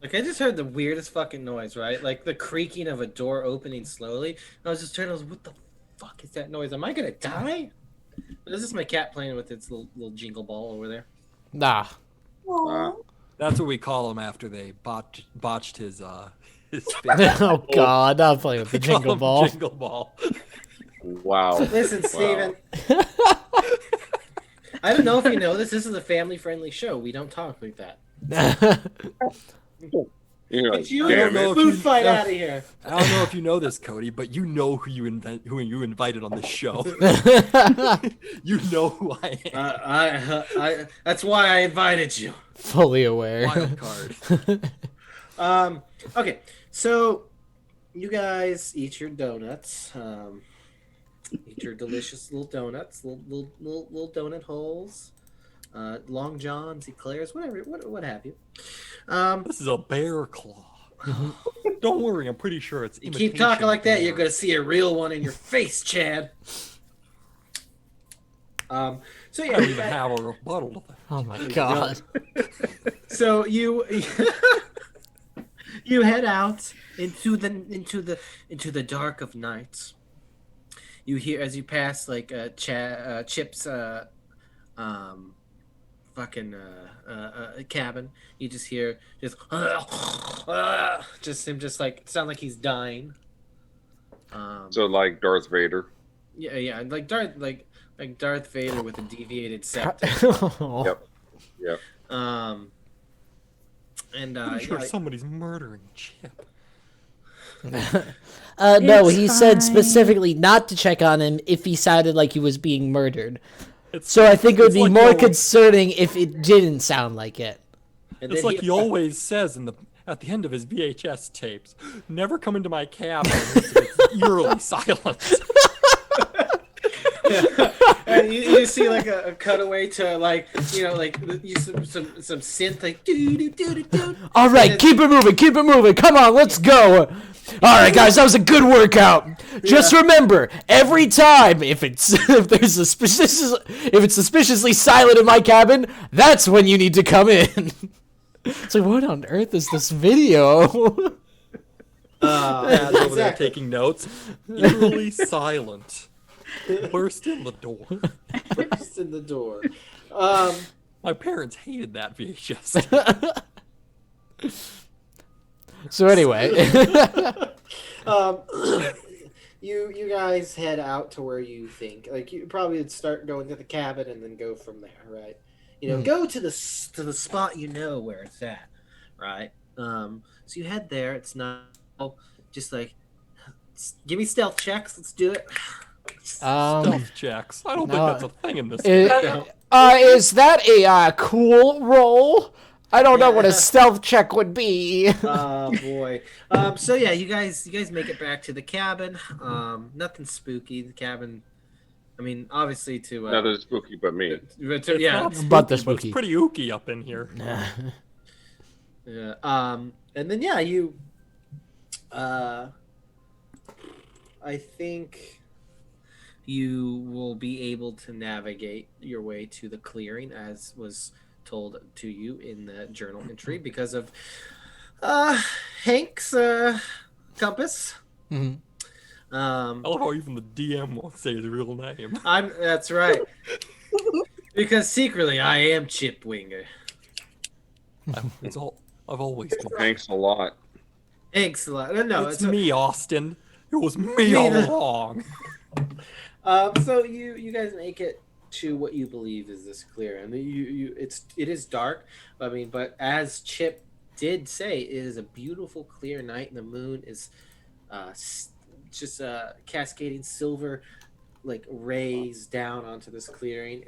Speaker 1: Like, I just heard the weirdest fucking noise, right? Like the creaking of a door opening slowly. And I was just turning, I was, what the fuck is that noise? Am I gonna die? This is my cat playing with its little jingle ball over there.
Speaker 8: nah.
Speaker 7: Aw.
Speaker 6: That's what we call him after they botched his face.
Speaker 8: Oh god, not playing with the
Speaker 6: Call
Speaker 8: jingle
Speaker 6: him
Speaker 8: ball.
Speaker 6: Jingle ball.
Speaker 5: Wow.
Speaker 1: Listen, Steven. I don't know if you know this. This is a family-friendly show. We don't talk like that.
Speaker 5: You're like,
Speaker 1: It's you
Speaker 5: damn
Speaker 1: and the
Speaker 5: it.
Speaker 1: food fight out of here.
Speaker 6: I don't know if you know this, Cody, but you know who you invited on this show. You know who I am.
Speaker 1: I that's why I invited you.
Speaker 8: Fully aware.
Speaker 6: Wild card.
Speaker 1: Okay, so you guys eat your donuts. Eat your delicious little donuts, little donut holes, Long Johns, eclairs, whatever, what have you.
Speaker 6: This is a bear claw. Don't worry, I'm pretty sure it's
Speaker 1: You keep talking like that, you're gonna see a real one in your face, Chad. So
Speaker 6: I
Speaker 1: yeah,
Speaker 6: don't
Speaker 1: you
Speaker 6: even
Speaker 1: guys-
Speaker 6: have a rebuttal to that.
Speaker 8: Oh my god.
Speaker 1: so you you head out into the dark of night. You hear as you pass like Chip's fucking cabin. You just hear just him just like sound like he's dying.
Speaker 5: So like Darth Vader.
Speaker 1: Yeah, like Darth Vader with a deviated septum.
Speaker 5: Yep. Yep.
Speaker 1: And
Speaker 6: I'm sure
Speaker 1: yeah,
Speaker 6: somebody's murdering Chip.
Speaker 8: No,
Speaker 2: It's
Speaker 8: he said
Speaker 2: fine.
Speaker 8: specifically not to check on him if he sounded like he was being murdered. So I think it would
Speaker 6: It's
Speaker 8: be
Speaker 6: like
Speaker 8: more
Speaker 6: your-
Speaker 8: concerning if it didn't sound like it.
Speaker 1: And
Speaker 6: It's
Speaker 1: then
Speaker 6: like he always says at the end of his VHS tapes, never come into my cabin unless it's eerily silent.
Speaker 1: And you see like a cutaway to like some synth like doo doo doo doo doo.
Speaker 8: All right, keep it moving. Come on, let's go. All right, guys, that was a good workout. Just remember, every time if it's suspiciously silent in my cabin, that's when you need to come in. It's like, what on earth is this video?
Speaker 6: Dad's over there
Speaker 1: exactly.
Speaker 6: taking notes. Eerily silent. Burst in the door.
Speaker 1: Burst in the door.
Speaker 6: My parents hated that VHS.
Speaker 8: So anyway,
Speaker 1: you guys head out to where you think like you probably would start going to the cabin and then go from there, right? Go to the spot where it's at, right? So you head there. It's not just like give me stealth checks. Let's do it.
Speaker 6: Stealth checks. I don't think that's a thing in this.
Speaker 8: is that a cool roll? I don't know what a stealth check would be.
Speaker 1: Oh boy. So yeah, you guys make it back to the cabin. Nothing spooky. The cabin. I mean, obviously to
Speaker 5: Nothing spooky but me.
Speaker 1: but to, yeah,
Speaker 6: Not
Speaker 8: But the
Speaker 6: It's
Speaker 8: spooky.
Speaker 6: pretty ooky up in here.
Speaker 1: yeah. And then yeah, you. I think you will be able to navigate your way to the clearing as was told to you in the journal entry because of Hank's compass.
Speaker 8: Mhm.
Speaker 6: I love how even the DM won't say his real name.
Speaker 1: That's right. Because secretly I am Chipwinger.
Speaker 6: I've always been.
Speaker 5: Thanks a lot.
Speaker 1: Thanks a lot. No,
Speaker 6: It's me, Austin. It was me
Speaker 1: Me
Speaker 6: all
Speaker 1: the-
Speaker 6: along.
Speaker 1: So you guys make it to what you believe is this clearing. It is dark. But as Chip did say, it is a beautiful clear night, and the moon is just cascading silver like rays down onto this clearing.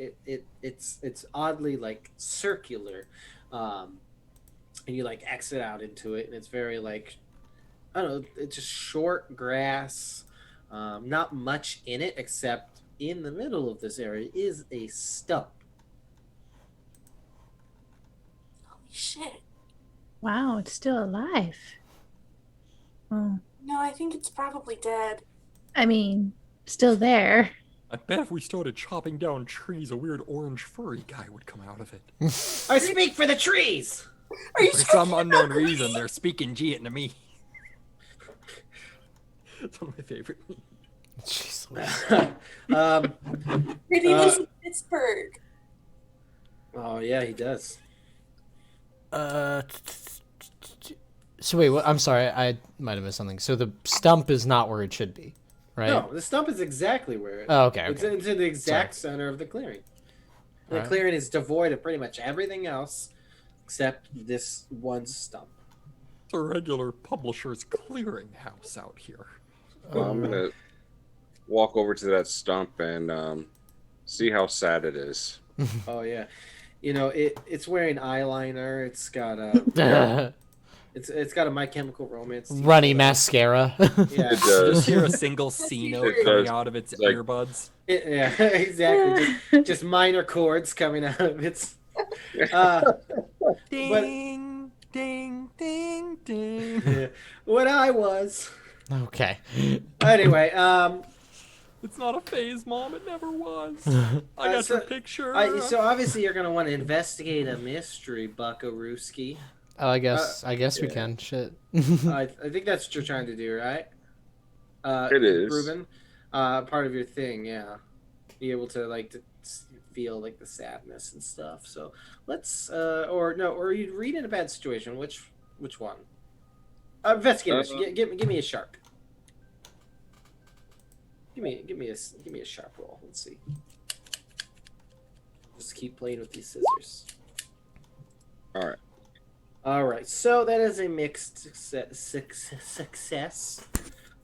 Speaker 1: It's oddly like circular, and you like exit out into it, and it's very like I don't know. It's just short grass. Not much in it, except in the middle of this area is a stump.
Speaker 7: Holy shit.
Speaker 2: Wow, it's still alive. Oh,
Speaker 7: No, I think it's probably dead.
Speaker 2: I mean, still there.
Speaker 6: I bet if we started chopping down trees, a weird orange furry guy would come out of it.
Speaker 1: I speak for the trees.
Speaker 7: Are you
Speaker 6: For some unknown reason, they're speaking Vietnamese. It's one of my favorite.
Speaker 8: Jeez.
Speaker 7: He lives in Pittsburgh.
Speaker 1: Oh yeah, he does.
Speaker 8: So wait, what? I'm sorry, I might have missed something. So the stump is not where it should be, right?
Speaker 1: No, the stump is exactly where it.
Speaker 8: Oh, okay.
Speaker 1: It's in the exact center of the clearing. The
Speaker 8: Alright.
Speaker 1: clearing is devoid of pretty much everything else except this one stump.
Speaker 6: It's a regular publisher's clearinghouse out here.
Speaker 5: I'm gonna walk over to that stump and see how sad it is.
Speaker 1: Oh yeah, it's wearing eyeliner. It's got it's got a My Chemical Romance.
Speaker 8: Runny mascara.
Speaker 1: Yeah,
Speaker 5: It does.
Speaker 6: Just hear a single C note
Speaker 5: It
Speaker 6: coming
Speaker 5: does.
Speaker 6: out of its
Speaker 5: Like-
Speaker 6: earbuds.
Speaker 1: yeah, exactly. Just minor chords coming out of its.
Speaker 6: Ding, ding, ding, ding.
Speaker 1: Yeah, what I was.
Speaker 8: Okay.
Speaker 1: Anyway,
Speaker 6: It's not a phase, Mom. It never was. I got
Speaker 1: so-
Speaker 6: your picture.
Speaker 1: so obviously you're gonna want to investigate a mystery, Buckarooski.
Speaker 8: Oh, I guess we can. Shit.
Speaker 1: I think that's what you're trying to do, right?
Speaker 5: It is.
Speaker 1: Ruben. Part of your thing, yeah. Be able to feel like the sadness and stuff. So let's, or you read in a bad situation. Which one? Investigate. Give me a sharp. Give me a sharp roll. Let's see. Just keep playing with these scissors.
Speaker 5: All right.
Speaker 1: All right, so that is a mixed success.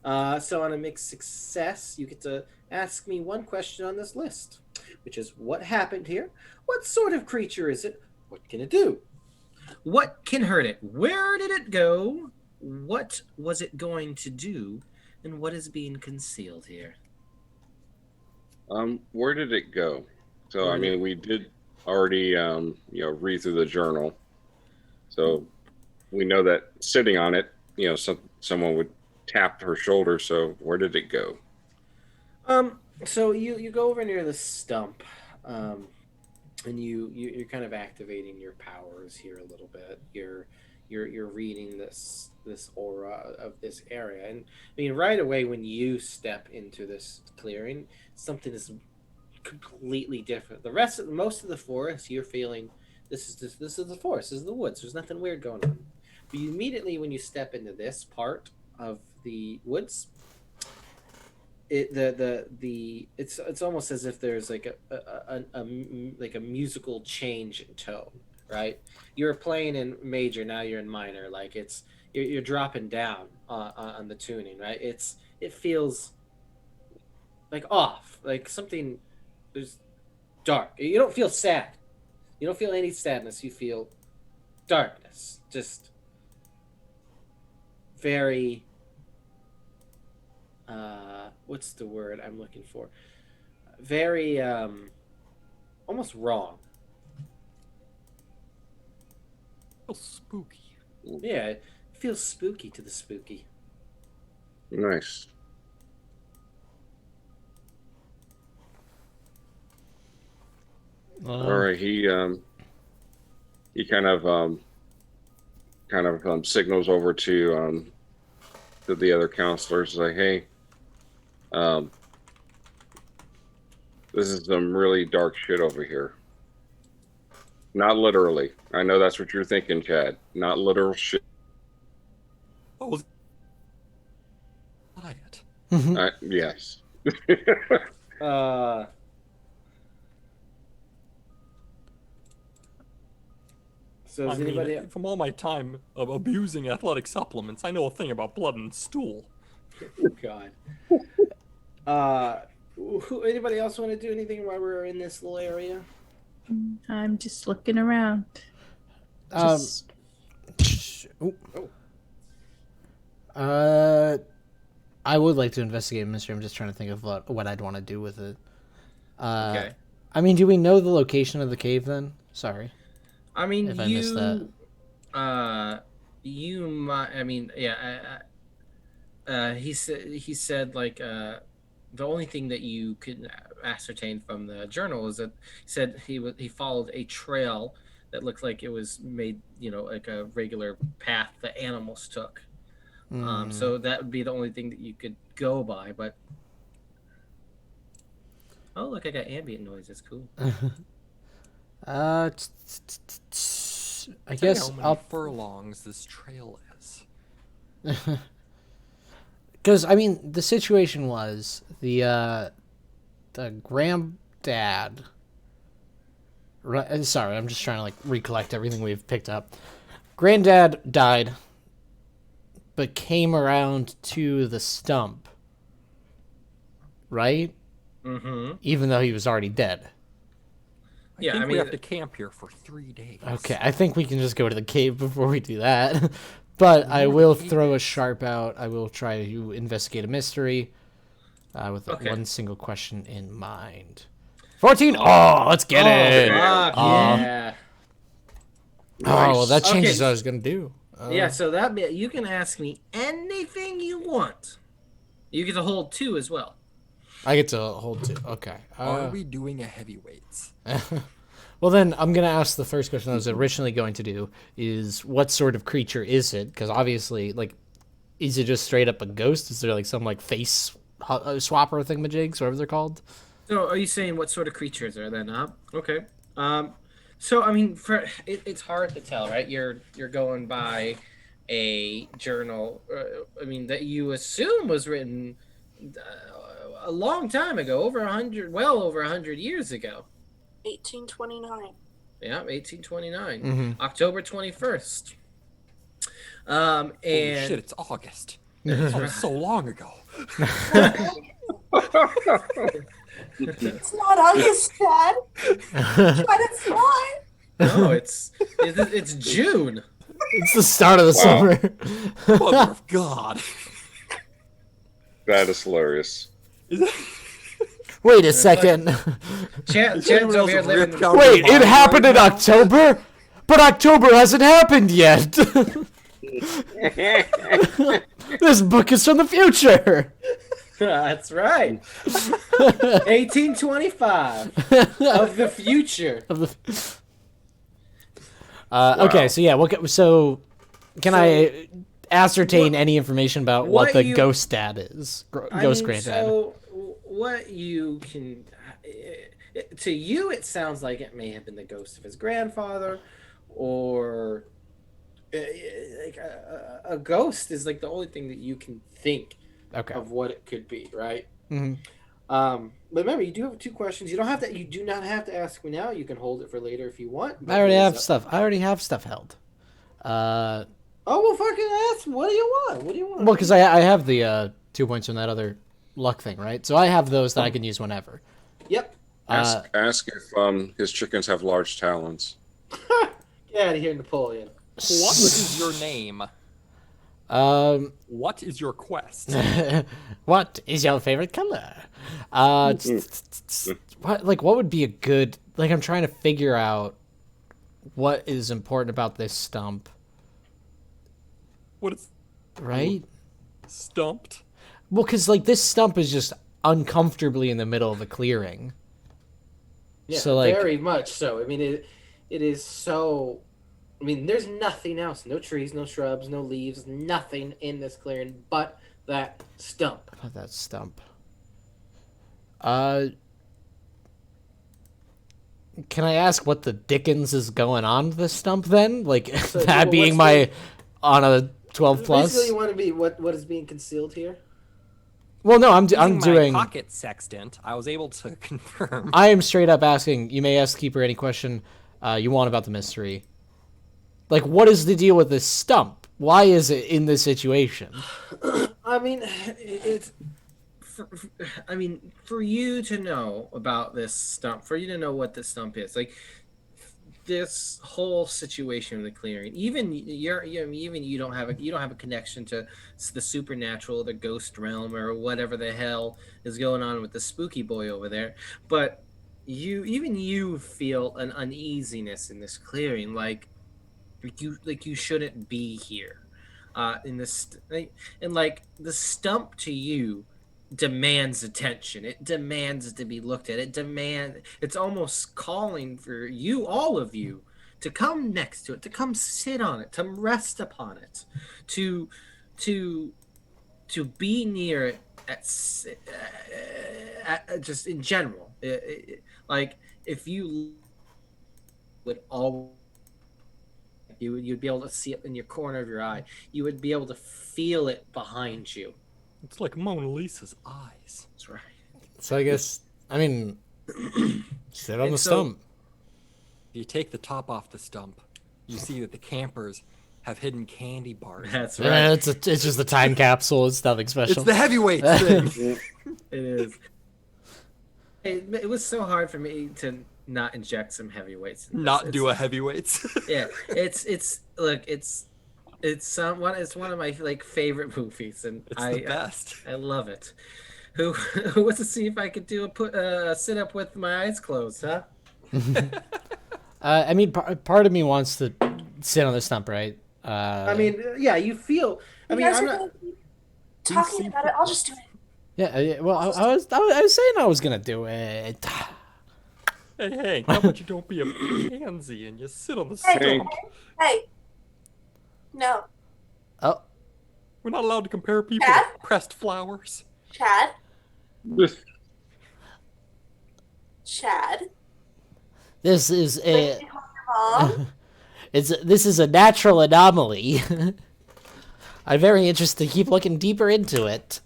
Speaker 1: So on a mixed success, you get to ask me one question on this list. which is what happened here? What sort of creature is it? What can it do? What can hurt it? Where did it go? What was it going to do? And what is being concealed here?
Speaker 5: Where did it go? So, I mean, we did already, read through the journal. So we know that sitting on it, someone would tap her shoulder. So where did it go?
Speaker 1: So you go over near the stump, and you're kind of activating your powers here a little bit. You're reading this aura of this area, and I mean right away when you step into this clearing, something is completely different. Most of the forest, you're feeling this is the forest, this is the woods. There's nothing weird going on. But you immediately when you step into this part of the woods, it's almost as if there's like a musical change in tone, right? You're playing in major, now you're in minor. Like you're dropping down on the tuning, right? It feels like off, like something. There's dark. You don't feel sad. You don't feel any sadness. You feel darkness. Just very. What's the word I'm looking for? Very almost wrong.
Speaker 6: Feels spooky.
Speaker 1: Yeah, it feels spooky to the spooky.
Speaker 5: Nice. All right. He kind of signals over to the other counselors, like, hey, this is some really dark shit over here. Not literally. I know that's what you're thinking, Chad. Not literal shit.
Speaker 6: Oh, quiet.
Speaker 5: Yes.
Speaker 1: So is anybody?
Speaker 6: From all my time of abusing athletic supplements, I know a thing about blood and stool.
Speaker 1: God. Anybody else want to do anything while we're in this little area?
Speaker 2: I'm just looking around.
Speaker 8: I would like to investigate a mystery. I'm just trying to think of what I'd want to do with it.
Speaker 1: Okay.
Speaker 8: I mean, do we know the location of the cave then? Sorry.
Speaker 1: I mean,
Speaker 8: if I missed that.
Speaker 1: You might. I mean, yeah. He said like the only thing that you could ascertain from the journal is that he said he followed a trail that looked like it was made, like a regular path that animals took. So that would be the only thing that you could go by. But oh, look, I got ambient noise. That's cool.
Speaker 8: I guess
Speaker 6: how many furlongs this trail is.
Speaker 8: Because I mean, the situation was the granddad. Right, sorry, I'm just trying to like recollect everything we've picked up. Granddad died, but came around to the stump. Right.
Speaker 1: Mm-hmm.
Speaker 8: Even though he was already dead.
Speaker 6: I think we have to camp here for 3 days.
Speaker 8: Okay, I think we can just go to the cave before we do that. But I will throw a sharp out. I will try to investigate a mystery with one single question in mind. 14! Oh, let's get it!
Speaker 1: Fuck, yeah.
Speaker 8: Oh, well, that changes what I was going to do.
Speaker 1: Yeah, so you can ask me anything you want. You get to hold 2 as well.
Speaker 8: I get to hold 2. Okay.
Speaker 6: Are we doing a heavyweights?
Speaker 8: Well, then I'm going to ask the first question I was originally going to do is what sort of creature is it? Because obviously, like, is it just straight up a ghost? Is there like some like face swapper thingamajigs, whatever they're called?
Speaker 1: So are you saying what sort of creatures are then? Okay. So I mean, it's hard to tell, right? You're going by a journal. I mean, that you assume was written a long time ago, over 100 years ago.
Speaker 7: 1829.
Speaker 1: Yeah, 1829,
Speaker 8: Mm-hmm.
Speaker 1: October 21st.
Speaker 6: Holy
Speaker 1: And
Speaker 6: shit, it's August. That was so long ago.
Speaker 7: It's not August, Chad. Try to fly.
Speaker 1: No, it's June.
Speaker 8: It's the start of the
Speaker 5: Wow.
Speaker 8: summer.
Speaker 6: Mother of God.
Speaker 5: That is hilarious.
Speaker 6: Is that...
Speaker 8: Wait a second.
Speaker 1: Chad's
Speaker 6: anyone
Speaker 1: over here
Speaker 6: else
Speaker 1: living.
Speaker 6: ripped out of
Speaker 8: Wait,
Speaker 6: their
Speaker 8: it
Speaker 6: mind
Speaker 8: happened
Speaker 6: right
Speaker 8: in
Speaker 6: now?
Speaker 8: October? But October hasn't happened yet. This book is from the future.
Speaker 1: That's right. 1825 of the future.
Speaker 8: Okay, so yeah, can I ascertain any information about what the ghost dad is? Ghost granddad.
Speaker 1: So what you can, to you, it sounds like it may have been the ghost of his grandfather, or like a ghost is like the only thing that you can think
Speaker 8: Okay.
Speaker 1: of what it could be, right?
Speaker 8: Mhm.
Speaker 1: But remember, you do have 2 questions. You don't have to. You do not have to ask me now. You can hold it for later if you want.
Speaker 8: I already have stuff held.
Speaker 1: Oh well, fucking ask. What do you want? What do you want?
Speaker 8: Well, because I have the 2 points from that other luck thing, right? So I have those that I can use whenever.
Speaker 1: Yep.
Speaker 5: Ask if his chickens have large talons.
Speaker 1: Get out of here, Napoleon.
Speaker 6: What is your name? What is your quest?
Speaker 8: What is your favorite color? What would be a good, like, I'm trying to figure out what is important about this stump,
Speaker 6: What is
Speaker 8: right?
Speaker 6: stumped?
Speaker 8: Well, because, like, this stump is just uncomfortably in the middle of a clearing.
Speaker 1: Yeah,
Speaker 8: So, like,
Speaker 1: very much so. I mean, it is so. I mean, there's nothing else. No trees, no shrubs, no leaves, nothing in this clearing but that stump.
Speaker 8: about that stump. Can I ask what the dickens is going on with this stump then? Like,
Speaker 1: So,
Speaker 8: that
Speaker 1: well,
Speaker 8: being
Speaker 1: what's
Speaker 8: my on a 12 plus?
Speaker 1: Basically, you want to be what is being concealed here?
Speaker 8: Well, no, I'm
Speaker 6: Using
Speaker 8: doing.
Speaker 6: my pocket sextant. I was able to confirm.
Speaker 8: I am straight up asking. You may ask Keeper any question you want about the mystery. Like, what is the deal with this stump? Why is it in this situation?
Speaker 1: I mean, it's. I mean, for you to know about this stump, for you to know what this stump is, like this whole situation with the clearing, even you don't have a connection to the supernatural, the ghost realm, or whatever the hell is going on with the spooky boy over there. But you feel an uneasiness in this clearing, like you shouldn't be here, in this, and like the stump to you demands attention. It demands to be looked at. It's almost calling for you, all of you, to come next to it, to come sit on it, to rest upon it, to be near it just in general. Like if you would all you'd be able to see it in your corner of your eye. You would be able to feel it behind you.
Speaker 6: It's like Mona Lisa's eyes.
Speaker 1: That's right.
Speaker 8: So I guess, I mean, sit on
Speaker 1: And
Speaker 8: the
Speaker 1: so-
Speaker 8: stump.
Speaker 6: If you take the top off the stump, you see that the campers have hidden candy bars.
Speaker 1: That's
Speaker 8: Yeah,
Speaker 1: right.
Speaker 8: it's just a time capsule. It's nothing special.
Speaker 6: It's the heavyweight thing.
Speaker 1: It is. It was so hard for me to not inject some heavyweights.
Speaker 6: Not do a heavyweights.
Speaker 1: Yeah, it's one of my like favorite movies, and
Speaker 6: It's the best.
Speaker 1: I love it. Who wants to see if I could do a sit up with my eyes closed, huh?
Speaker 8: I mean, part of me wants to sit on the stump, right?
Speaker 1: I mean, yeah, you feel. I
Speaker 7: You
Speaker 1: mean,
Speaker 7: guys
Speaker 1: I'm
Speaker 7: are
Speaker 1: not.
Speaker 7: gonna keep talking about it. I'll just do it.
Speaker 8: Yeah. Well, I was saying I was gonna do it.
Speaker 6: Hey, Hank, how about you don't be a pansy and you sit on the
Speaker 7: Hey,
Speaker 6: stump?
Speaker 7: hey. No,
Speaker 8: Oh,
Speaker 6: We're not allowed to compare people
Speaker 7: Chad?
Speaker 6: to pressed flowers.
Speaker 7: Chad. Chad.
Speaker 8: this is a.
Speaker 7: Like, you call your mom.
Speaker 8: This is a natural anomaly. I'm very interested to keep looking deeper into it.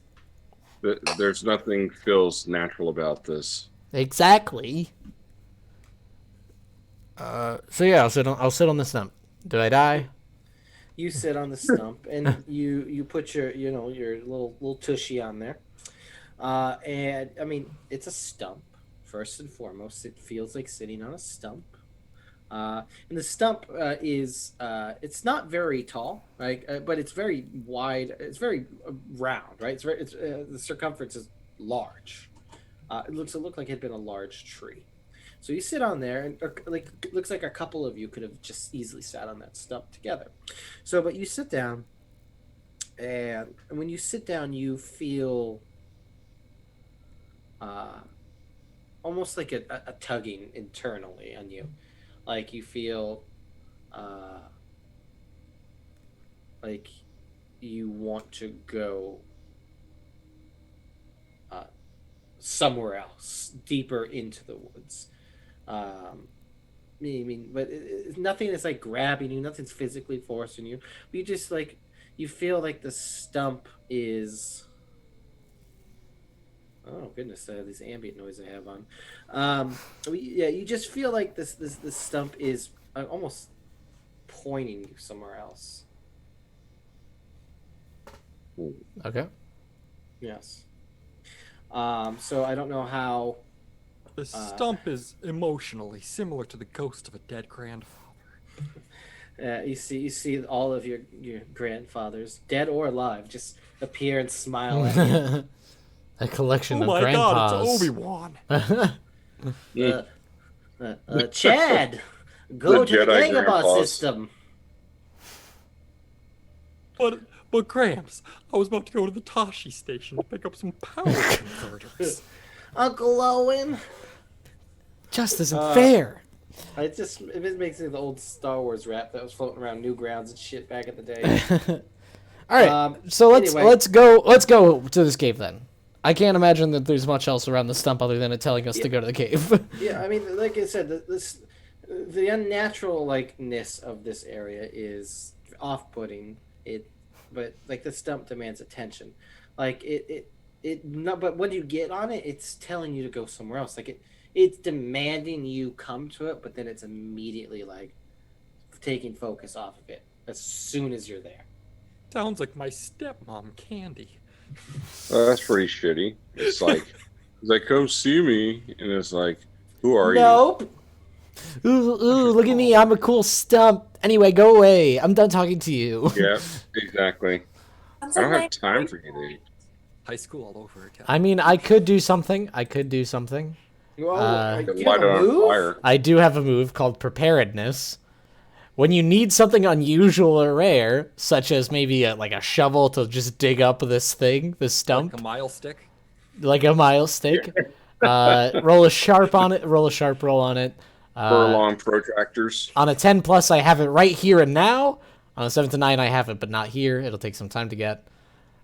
Speaker 5: There's nothing feels natural about this.
Speaker 8: Exactly. So yeah, I'll sit on the stump. Did I die?
Speaker 1: You sit on the stump and you put your your little tushy on there. And I mean, it's a stump. First and foremost, it feels like sitting on a stump. And the stump is it's not very tall, right? But it's very wide. It's very round, right? The circumference is large. It looked like it had been a large tree. So you sit on there, and like it looks like a couple of you could have just easily sat on that stump together. So, but you sit down, and when you sit down, you feel uh, almost like a tugging internally on you, like you feel uh, like you want to go uh, somewhere else, deeper into the woods. I mean, but nothing is like grabbing you, nothing's physically forcing you. But you just like you feel like the stump is. Oh goodness, these ambient noise I have on. Yeah, you just feel like this stump is almost pointing you somewhere else.
Speaker 8: Okay.
Speaker 1: Yes. So I don't know how.
Speaker 6: The stump is emotionally similar to the ghost of a dead grandfather.
Speaker 1: You see all of your grandfathers, dead or alive, just appear and smile at you.
Speaker 8: A collection
Speaker 6: Oh
Speaker 8: of
Speaker 6: my
Speaker 8: grandpas.
Speaker 6: god, it's Obi-Wan.
Speaker 1: Chad, go
Speaker 5: The
Speaker 1: to the
Speaker 5: Jedi
Speaker 1: Dagobah
Speaker 5: grandpas.
Speaker 1: system.
Speaker 6: But Gramps, I was about to go to the Tashi station to pick up some power converters.
Speaker 1: Uncle Owen.
Speaker 8: Just isn't fair.
Speaker 1: It just makes me the old Star Wars rap that was floating around Newgrounds and shit back in the day.
Speaker 8: All right, so
Speaker 1: anyway.
Speaker 8: let's go to this cave then. I can't imagine that there's much else around the stump other than it telling us to go to the cave.
Speaker 1: Yeah, I mean, like I said, the unnatural likeness of this area is off-putting. But like the stump demands attention. Like but when you get on it, it's telling you to go somewhere else. Like it's demanding you come to it, but then it's immediately like taking focus off of it as soon as you're there.
Speaker 6: Sounds like my stepmom, Candy.
Speaker 5: That's pretty shitty. It's like come see me, and it's like, who are you?
Speaker 1: Nope.
Speaker 8: Ooh, look at me. I'm a cool stump. Anyway, go away. I'm done talking to you.
Speaker 5: Yeah, exactly.
Speaker 7: Sounds
Speaker 5: I don't
Speaker 7: like
Speaker 5: have time for you, dude.
Speaker 6: High school all over again.
Speaker 8: I mean, I could do something.
Speaker 1: Why
Speaker 5: Light it on fire.
Speaker 8: I do have a move called Preparedness. When you need something unusual or rare, such as maybe like a shovel to just dig up this thing, this stump,
Speaker 6: Like a mile stick?
Speaker 8: like a mile stick, roll a sharp on it. Roll a sharp roll on it.
Speaker 5: Furlong protractors.
Speaker 8: On a 10 plus, I have it right here and now. On a 7 to 9, I have it, but not here. It'll take some time to get.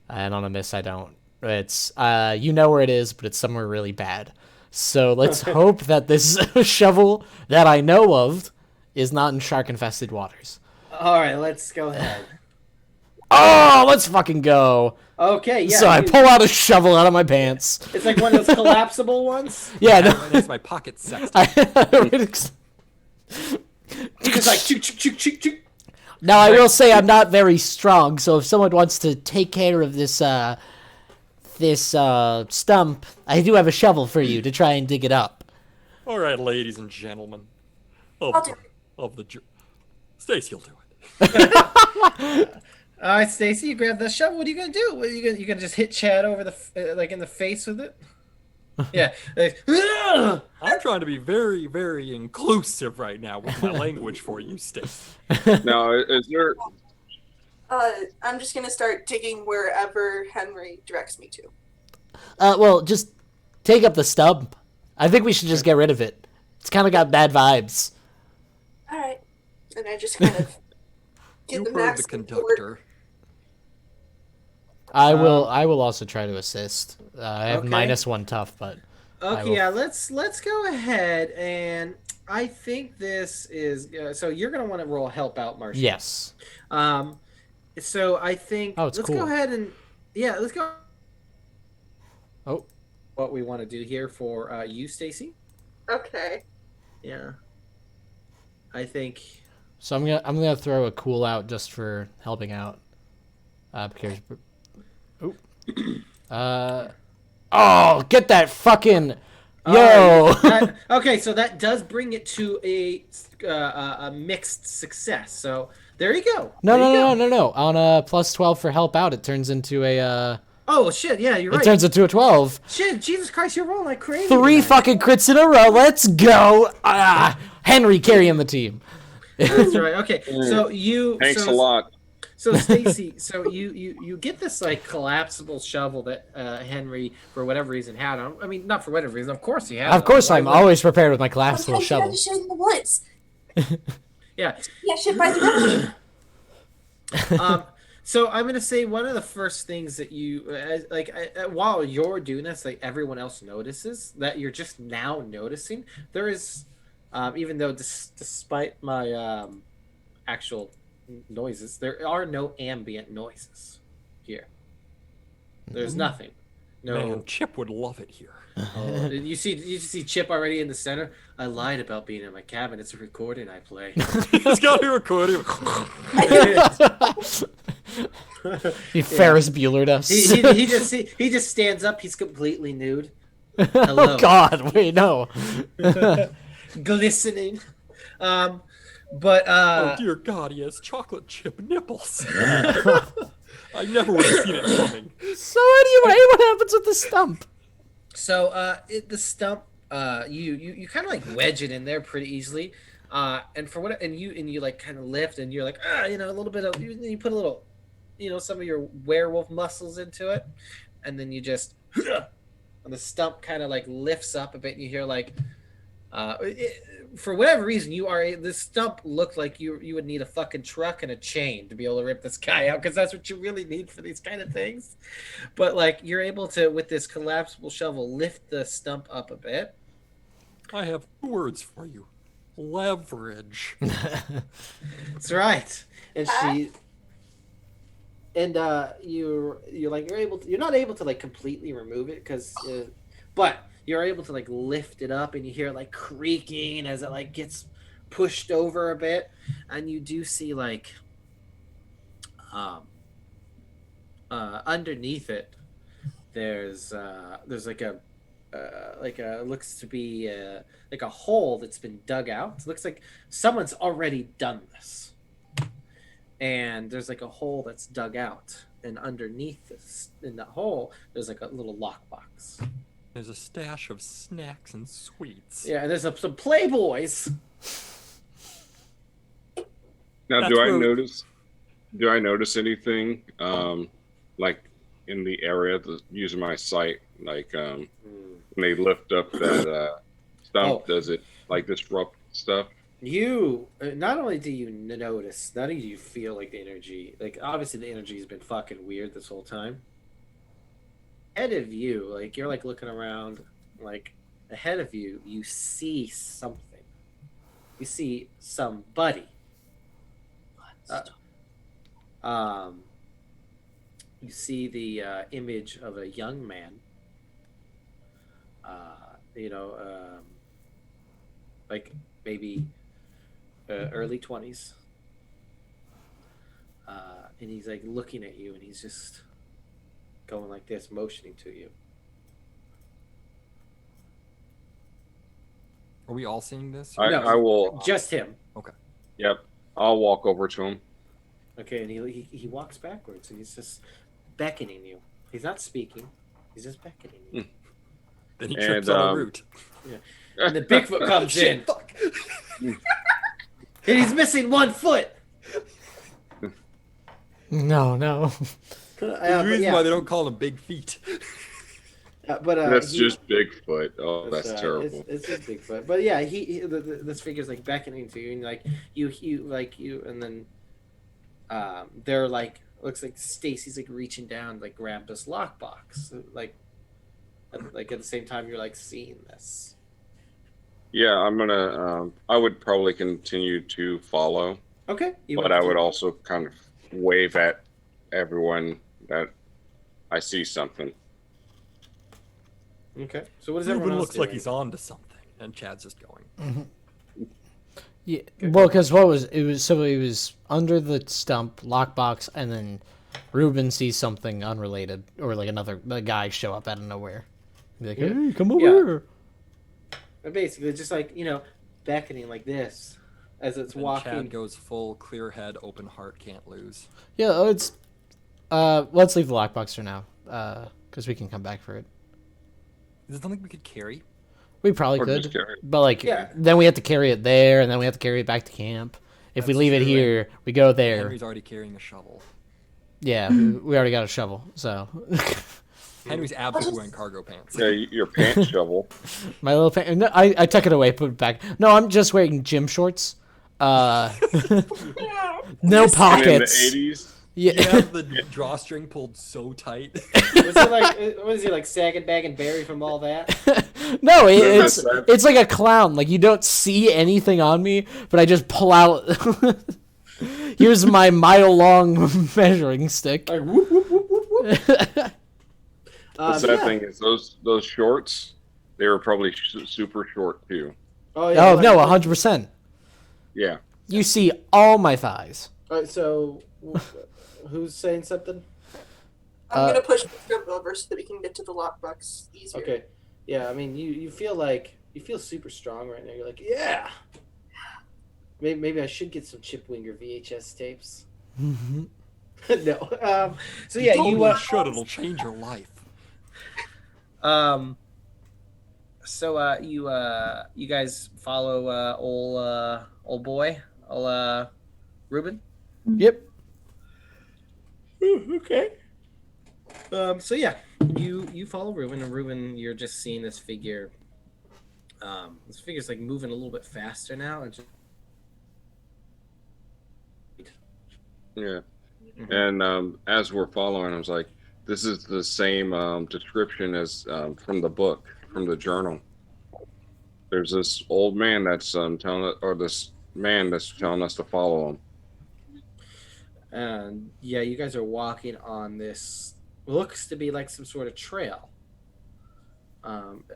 Speaker 8: And on a miss, I don't. It's you know where it is, but it's somewhere really bad. So let's hope that this shovel that I know of is not in shark-infested waters.
Speaker 1: All right, let's go ahead.
Speaker 8: Oh, let's fucking go.
Speaker 1: Okay, yeah.
Speaker 8: So I pull out a shovel out of my pants.
Speaker 1: It's like one of those collapsible ones.
Speaker 8: Yeah, no.
Speaker 6: Right next to my pocket sex.
Speaker 1: It's just like chook, chook, chook, chook, chook.
Speaker 8: Now I will say I'm not very strong, so if someone wants to take care of this stump, I do have a shovel for you to try and dig it up.
Speaker 6: All right, ladies and gentlemen.
Speaker 7: I'll do it.
Speaker 6: Stacy will do it.
Speaker 1: All right, Stacy, you grab the shovel. What are you gonna do? What are you gonna just hit Chad over the like in the face with it? Yeah. Like, "Ugh!"
Speaker 6: I'm trying to be very, very inclusive right now with my language for you, Stacy.
Speaker 5: Now, is there?
Speaker 7: I'm just gonna start digging wherever Henry directs me to.
Speaker 8: Well, just take up the stump. I think we should just get rid of it. It's kind of got bad vibes.
Speaker 7: All right, and I just kind of get
Speaker 6: You
Speaker 7: the
Speaker 6: heard
Speaker 7: max
Speaker 6: the conductor.
Speaker 8: I will also try to assist. I have
Speaker 1: Okay.
Speaker 8: -1 tough, but I
Speaker 1: Okay,
Speaker 8: will-
Speaker 1: yeah. Let's go ahead, and I think this is so. You're gonna want to roll help out, Marshall.
Speaker 8: yes.
Speaker 1: So I think
Speaker 8: Oh, it's
Speaker 1: let's
Speaker 8: cool.
Speaker 1: go ahead and let's go.
Speaker 8: Oh,
Speaker 1: What we want to do here for you, Stacy?
Speaker 7: Okay.
Speaker 1: Yeah. I think.
Speaker 8: so I'm gonna throw a cool out just for helping out. Because Oh, get that fucking yo.
Speaker 1: Okay, so that does bring it to a mixed success. So there you go.
Speaker 8: No. On a plus 12 for help out, it turns into a
Speaker 1: Oh shit! Yeah, you're
Speaker 8: it
Speaker 1: right.
Speaker 8: turns into a 12.
Speaker 1: Shit, Jesus Christ, you're rolling like crazy.
Speaker 8: 3
Speaker 1: tonight.
Speaker 8: fucking crits in a row. Let's go. Henry carrying the team.
Speaker 1: That's right. Okay, so
Speaker 5: Thanks a lot.
Speaker 1: So Stacy, so you get this like collapsible shovel that Henry for whatever reason had on. I mean, not for whatever reason. Of course he had.
Speaker 8: Of course, I'm always prepared with my collapsible shovel.
Speaker 7: Shit in the woods.
Speaker 1: Yeah.
Speaker 7: Yeah, shit by the river.
Speaker 1: So I'm gonna say one of the first things that you while you're doing this, like everyone else notices that you're just now noticing. There is, even though despite my actual noises, there are no ambient noises here. There's nothing. No.
Speaker 6: Man, Chip would love it here.
Speaker 1: You see Chip already in the center. I lied about being in my cabin. It's a recording I play.
Speaker 6: It's got to be recorded.
Speaker 8: He Ferris Buellered us.
Speaker 1: He just stands up. He's completely nude. Hello.
Speaker 8: Oh God! Wait, no.
Speaker 1: Glistening.
Speaker 6: Oh dear God, he has chocolate chip nipples. I never would have seen it coming.
Speaker 8: So anyway, what happens with the stump?
Speaker 1: So the stump, you kind of like wedge it in there pretty easily, and for what and you like kind of lift and you're like a little bit of you put a little, some of your werewolf muscles into it, and then you just and the stump kind of like lifts up a bit and you hear like. For whatever reason, this stump looked like you would need a fucking truck and a chain to be able to rip this guy out, because that's what you really need for these kind of things. But like you're able to, with this collapsible shovel, lift the stump up a bit.
Speaker 6: I have 2 words for you: leverage.
Speaker 1: That's right. And you're not able to like completely remove it but you're able to like lift it up and you hear it like creaking as it like gets pushed over a bit, and you do see like underneath it there's like a looks to be like a hole that's been dug out. It looks like someone's already done this, and there's like a hole that's dug out, and underneath this in that hole there's like a little lockbox.
Speaker 6: There's a stash of snacks and sweets.
Speaker 1: Yeah, and there's some Playboys.
Speaker 5: Now,
Speaker 6: That's
Speaker 5: do I
Speaker 6: where-
Speaker 5: notice anything like in the area using my sight, like when they lift up that stump, does it like disrupt stuff?
Speaker 1: You not only do you notice, not only do you feel like the energy, like obviously the energy has been fucking weird this whole time. Ahead of you, like you're like looking around, like ahead of you, you see something. You see somebody. You see the image of a young man. Like maybe early 20s. And he's like looking at you, and he's just going like this, motioning to you.
Speaker 6: Are we all seeing this?
Speaker 1: No,
Speaker 5: I will.
Speaker 1: Just him.
Speaker 6: Okay.
Speaker 5: Yep, I'll walk over to him.
Speaker 1: Okay, and he walks backwards, and he's just beckoning you. He's not speaking. He's just beckoning you.
Speaker 6: Then he trips on a root.
Speaker 1: Yeah. And the Bigfoot comes in. And he's missing 1 foot.
Speaker 8: No.
Speaker 6: There's a reason why they don't call them big feet.
Speaker 5: That's just Bigfoot. Oh, that's terrible.
Speaker 1: It's just Bigfoot. But yeah, this figure's like beckoning to you, and like you, and then they're like, looks like Stacy's like reaching down, like grab this lockbox, like at the same time you're like seeing this.
Speaker 5: Yeah, I'm gonna. I would probably continue to follow.
Speaker 1: Okay.
Speaker 5: But I would also kind of wave at everyone that I see something.
Speaker 1: Okay. So what does everyone
Speaker 6: Ruben
Speaker 1: else
Speaker 6: looks
Speaker 1: doing?
Speaker 6: like he's on to something, and Chad's just going.
Speaker 8: Yeah. Well, because it was under the stump lockbox, and then Ruben sees something unrelated, or like a guy show up out of nowhere. Be like,
Speaker 1: Yeah.
Speaker 8: hey, come over
Speaker 1: Yeah.
Speaker 8: here.
Speaker 1: And basically, just like beckoning like this as it's
Speaker 6: And
Speaker 1: walking.
Speaker 6: Chad goes full clear head, open heart, can't lose.
Speaker 8: Yeah, it's. Let's leave the lockbox for now, because we can come back for it.
Speaker 6: Is it something we could carry?
Speaker 8: We probably
Speaker 5: Or
Speaker 8: could,
Speaker 5: just carry it.
Speaker 8: but like,
Speaker 1: Yeah.
Speaker 8: then we have to carry it there, and then we have to carry it back to camp. If we
Speaker 1: That's
Speaker 8: leave it
Speaker 1: true,
Speaker 8: here, we go there.
Speaker 6: Henry's already carrying a shovel.
Speaker 8: Yeah, we already got a shovel, so.
Speaker 6: Henry's absolutely wearing cargo pants.
Speaker 5: Yeah, your pants shovel.
Speaker 8: My little no, I tuck it away, put it back. No, I'm just wearing gym shorts. No
Speaker 5: And in the
Speaker 8: pockets.
Speaker 5: 80s,
Speaker 6: You
Speaker 8: Yeah.
Speaker 6: have the drawstring pulled so tight.
Speaker 1: Was he like sagging, bagging Barry from all that?
Speaker 8: No,
Speaker 5: That's-
Speaker 8: it's like a clown. Like, you don't see anything on me, but I just pull out. Here's my mile-long measuring stick.
Speaker 1: Like whoop whoop whoop whoop whoop.
Speaker 5: the sad thing is those shorts, they were probably super short too.
Speaker 1: Oh yeah.
Speaker 8: Oh no, 100%.
Speaker 5: Yeah.
Speaker 8: You see all my thighs.
Speaker 1: All right, so who's saying something?
Speaker 7: I'm gonna push him over so that we can get to the lockbox easier.
Speaker 1: Okay. Yeah, I mean, you feel super strong right now. You're like, yeah. Maybe I should get some Chip Winger VHS tapes. No. So yeah,
Speaker 6: Totally should. It'll change your life.
Speaker 1: So you guys follow old boy, Ruben.
Speaker 8: Yep.
Speaker 1: Okay. So yeah, you follow Ruben, and Ruben, you're just seeing this figure. This figure's like moving a little bit faster now. And just...
Speaker 5: Yeah. And as we're following, I was like, this is the same description as from the book, from the journal. There's this old man that's this man that's telling us to follow him.
Speaker 1: And yeah, you guys are walking on this looks to be like some sort of trail.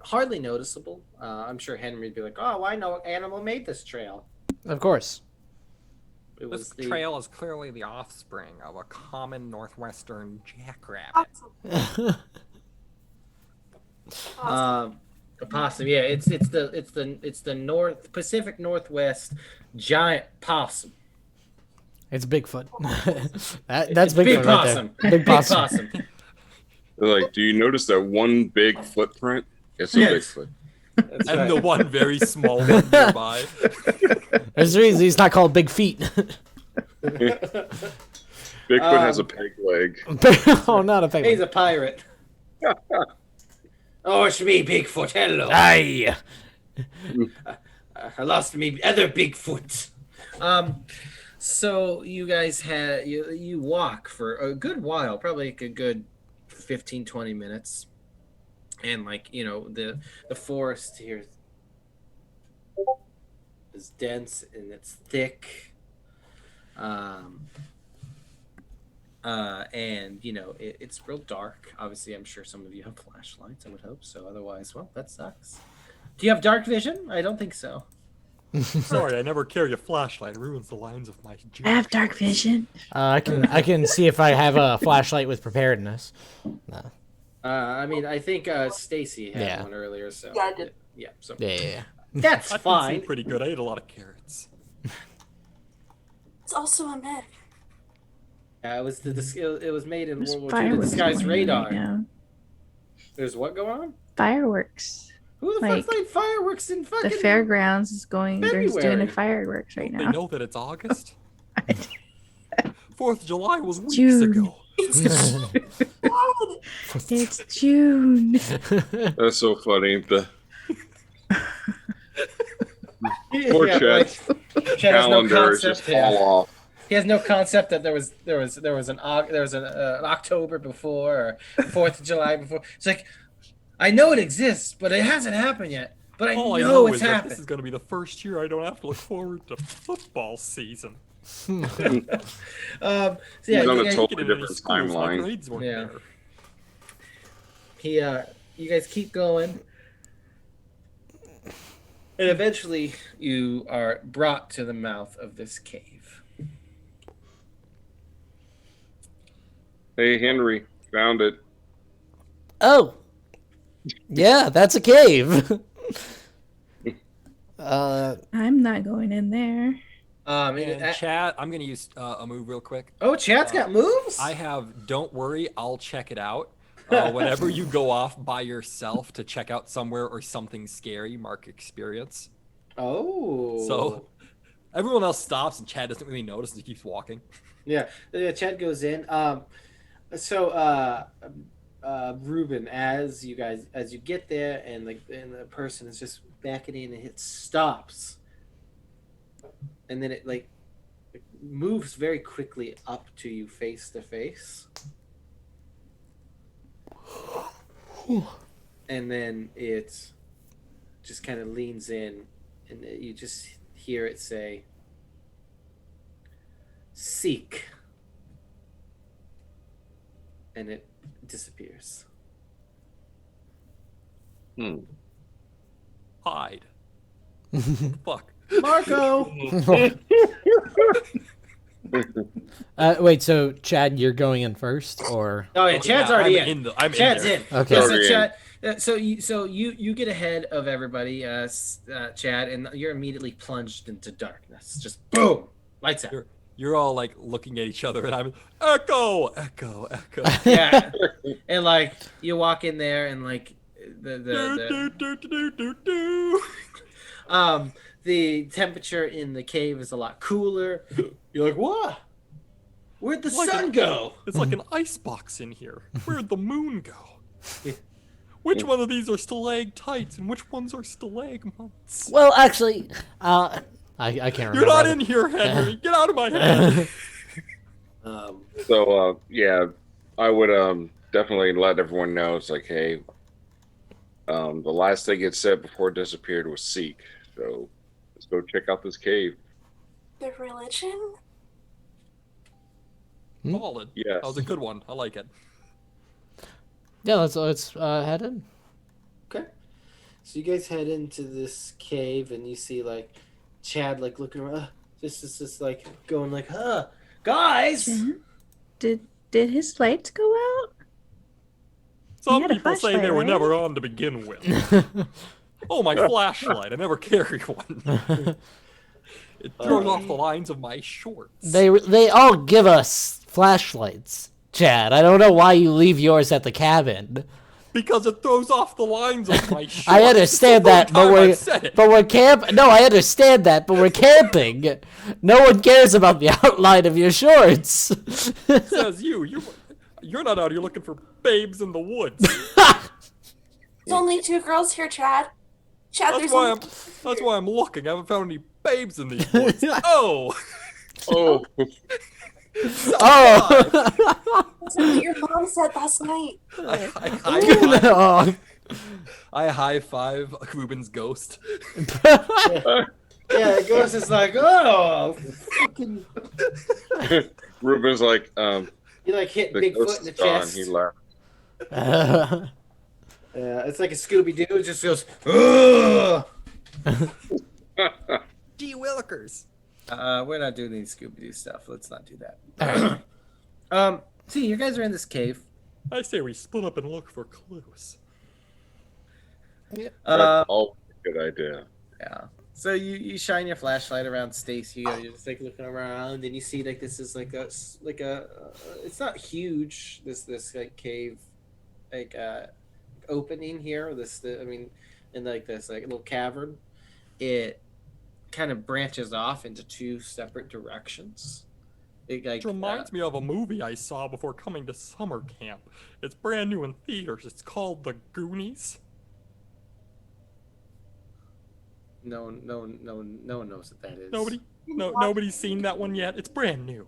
Speaker 1: Hardly noticeable. I'm sure Henry'd be like, "Oh, I know animal made this trail."
Speaker 8: Of course.
Speaker 1: It was
Speaker 6: This
Speaker 1: the
Speaker 6: trail is clearly the offspring of a common northwestern jackrabbit.
Speaker 7: Awesome.
Speaker 1: a possum. Yeah, it's the North Pacific Northwest giant possum.
Speaker 8: It's Bigfoot. That's Bigfoot
Speaker 1: Big
Speaker 8: right
Speaker 1: possum.
Speaker 8: there. Big possum.
Speaker 1: possum.
Speaker 5: They're like, do you notice that one big footprint? It's a
Speaker 1: Yes.
Speaker 5: Bigfoot.
Speaker 1: That's
Speaker 6: And
Speaker 1: right.
Speaker 6: the one very small one nearby.
Speaker 8: There's a reason he's not called Big Feet.
Speaker 5: Bigfoot has a peg leg.
Speaker 8: Oh, not a
Speaker 1: He's
Speaker 8: penguin.
Speaker 1: a pirate. Oh, it's me, Bigfoot. Hello.
Speaker 8: Aye.
Speaker 1: I lost me other Bigfoot. So you guys had you walk for a good while, probably like a good 15, 20 minutes. And like, the forest here is dense and it's thick. And it's real dark. Obviously, I'm sure some of you have flashlights, I would hope so. Otherwise, well, that sucks. Do you have dark vision? I don't think so.
Speaker 6: Sorry, I never carry a flashlight. It ruins the lines of my
Speaker 2: I have dark vision.
Speaker 8: I can see if I have a flashlight with preparedness. No.
Speaker 1: I mean, I think Stacy had
Speaker 8: Yeah.
Speaker 1: one earlier, so
Speaker 7: Yeah, I did.
Speaker 1: Yeah, so
Speaker 8: Yeah.
Speaker 1: that's
Speaker 6: I can see
Speaker 1: fine.
Speaker 6: pretty good. I ate a lot of carrots.
Speaker 7: It's also a myth.
Speaker 1: It was it was made in
Speaker 2: There's
Speaker 1: World War II to
Speaker 2: fireworks
Speaker 1: disguise
Speaker 2: going on
Speaker 1: radar.
Speaker 2: right now.
Speaker 1: There's what going on?
Speaker 2: Fireworks.
Speaker 1: Who the
Speaker 2: Like,
Speaker 1: fuck's like fireworks in
Speaker 2: The
Speaker 1: fucking
Speaker 2: fairgrounds is going. They're doing
Speaker 1: February.
Speaker 2: a fireworks right
Speaker 6: They
Speaker 2: now.
Speaker 6: know that it's August. 4th of July was weeks
Speaker 2: June.
Speaker 6: ago.
Speaker 2: It's June.
Speaker 5: That's so funny. The
Speaker 1: Yeah,
Speaker 5: poor
Speaker 1: like,
Speaker 5: Chad's
Speaker 1: Chad has no
Speaker 5: calendar is just
Speaker 1: concept.
Speaker 5: fall off.
Speaker 1: He has no concept that there was an October before or 4th of July before. It's like, I know it exists, but it hasn't happened yet. But I
Speaker 6: All I
Speaker 1: know
Speaker 6: know
Speaker 1: it's
Speaker 6: is that this
Speaker 1: happened.
Speaker 6: is going to be the first year I don't have to look forward to football season.
Speaker 1: So yeah,
Speaker 5: He's on a
Speaker 1: you guys,
Speaker 5: totally
Speaker 6: Get into
Speaker 5: different
Speaker 6: schools, my
Speaker 5: timeline.
Speaker 6: grades weren't
Speaker 1: Yeah.
Speaker 6: there.
Speaker 1: you guys keep going, and eventually you are brought to the mouth of this cave.
Speaker 5: Hey, Henry, found it.
Speaker 8: Oh. Yeah, that's a cave.
Speaker 2: I'm not going in there.
Speaker 6: And Chad, I'm gonna use a move real quick.
Speaker 1: Oh, Chad's got moves.
Speaker 6: I have. Don't worry, I'll check it out. Whenever you go off by yourself to check out somewhere or something scary, mark experience.
Speaker 1: Oh.
Speaker 6: So everyone else stops and Chad doesn't really notice and he keeps walking.
Speaker 1: Yeah, Chad goes in. Ruben, as you get there, and the person is just backing in, and it stops, and then it moves very quickly up to you face to face, and then it just kind of leans in, and you just hear it say, "Seek," and it disappears.
Speaker 6: Hide. Fuck.
Speaker 1: Marco.
Speaker 8: Wait, so Chad, you're going in first, or?
Speaker 1: Oh yeah, Chad's already in.
Speaker 6: Chad's
Speaker 1: in.
Speaker 8: Okay.
Speaker 1: Yeah, so
Speaker 5: Already
Speaker 1: Chad, so you get ahead of everybody, Chad, and you're immediately plunged into darkness. Just boom, lights out.
Speaker 6: You're all like looking at each other, and I'm echo.
Speaker 1: Yeah, and you walk in there, and the temperature in the cave is a lot cooler. You're like, what? Where'd the sun go?
Speaker 6: It's like an ice box in here. Where'd the moon go? Which one of these are stalactites and which ones are stalagmites?
Speaker 8: Well, actually, I can't remember.
Speaker 6: You're not in here, Henry. Get out of my head.
Speaker 5: So yeah, I would definitely let everyone know. It's like, hey, the last thing it said before it disappeared was seek. So let's go check out this cave.
Speaker 7: The religion?
Speaker 6: Solid.
Speaker 5: Yes.
Speaker 6: That was a good one. I like it.
Speaker 8: Yeah, let's head in.
Speaker 1: Okay. So you guys head into this cave, and you see Chad looking around. This is just going guys.
Speaker 2: Did his lights go out?
Speaker 6: Some
Speaker 2: had a
Speaker 6: people say they
Speaker 2: flashlight,
Speaker 6: were
Speaker 2: right?
Speaker 6: never on to begin with. Oh, my flashlight. I never carry one. It throws off the lines of my shorts.
Speaker 8: They all give us flashlights, Chad. I don't know why you leave yours at the cabin.
Speaker 6: Because it throws off the lines of my shorts.
Speaker 8: I understand that, but we're camping. No, I understand that, but we're camping. No one cares about the outline of your shorts.
Speaker 6: Says you're not out here looking for babes in the woods.
Speaker 7: There's only 2 girls here, Chad. Chad,
Speaker 6: That's why I'm looking. I haven't found any babes in these woods. Oh.
Speaker 5: Oh,
Speaker 8: Oh.
Speaker 7: That's what your mom said last night.
Speaker 6: I high five Ruben's ghost.
Speaker 1: Yeah, the ghost is oh, fucking.
Speaker 5: Ruben's like,
Speaker 1: You hit
Speaker 5: the
Speaker 1: Bigfoot
Speaker 5: ghost
Speaker 1: in the
Speaker 5: is gone.
Speaker 1: chest.
Speaker 5: He left.
Speaker 1: Yeah, it's like a Scooby Doo. It just goes, ugh.
Speaker 6: Gee Willikers.
Speaker 1: We're not doing any Scooby Doo stuff. Let's not do that. See, you guys are in this cave.
Speaker 6: I say we split up and look for clues.
Speaker 5: That's all a good idea.
Speaker 1: Yeah. So you shine your flashlight around Stacy. You're just looking around, and you see this is it's not huge. This cave, opening here. In this little cavern, it kind of branches off into 2 separate directions.
Speaker 6: It reminds me of a movie I saw before coming to summer camp. It's brand new in theaters. It's called The Goonies.
Speaker 1: No one knows what that is.
Speaker 6: Nobody's seen that one yet. It's brand new.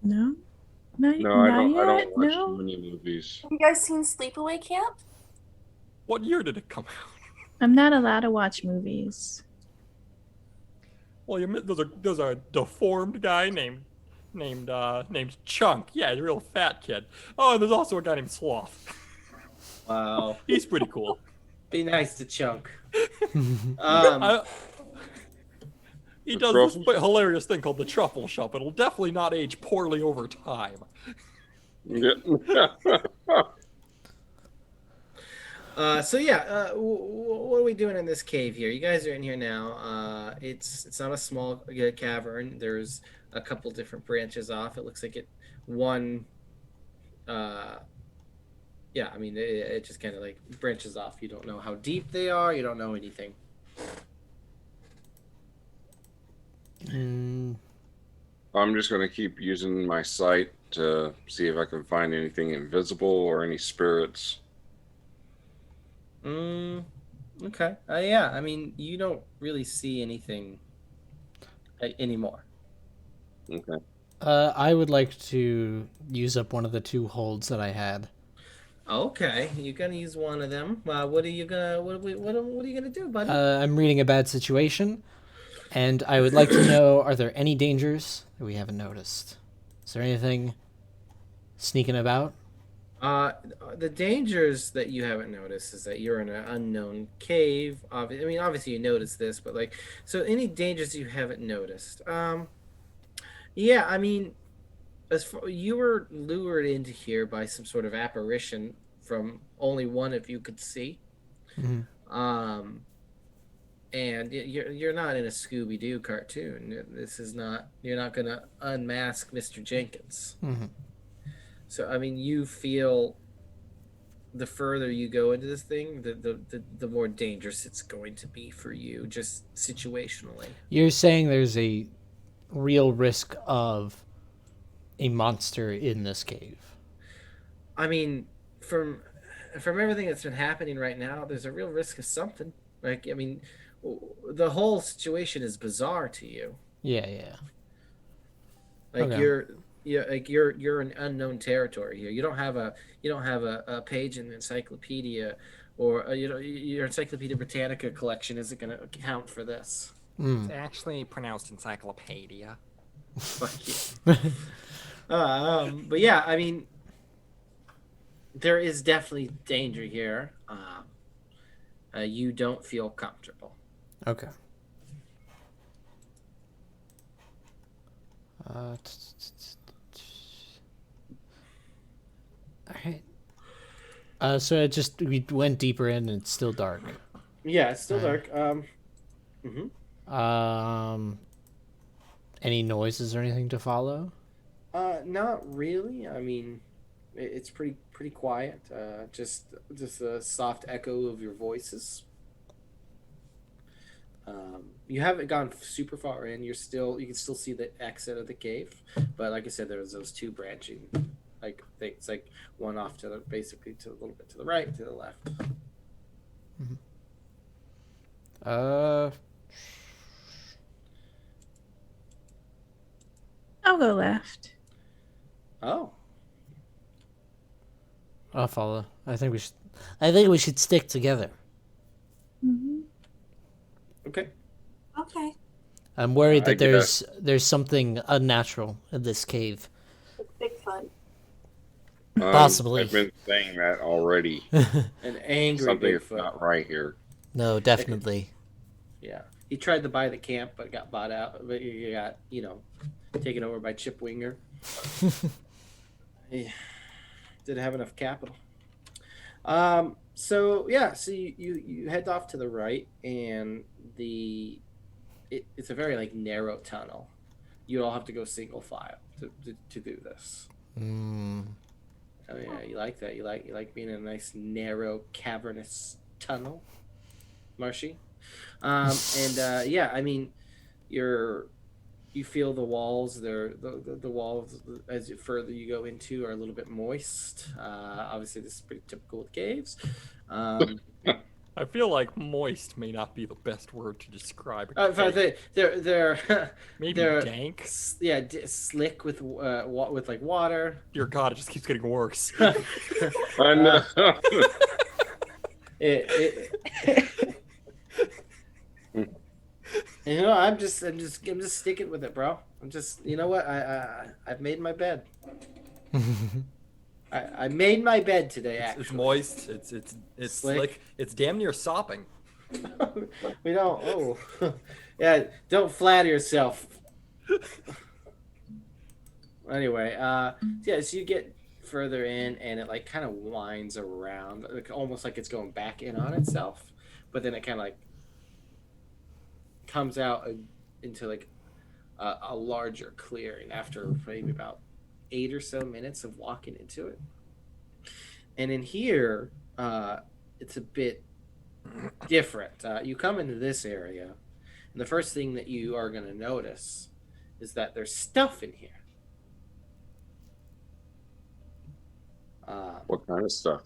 Speaker 2: No, not,
Speaker 5: No, I don't
Speaker 2: yet.
Speaker 5: watch
Speaker 2: No.
Speaker 5: many movies.
Speaker 7: Have you guys seen Sleepaway Camp?
Speaker 6: What year did it come out?
Speaker 2: I'm not allowed to watch movies.
Speaker 6: Well, there's a deformed guy named Chunk. Yeah, he's a real fat kid. Oh, and there's also a guy named Sloth.
Speaker 1: Wow.
Speaker 6: He's pretty cool.
Speaker 1: Be nice to Chunk.
Speaker 6: He does this hilarious thing called the truffle shop. It'll definitely not age poorly over time.
Speaker 5: Yeah.
Speaker 1: So yeah, what are we doing in this cave here? You guys are in here now. It's not a small cavern. There's a couple different branches off. It looks like one. Uh, yeah, I mean it just kind of like branches off. You don't know how deep they are. You don't know anything.
Speaker 8: Mm,
Speaker 5: I'm just going to keep using my sight to see if I can find anything invisible or any spirits.
Speaker 1: Okay. Yeah, I mean you don't really see anything anymore.
Speaker 5: Okay.
Speaker 8: I would like to use up one of the 2 holds that I had.
Speaker 1: Okay, you're gonna use one of them. What are you gonna what are you gonna do, buddy?
Speaker 8: I'm reading a bad situation, and I would like to know: are there any dangers that we haven't noticed? Is there anything sneaking about?
Speaker 1: The dangers that you haven't noticed is that you're in an unknown cave. I mean, obviously you noticed this, but like, so any dangers you haven't noticed? Yeah, I mean, you were lured into here by some sort of apparition from only one of you could see.
Speaker 8: Mm-hmm.
Speaker 1: And you're not in a Scooby Doo cartoon. This is not. You're not gonna unmask Mr. Jenkins.
Speaker 8: Mm-hmm.
Speaker 1: So I mean, you feel the further you go into this thing, the more dangerous it's going to be for you, just situationally.
Speaker 8: You're saying there's a real risk of a monster in this cave.
Speaker 1: I mean, from everything that's been happening right now, there's a real risk of something. Like, I mean, the whole situation is bizarre to you.
Speaker 8: Yeah.
Speaker 1: Like
Speaker 8: Okay.
Speaker 1: you're in unknown territory here. You don't have a page in the encyclopedia, or your Encyclopedia Britannica collection isn't going to account for this.
Speaker 8: Mm.
Speaker 6: It's actually pronounced encyclopedia.
Speaker 1: Fuck you. But yeah, I mean, there is definitely danger here. You don't feel comfortable.
Speaker 8: Okay. Alright. So we went deeper in and it's still dark.
Speaker 1: Yeah, it's still
Speaker 8: Right.
Speaker 1: dark.
Speaker 8: Any noises or anything to follow?
Speaker 1: Not really. I mean, it's pretty quiet. Just a soft echo of your voices. You haven't gone super far in. You can still see the exit of the cave, but like I said, there's those 2 branching like things, like one off basically to a little bit to the right, to the left.
Speaker 2: I'll go left.
Speaker 1: Oh,
Speaker 8: I'll follow. I think we should stick together.
Speaker 2: Mm-hmm.
Speaker 1: okay.
Speaker 7: Okay.
Speaker 8: I'm worried
Speaker 5: I
Speaker 8: that
Speaker 5: guess.
Speaker 8: there's something unnatural in this cave.
Speaker 7: Big fun.
Speaker 8: Possibly.
Speaker 5: I've been saying that already.
Speaker 1: An angry
Speaker 5: Something is
Speaker 1: Bigfoot.
Speaker 5: not right here.
Speaker 8: No, definitely.
Speaker 1: Yeah, he tried to buy the camp, but got bought out. But he got taken over by Chip Winger. He didn't have enough capital. So yeah, so you head off to the right, and it's a very like narrow tunnel. You all have to go single file to do this.
Speaker 8: Mm.
Speaker 1: Oh yeah, you like that. You like being in a nice narrow cavernous tunnel, Marshy. Yeah, I mean, you feel the walls. The walls as further you go into are a little bit moist. Obviously, this is pretty typical with caves.
Speaker 6: I feel like moist may not be the best word to describe a
Speaker 1: In fact,
Speaker 6: cave.
Speaker 1: they're
Speaker 6: Maybe
Speaker 1: they're
Speaker 6: dank?
Speaker 1: Yeah, slick with like water.
Speaker 6: Dear God, it just keeps getting worse.
Speaker 5: I know.
Speaker 1: I'm just sticking with it, bro. I'm just, you know what? I've made my bed. I made my bed today.
Speaker 6: It's moist. It's slick. It's damn near sopping.
Speaker 1: We don't. Oh, yeah. Don't flatter yourself. Anyway, yeah. So you get further in, and it like kind of winds around, like, almost like it's going back in on itself, but then it kind of like comes out into like a larger clearing after maybe about 8 or so minutes of walking into it. And in here, it's a bit different. You come into this area, and the first thing that you are going to notice is that there's stuff in here.
Speaker 5: What kind of stuff?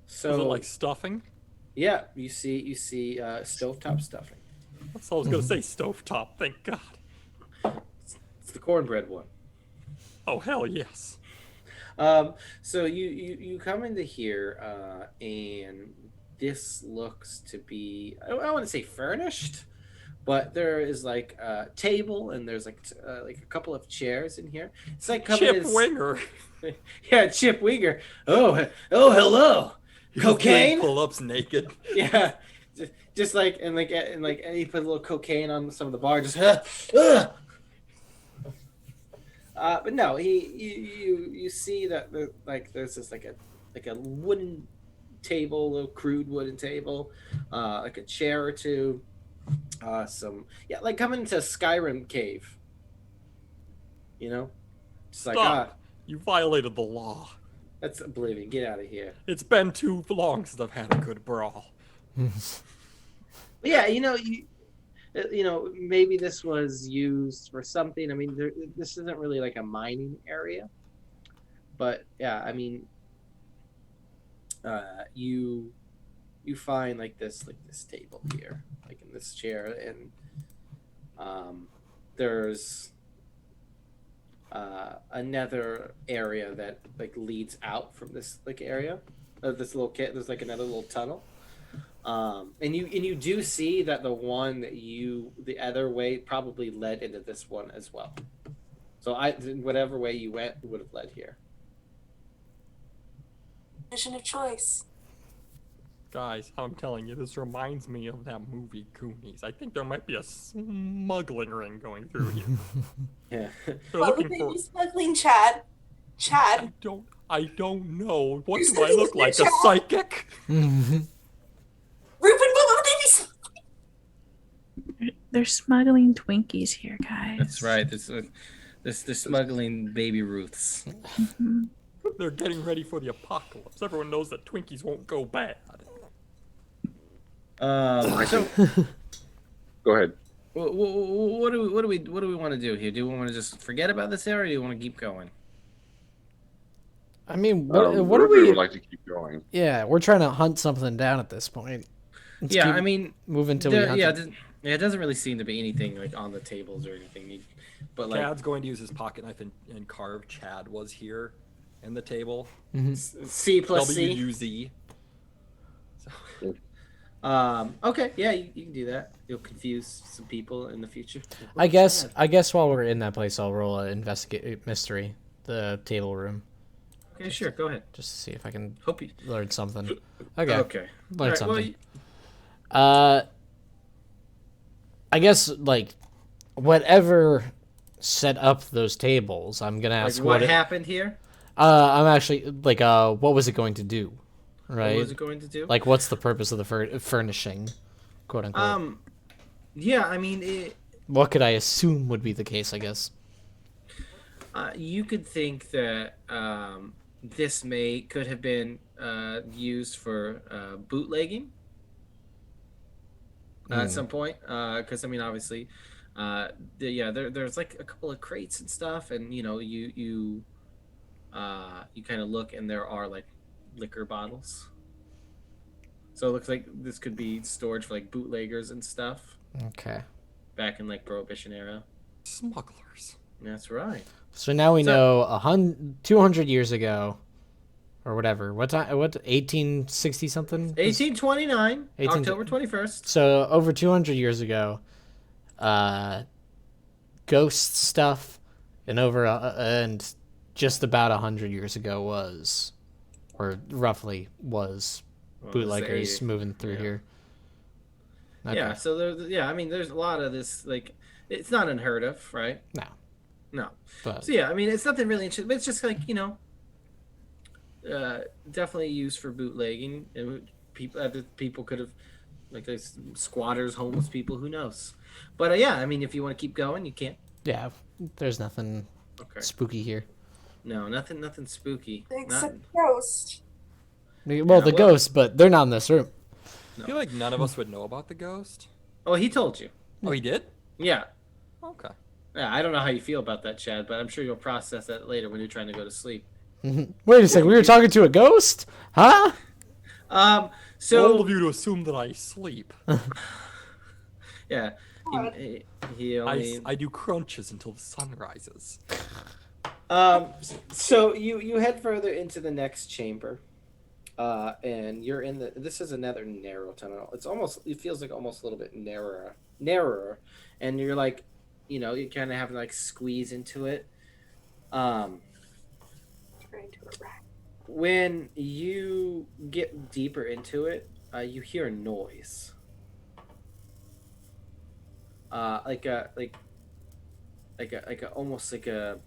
Speaker 1: So
Speaker 6: Is it like stuffing?
Speaker 1: yeah, you see stovetop stuffing.
Speaker 6: That's all I was gonna say. Stovetop. Thank God.
Speaker 1: It's the cornbread one.
Speaker 6: Oh hell yes.
Speaker 1: So you come into here, and this looks to be, I don't want to say furnished, but there is like a table, and there's like a couple of chairs in here. It's like coming
Speaker 6: Chip Winger.
Speaker 1: Yeah, Chip Wieger. Oh, hello. Cocaine?
Speaker 6: Pull-ups naked.
Speaker 1: Yeah. Just like and he put a little cocaine on some of the bar. Just but no, you see that there's this like a wooden table, a little crude wooden table, like a chair or two, like coming into a Skyrim cave. You know, just like
Speaker 6: Stop. You violated the law.
Speaker 1: that's Oblivion. Get out of here.
Speaker 6: It's been too long since I've had a good brawl.
Speaker 1: Yeah, maybe this was used for something. I mean, this isn't really like a mining area, but yeah, I mean, you find like this table here, like in this chair, and there's another area that like leads out from this like area, this little kit. There's like another little tunnel. And you do see that the other way probably led into this one as well. So whatever way you went would have led here.
Speaker 7: Vision of choice.
Speaker 6: Guys, I'm telling you, this reminds me of that movie Goonies. I think there might be a smuggling ring going through here.
Speaker 1: Yeah.
Speaker 6: They're
Speaker 7: What
Speaker 6: looking
Speaker 7: would
Speaker 6: for.
Speaker 7: you smuggling, Chad? Chad?
Speaker 6: I don't know. What
Speaker 7: You're
Speaker 6: do I
Speaker 7: smuggling
Speaker 6: look like? A
Speaker 7: Chad?
Speaker 6: psychic?
Speaker 7: Ruben, what would they be?
Speaker 2: They're smuggling Twinkies here, guys.
Speaker 1: That's right. They're smuggling baby Ruths.
Speaker 2: Mhm.
Speaker 6: They're getting ready for the apocalypse. Everyone knows that Twinkies won't go bad.
Speaker 1: So
Speaker 5: Go ahead.
Speaker 1: what do we want to do here? Do we want to just forget about this area, or do you want to keep going?
Speaker 8: I mean, what are
Speaker 5: Ruben
Speaker 8: we?
Speaker 5: would like to keep going.
Speaker 8: Yeah, we're trying to hunt something down at this point. Let's
Speaker 1: Yeah,
Speaker 8: keep
Speaker 1: I mean,
Speaker 8: moving till we hunt
Speaker 1: yeah,
Speaker 8: it.
Speaker 1: it doesn't really seem to be anything like on the tables or anything. But like,
Speaker 6: Chad's going to use his pocket knife and carve Chad was here in the table.
Speaker 1: C plus C.
Speaker 6: WUZ.
Speaker 1: Okay, yeah, you can do that. You'll confuse some people in the future.
Speaker 8: I guess while we're in that place, I'll roll a investigate mystery, the table room,
Speaker 1: Okay, sure. Go ahead.
Speaker 8: just to see if I can
Speaker 1: Hope you.
Speaker 8: learn something. Okay,
Speaker 1: Okay.
Speaker 8: learn
Speaker 1: Alright,
Speaker 8: something.
Speaker 1: well,
Speaker 8: I guess like whatever set up those tables, I'm gonna ask
Speaker 1: like what
Speaker 8: it.
Speaker 1: happened here?
Speaker 8: I'm actually like, what was it going to do? Right.
Speaker 1: What was it going to do?
Speaker 8: Like, what's the purpose of the furnishing, quote unquote?
Speaker 1: Yeah, I mean,
Speaker 8: What could I assume would be the case? I guess.
Speaker 1: you could think that this could have been used for bootlegging at some point, because I mean, obviously, there's like a couple of crates and stuff, and you kind of look, and there are like liquor bottles. So it looks like this could be storage for like bootleggers and stuff
Speaker 8: Okay.
Speaker 1: back in like Prohibition era.
Speaker 6: Smugglers.
Speaker 1: That's right.
Speaker 8: So now we know 200 years ago, or whatever. What time? What 1860 something?
Speaker 1: 1829, October 21st.
Speaker 8: So over 200 years ago, ghost stuff, and and just about 100 years ago was, or roughly was, bootleggers moving through here. Okay.
Speaker 1: Yeah, so I mean, there's a lot of this, like, it's not unheard of, right?
Speaker 8: No.
Speaker 1: No.
Speaker 8: But
Speaker 1: So yeah, I mean, it's nothing really interesting, but it's just like, definitely used for bootlegging, and people could have like squatters, homeless people, who knows? But yeah, I mean, if you want to keep going, you can.
Speaker 8: Yeah, there's nothing
Speaker 1: Okay.
Speaker 8: spooky here.
Speaker 1: No, nothing spooky.
Speaker 7: Thanks,
Speaker 1: Not.
Speaker 7: a ghost.
Speaker 8: Well,
Speaker 1: Yeah,
Speaker 8: the
Speaker 1: well-
Speaker 8: ghosts, but they're not in this room.
Speaker 6: I feel like none of us would know about the ghost.
Speaker 1: Oh, he told you.
Speaker 6: Oh, he did?
Speaker 1: Yeah.
Speaker 6: Okay.
Speaker 1: Yeah, I don't know how you feel about that, Chad, but I'm sure you'll process that later when you're trying to go to sleep.
Speaker 8: Wait a second, we were talking to a ghost? Huh?
Speaker 6: All
Speaker 1: So
Speaker 6: of you to assume that I sleep.
Speaker 1: yeah,
Speaker 7: God.
Speaker 1: he only.
Speaker 6: I do crunches until the sun rises.
Speaker 1: So you head further into the next chamber, and you're in the. This is another narrow tunnel. It feels like almost a little bit narrower, and you're like, you kind of have to like squeeze into it.
Speaker 7: Trying to erect.
Speaker 1: When you get deeper into it, you hear a noise. Like a almost like a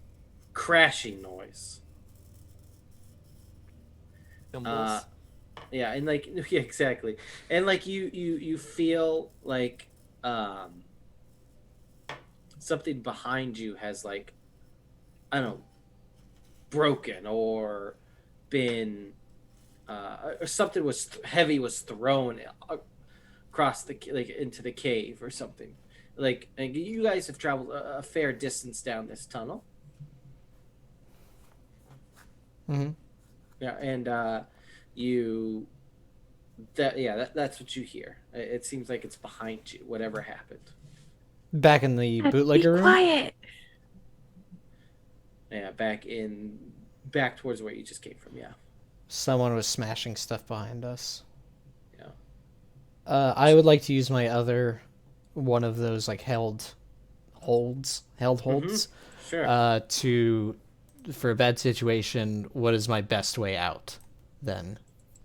Speaker 1: crashing noise.
Speaker 6: Symbols.
Speaker 1: Yeah, and like yeah, exactly. And like you feel like something behind you has like, I don't know, broken or been or something heavy was thrown across into the cave or something. Like you guys have traveled a fair distance down this tunnel.
Speaker 8: Mm-hmm.
Speaker 1: Yeah, and that's what you hear. It seems like it's behind you, whatever happened.
Speaker 8: Back in the
Speaker 2: Be
Speaker 8: bootlegger room?
Speaker 2: quiet.
Speaker 1: Yeah, back towards where you just came from. Yeah.
Speaker 8: Someone was smashing stuff behind us.
Speaker 1: Yeah.
Speaker 8: I would like to use my other one of those like held holds
Speaker 1: Sure.
Speaker 8: for a bad situation. What is my best way out then?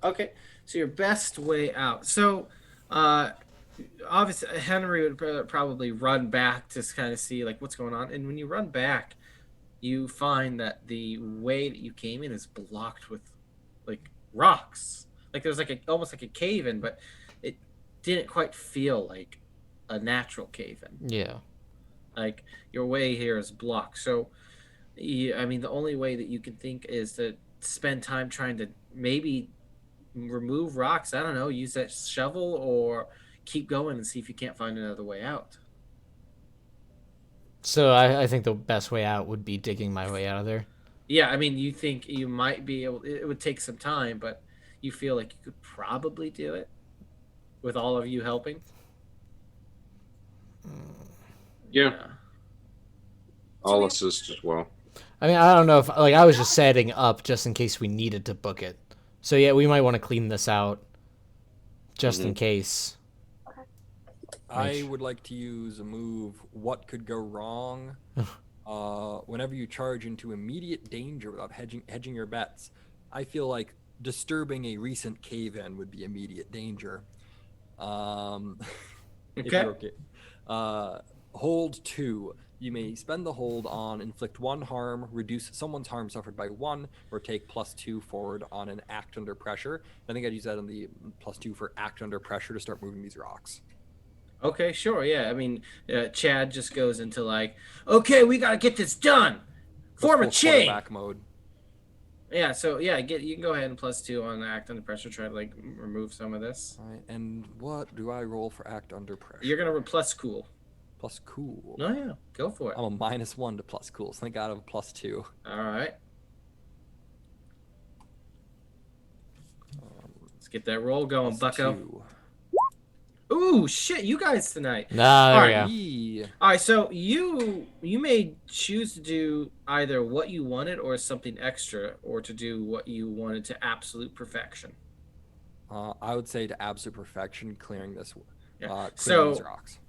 Speaker 1: Okay, so your best way out. So, obviously, Henry would probably run back to kind of see like what's going on. And when you run back, you find that the way that you came in is blocked with like rocks. Like there's like almost like a cave in, but it didn't quite feel like a natural cave in.
Speaker 8: Yeah.
Speaker 1: Like your way here is blocked. So, I mean, the only way that you can think is to spend time trying to maybe remove rocks. I don't know, use that shovel or keep going and see if you can't find another way out.
Speaker 8: So I think the best way out would be digging my way out of there.
Speaker 1: Yeah, I mean, you think you might be able, it would take some time, but you feel like you could probably do it with all of you helping.
Speaker 5: Yeah, I'll assist as well.
Speaker 8: I mean, I don't know if like I was just setting up just in case we needed to book it. So yeah, we might want to clean this out just in case.
Speaker 6: I would like to use a move, What Could Go Wrong? Whenever you charge into immediate danger without hedging your bets, I feel like disturbing a recent cave-in would be immediate danger. If you're okay. Hold 2. You may spend the hold on inflict 1 harm, reduce someone's harm suffered by 1, or take +2 forward on an act under pressure. I think I'd use that on the +2 for act under pressure to start moving these rocks.
Speaker 1: Okay, sure, yeah. I mean, Chad just goes into like, okay, we gotta get this done. Form a
Speaker 6: Full
Speaker 1: chain.
Speaker 6: quarterback mode.
Speaker 1: Yeah, so yeah, you can go ahead and +2 on act under pressure. Try to like remove some of this.
Speaker 6: All right, and what do I roll for act under pressure?
Speaker 1: You're gonna plus cool.
Speaker 6: Plus cool.
Speaker 1: No, yeah, go for it.
Speaker 6: I'm a -1 to plus cool, so thank God I have a +2.
Speaker 1: All right. Let's get that roll going, Bucko.
Speaker 6: +2.
Speaker 1: Ooh, shit! You guys tonight.
Speaker 8: Nah, there we
Speaker 1: Alright.
Speaker 8: go.
Speaker 6: Yee.
Speaker 1: All right, so you may choose to do either what you wanted or something extra, or to do what you wanted to absolute perfection.
Speaker 6: I would say to absolute perfection, clearing this.
Speaker 1: Yeah.
Speaker 6: Clearing
Speaker 1: So-
Speaker 6: these rocks.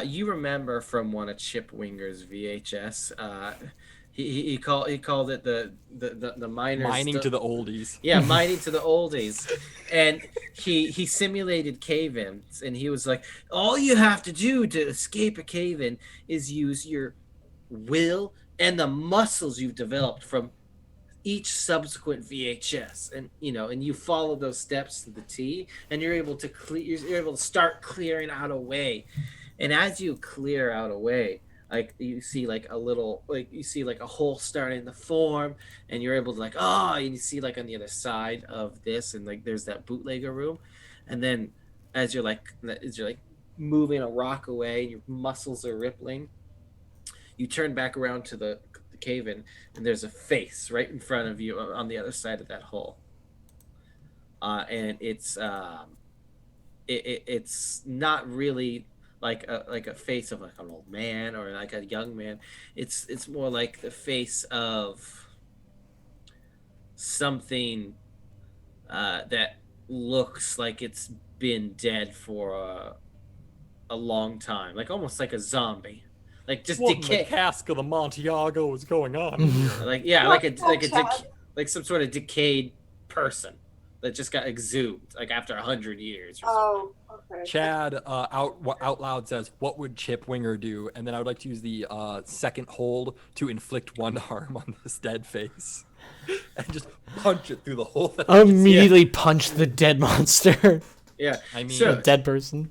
Speaker 1: You remember from one of Chip Winger's VHS? He called it the miners
Speaker 6: Mining to the oldies.
Speaker 1: Yeah, mining to the oldies. And he simulated cave-ins, and he was like, all you have to do to escape a cave-in is use your will and the muscles you've developed from each subsequent VHS, and and you follow those steps to the T, and you're able to you're able to start clearing out a way. And as you clear out a way, like you see like a little, like you see like a hole starting to form, and you're able to like, and you see like on the other side of this, and like there's that bootlegger room, and then as you're like moving a rock away, your muscles are rippling, you turn back around to the cave in, and there's a face right in front of you on the other side of that hole. And it's not really like a face of like an old man or like a young man. It's more like the face of something that looks like it's been dead for a long time, like almost like a zombie, like just
Speaker 6: What in the
Speaker 1: decay.
Speaker 6: cask of the Montiago is going on here?
Speaker 1: Like yeah,
Speaker 7: Chad.
Speaker 1: like some sort of decayed person that just got exhumed like after 100 years. Or
Speaker 7: Oh, okay.
Speaker 6: Chad out loud says, "What would Chip Winger do?" And then I would like to use the second hold to inflict one harm on this dead face, and just punch it through the hole. That I just-
Speaker 8: Immediately punch the dead monster.
Speaker 1: yeah,
Speaker 6: I mean,
Speaker 1: So-
Speaker 8: A dead person.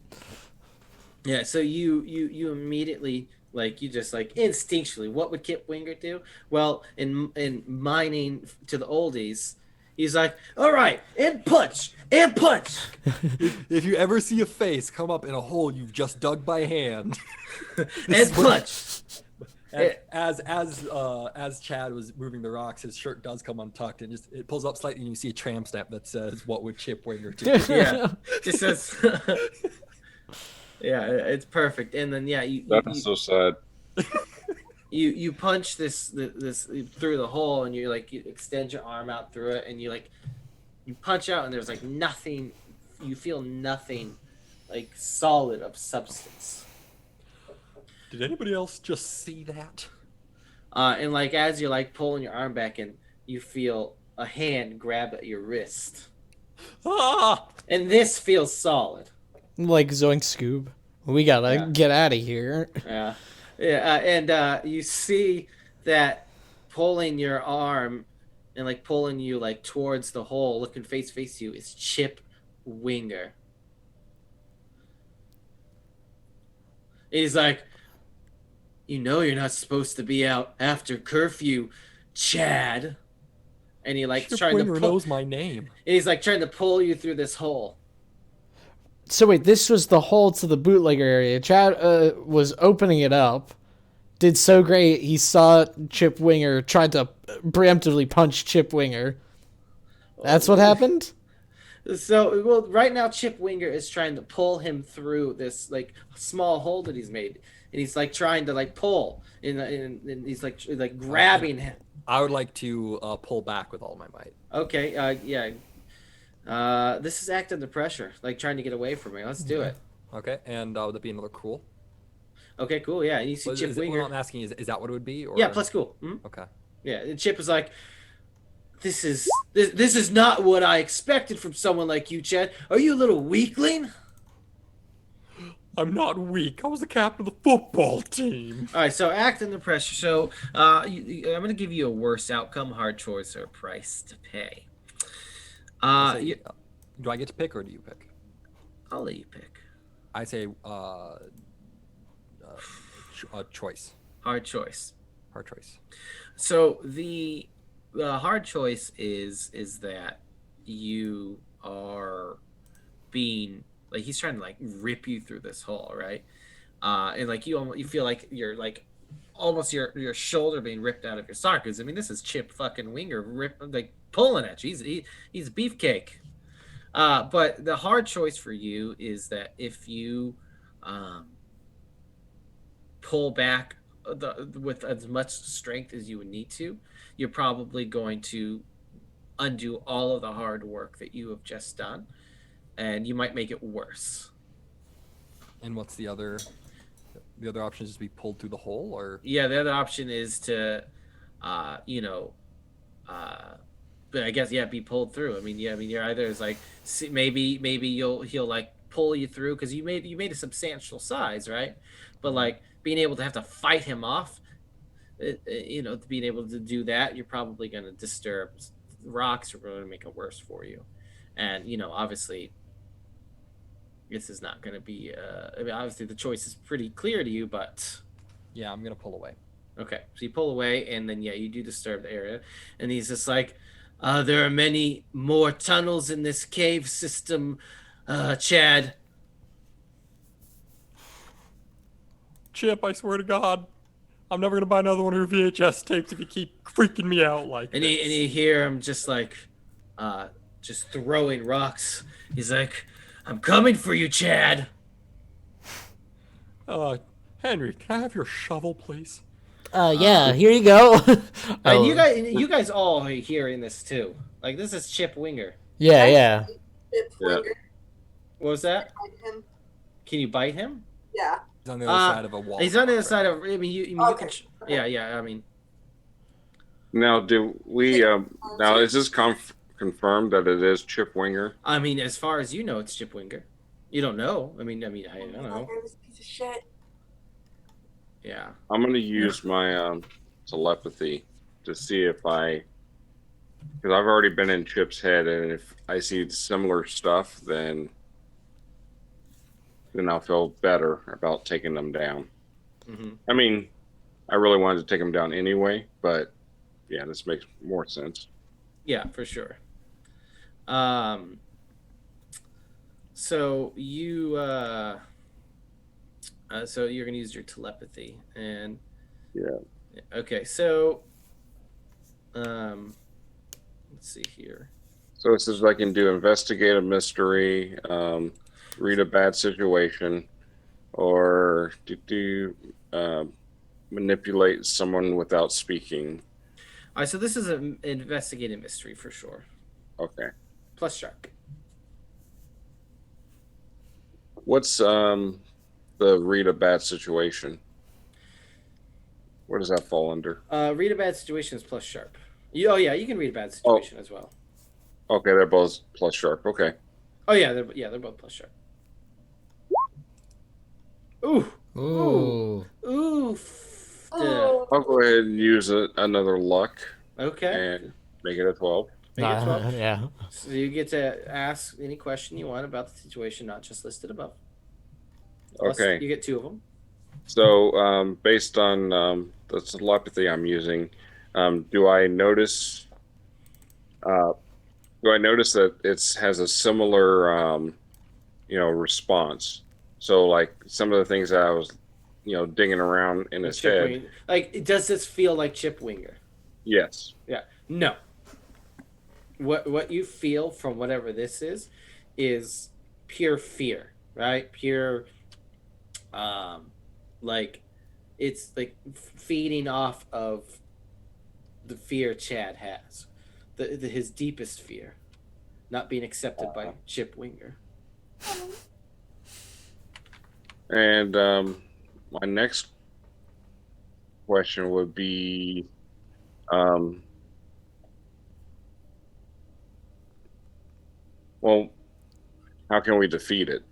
Speaker 1: yeah. So you immediately like you just like instinctually, what would Kip Winger do? Well, in mining to the oldies, he's like, all right, and punch.
Speaker 6: if you ever see a face come up in a hole you've just dug by hand,
Speaker 1: And punch.
Speaker 6: and as Chad was moving the rocks, his shirt does come untucked, and just it pulls up slightly, and you see a tramp stamp that says, "What would Chip Winger do?"
Speaker 1: Yeah, just says. Yeah, it's perfect. And then
Speaker 5: That is so sad.
Speaker 1: you punch this through the hole, and you extend your arm out through it, and you punch out, and there's like nothing. You feel nothing like solid of substance.
Speaker 6: Did anybody else just see that?
Speaker 1: And like as you're like pulling your arm back in, you feel a hand grab at your wrist,
Speaker 6: Ah!
Speaker 1: and this feels solid.
Speaker 8: Like Zoink Scoob. We gotta
Speaker 1: Yeah.
Speaker 8: get out of here.
Speaker 1: Yeah, and you see that pulling your arm and like pulling you like towards the hole, looking face to you, is Chip Winger. He's like, you're not supposed to be out after curfew, Chad. And he like
Speaker 6: Chip
Speaker 1: trying
Speaker 6: Winger
Speaker 1: to pull.
Speaker 6: knows my name.
Speaker 1: He's like trying to pull you through this hole.
Speaker 8: So wait, this was the hole to the bootlegger area. Chad was opening it up. Did so great. He saw Chip Winger, tried to preemptively punch Chip Winger. That's what happened?
Speaker 1: So, well, right now Chip Winger is trying to pull him through this like small hole that he's made, and he's like trying to like pull, and he's like grabbing him.
Speaker 6: I would like to pull back with all my might.
Speaker 1: Okay, yeah. This is act under pressure, like trying to get away from me. Let's do it.
Speaker 6: Okay, and would that be another cool?
Speaker 1: Okay, cool. Yeah, and you see
Speaker 6: What
Speaker 1: Chip Winger.
Speaker 6: I'm asking is that what it would be? Or...
Speaker 1: Yeah, plus cool.
Speaker 6: Okay.
Speaker 1: Yeah, and Chip is like, this is not what I expected from someone like you, Chad. Are you a little weakling?
Speaker 6: I'm not weak. I was the captain of the football team.
Speaker 1: All right, so act under pressure. So I'm going to give you a worse outcome, hard choice, or a price to pay.
Speaker 6: Do I get to pick or do you pick?
Speaker 1: I'll let you pick.
Speaker 6: I say choice.
Speaker 1: Hard choice.
Speaker 6: Hard choice.
Speaker 1: So the hard choice is that you are being like he's trying to like rip you through this hole, right? And like you feel like you're like almost your shoulder being ripped out of your sock. Because I mean, this is Chip fucking Winger like pulling at you. He's beefcake. But the hard choice for you is that if you pull back with as much strength as you would need to, you're probably going to undo all of the hard work that you have just done, and you might make it worse.
Speaker 6: And what's the other? The other option is to be pulled through the hole, or
Speaker 1: Yeah, the other option is to, but I guess be pulled through. I mean, you're either is like maybe he'll like pull you through because you made a substantial size, right? But like being able to have to fight him off, being able to do that, you're probably going to disturb rocks, or going to make it worse for you. And obviously, this is not going to be. Obviously, the choice is pretty clear to you, but
Speaker 6: Yeah, I'm gonna pull away.
Speaker 1: okay. So you pull away, and then you do disturb the area, and he's just like, "There are many more tunnels in this cave system, Chad."
Speaker 6: Chip, I swear to God, I'm never gonna buy another one of your VHS tapes if you keep freaking me out like
Speaker 1: And
Speaker 6: this.
Speaker 1: you hear him just like, just throwing rocks. He's like, "I'm coming for you, Chad."
Speaker 6: Henry, can I have your shovel, please?
Speaker 4: Yeah, here you go.
Speaker 1: And you guys all are hearing this too. Like, this is Chip Winger.
Speaker 8: Yeah.
Speaker 7: Chip
Speaker 5: Yeah.
Speaker 7: Winger,
Speaker 1: What was that?
Speaker 7: find him.
Speaker 1: Can you bite him?
Speaker 7: Yeah.
Speaker 6: He's on the other side of a wall.
Speaker 1: He's on the other side of. I mean, you
Speaker 7: Okay.
Speaker 1: can. Yeah. I mean,
Speaker 5: Now, do we? Now, is this confirmed that it is Chip Winger?
Speaker 1: as far as you know, it's Chip Winger. You don't know. I don't know.
Speaker 7: That was a piece of shit.
Speaker 1: Yeah.
Speaker 5: I'm going to use my telepathy to see if because I've already been in Chip's head, and if I see similar stuff, then I'll feel better about taking them down.
Speaker 1: Mm-hmm.
Speaker 5: I mean, I really wanted to take them down anyway, but yeah, this makes more sense.
Speaker 1: Yeah, for sure. So you're gonna use your telepathy, and
Speaker 5: Yeah.
Speaker 1: okay. So, let's see here.
Speaker 5: So it says I can do investigate a mystery, read a bad situation, or manipulate someone without speaking.
Speaker 1: All right, so this is an investigative mystery for sure.
Speaker 5: Okay.
Speaker 1: Plus sharp.
Speaker 5: What's the read a bad situation? Where does that fall under?
Speaker 1: Read a bad situation is plus sharp. You can read a bad situation as well.
Speaker 5: Okay, they're both plus sharp. Okay.
Speaker 1: Oh yeah, they're both plus sharp. Ooh.
Speaker 8: Ooh.
Speaker 1: Ooh.
Speaker 7: Oh.
Speaker 5: I'll go ahead and use another luck
Speaker 1: Okay.
Speaker 5: and make it a 12.
Speaker 1: Make it 12.
Speaker 8: Yeah.
Speaker 1: So you get to ask any question you want about the situation, not just listed above. Plus,
Speaker 5: Okay.
Speaker 1: You get 2 of them.
Speaker 5: So, based on the telepathy I'm using, do I notice that it has a similar, response? So, like some of the things that I was, digging around in his
Speaker 1: Chip
Speaker 5: head.
Speaker 1: Winger. Like, does this feel like Chip Winger?
Speaker 5: Yes.
Speaker 1: Yeah. No. What you feel from whatever this is pure fear, right? Pure, like, it's like feeding off of the fear Chad has, his deepest fear, not being accepted by Chip Winger.
Speaker 5: And my next question would be, well, how can we defeat it?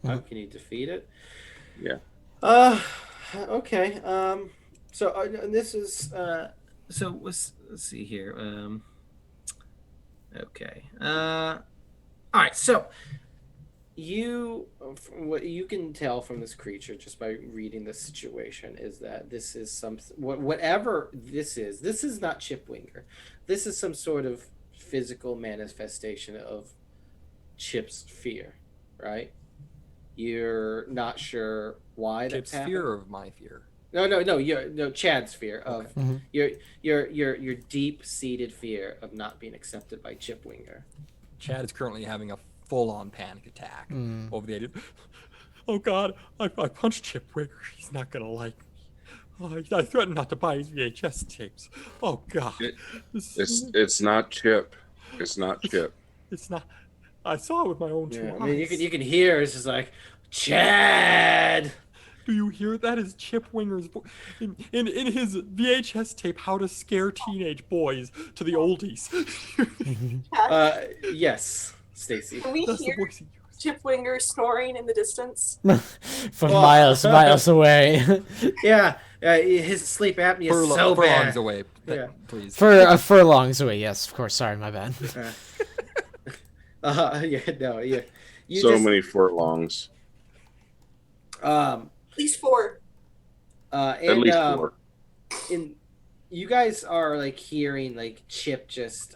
Speaker 1: How can you defeat it?
Speaker 5: Yeah.
Speaker 1: Okay. So this is so let's see here. Okay. All right. So what you can tell from this creature just by reading the situation is that this is whatever this is not Chip Winger. This is some sort of physical manifestation of Chip's fear, right? You're not sure why
Speaker 6: Chip's
Speaker 1: that's
Speaker 6: fear
Speaker 1: happening.
Speaker 6: of my fear.
Speaker 1: No. Chad's fear of
Speaker 6: Okay.
Speaker 1: your deep-seated fear of not being accepted by Chip Winger.
Speaker 6: Chad is currently having a full-on panic attack over the idea. Oh God, I punched Chip Winger. He's not gonna like me. Oh, I threatened not to buy his VHS tapes. Oh God,
Speaker 5: It's not Chip. It's not Chip.
Speaker 6: It's not. I saw it with my own 2 eyes.
Speaker 1: I mean, you can hear it's just like Chad.
Speaker 6: Do you hear that? Is Chip Winger's in his VHS tape? How to Scare Teenage Boys to the Oldies.
Speaker 1: Yes, Stacy.
Speaker 7: Can we
Speaker 6: That's the
Speaker 7: hear
Speaker 6: voice he used.
Speaker 7: Chip Winger snoring in the distance?
Speaker 8: From miles away.
Speaker 1: Yeah, His sleep apnea is so
Speaker 6: furlongs
Speaker 1: bad.
Speaker 6: away.
Speaker 1: Yeah.
Speaker 6: Please.
Speaker 8: Furlongs away. Yes, of course. Sorry, my bad.
Speaker 1: Yeah, no, yeah. You
Speaker 5: So
Speaker 1: just,
Speaker 5: many furlongs.
Speaker 7: At least 4.
Speaker 5: At
Speaker 1: and
Speaker 5: least 4.
Speaker 1: in you guys are like hearing like Chip just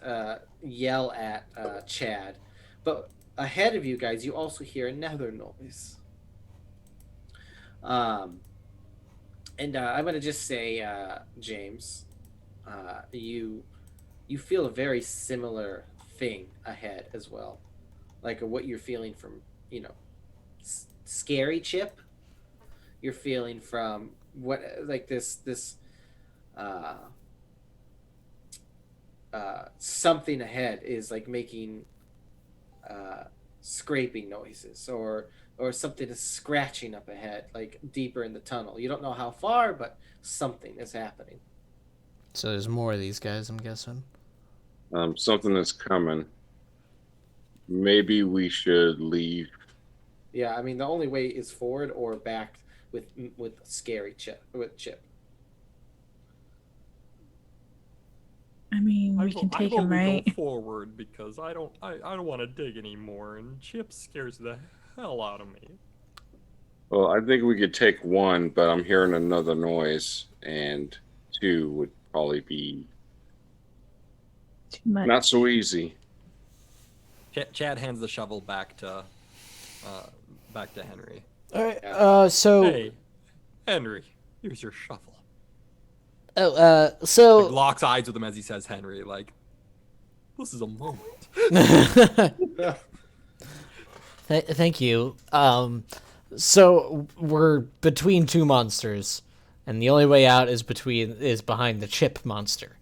Speaker 1: yell at Chad, but ahead of you guys, you also hear another noise. And I'm gonna just say, James, you feel a very similar thing ahead as well, like what you're feeling from scary Chip. You're feeling from what like this something ahead is like making scraping noises or something is scratching up ahead, like deeper in the tunnel. You don't know how far, but something is happening.
Speaker 8: So there's more of these guys, I'm guessing.
Speaker 5: Something that's coming. Maybe we should leave.
Speaker 1: Yeah, I mean the only way is forward or back with scary Chip with Chip.
Speaker 2: I mean, we can take him, right?
Speaker 6: Go forward because I don't want to dig anymore, and Chip scares the hell out of me.
Speaker 5: Well, I think we could take 1, but I'm hearing another noise, and 2 would probably be
Speaker 2: Too much.
Speaker 5: not so easy.
Speaker 6: Chad hands the shovel back to Henry.
Speaker 8: All right. So.
Speaker 6: Hey, Henry, here's your shovel.
Speaker 8: So.
Speaker 6: Like, locks eyes with him as he says, Henry, like, this is a moment.
Speaker 8: Thank you. So we're between 2 monsters, and the only way out is behind the Chip monster,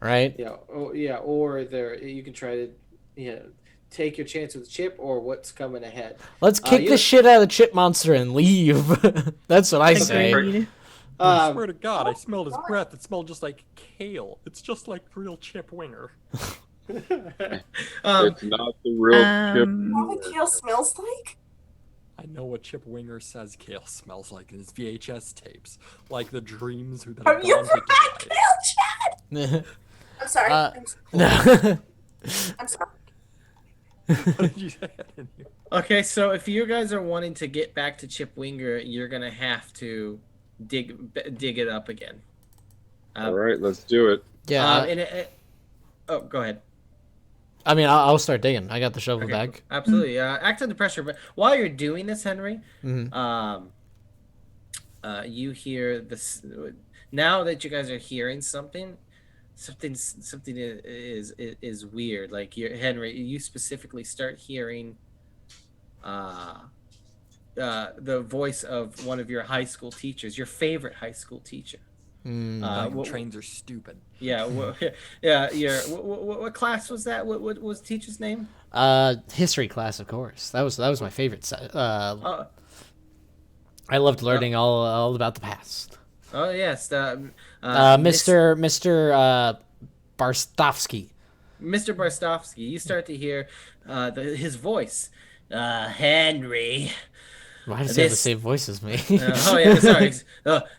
Speaker 8: right?
Speaker 1: Yeah. Oh, yeah. Or there, you can try to, take your chance with Chip or what's coming ahead.
Speaker 8: Let's kick the shit out of the Chip monster and leave. That's what I say.
Speaker 2: Agreed.
Speaker 6: I swear to God, I smelled his breath. It smelled just like kale. It's just like real Chip Winger.
Speaker 5: It's not the real Chip.
Speaker 7: What kale smells like?
Speaker 6: I know what Chip Winger says kale smells like in his VHS tapes, like the dreams that
Speaker 7: Have
Speaker 6: have
Speaker 7: you
Speaker 6: gone
Speaker 7: ever
Speaker 6: to
Speaker 7: had
Speaker 6: die.
Speaker 7: kale, Chad? I'm sorry. I'm sorry.
Speaker 6: What did you say?
Speaker 1: Okay, so if you guys are wanting to get back to Chip Winger, you're gonna have to dig it up again.
Speaker 5: All right, let's do it.
Speaker 8: Yeah.
Speaker 1: Oh, go ahead.
Speaker 8: I mean, I'll start digging. I got the shovel bag.
Speaker 1: Absolutely. Act under pressure. But while you're doing this, Henry,
Speaker 8: Mm-hmm.
Speaker 1: you hear this. Now that you guys are hearing something is weird. Like Henry, you specifically start hearing the voice of one of your high school teachers, your favorite high school teacher.
Speaker 6: Trains are stupid.
Speaker 1: Yeah, yeah. What class was that? What was the teacher's name?
Speaker 8: History class, of course. That was my favorite. I loved learning all about the past.
Speaker 1: Oh yes,
Speaker 8: Mr. Barstovsky.
Speaker 1: Mr. Barstovsky. You start to hear his voice, Henry.
Speaker 8: Why does he have the same voice as me?
Speaker 1: Oh yeah, sorry,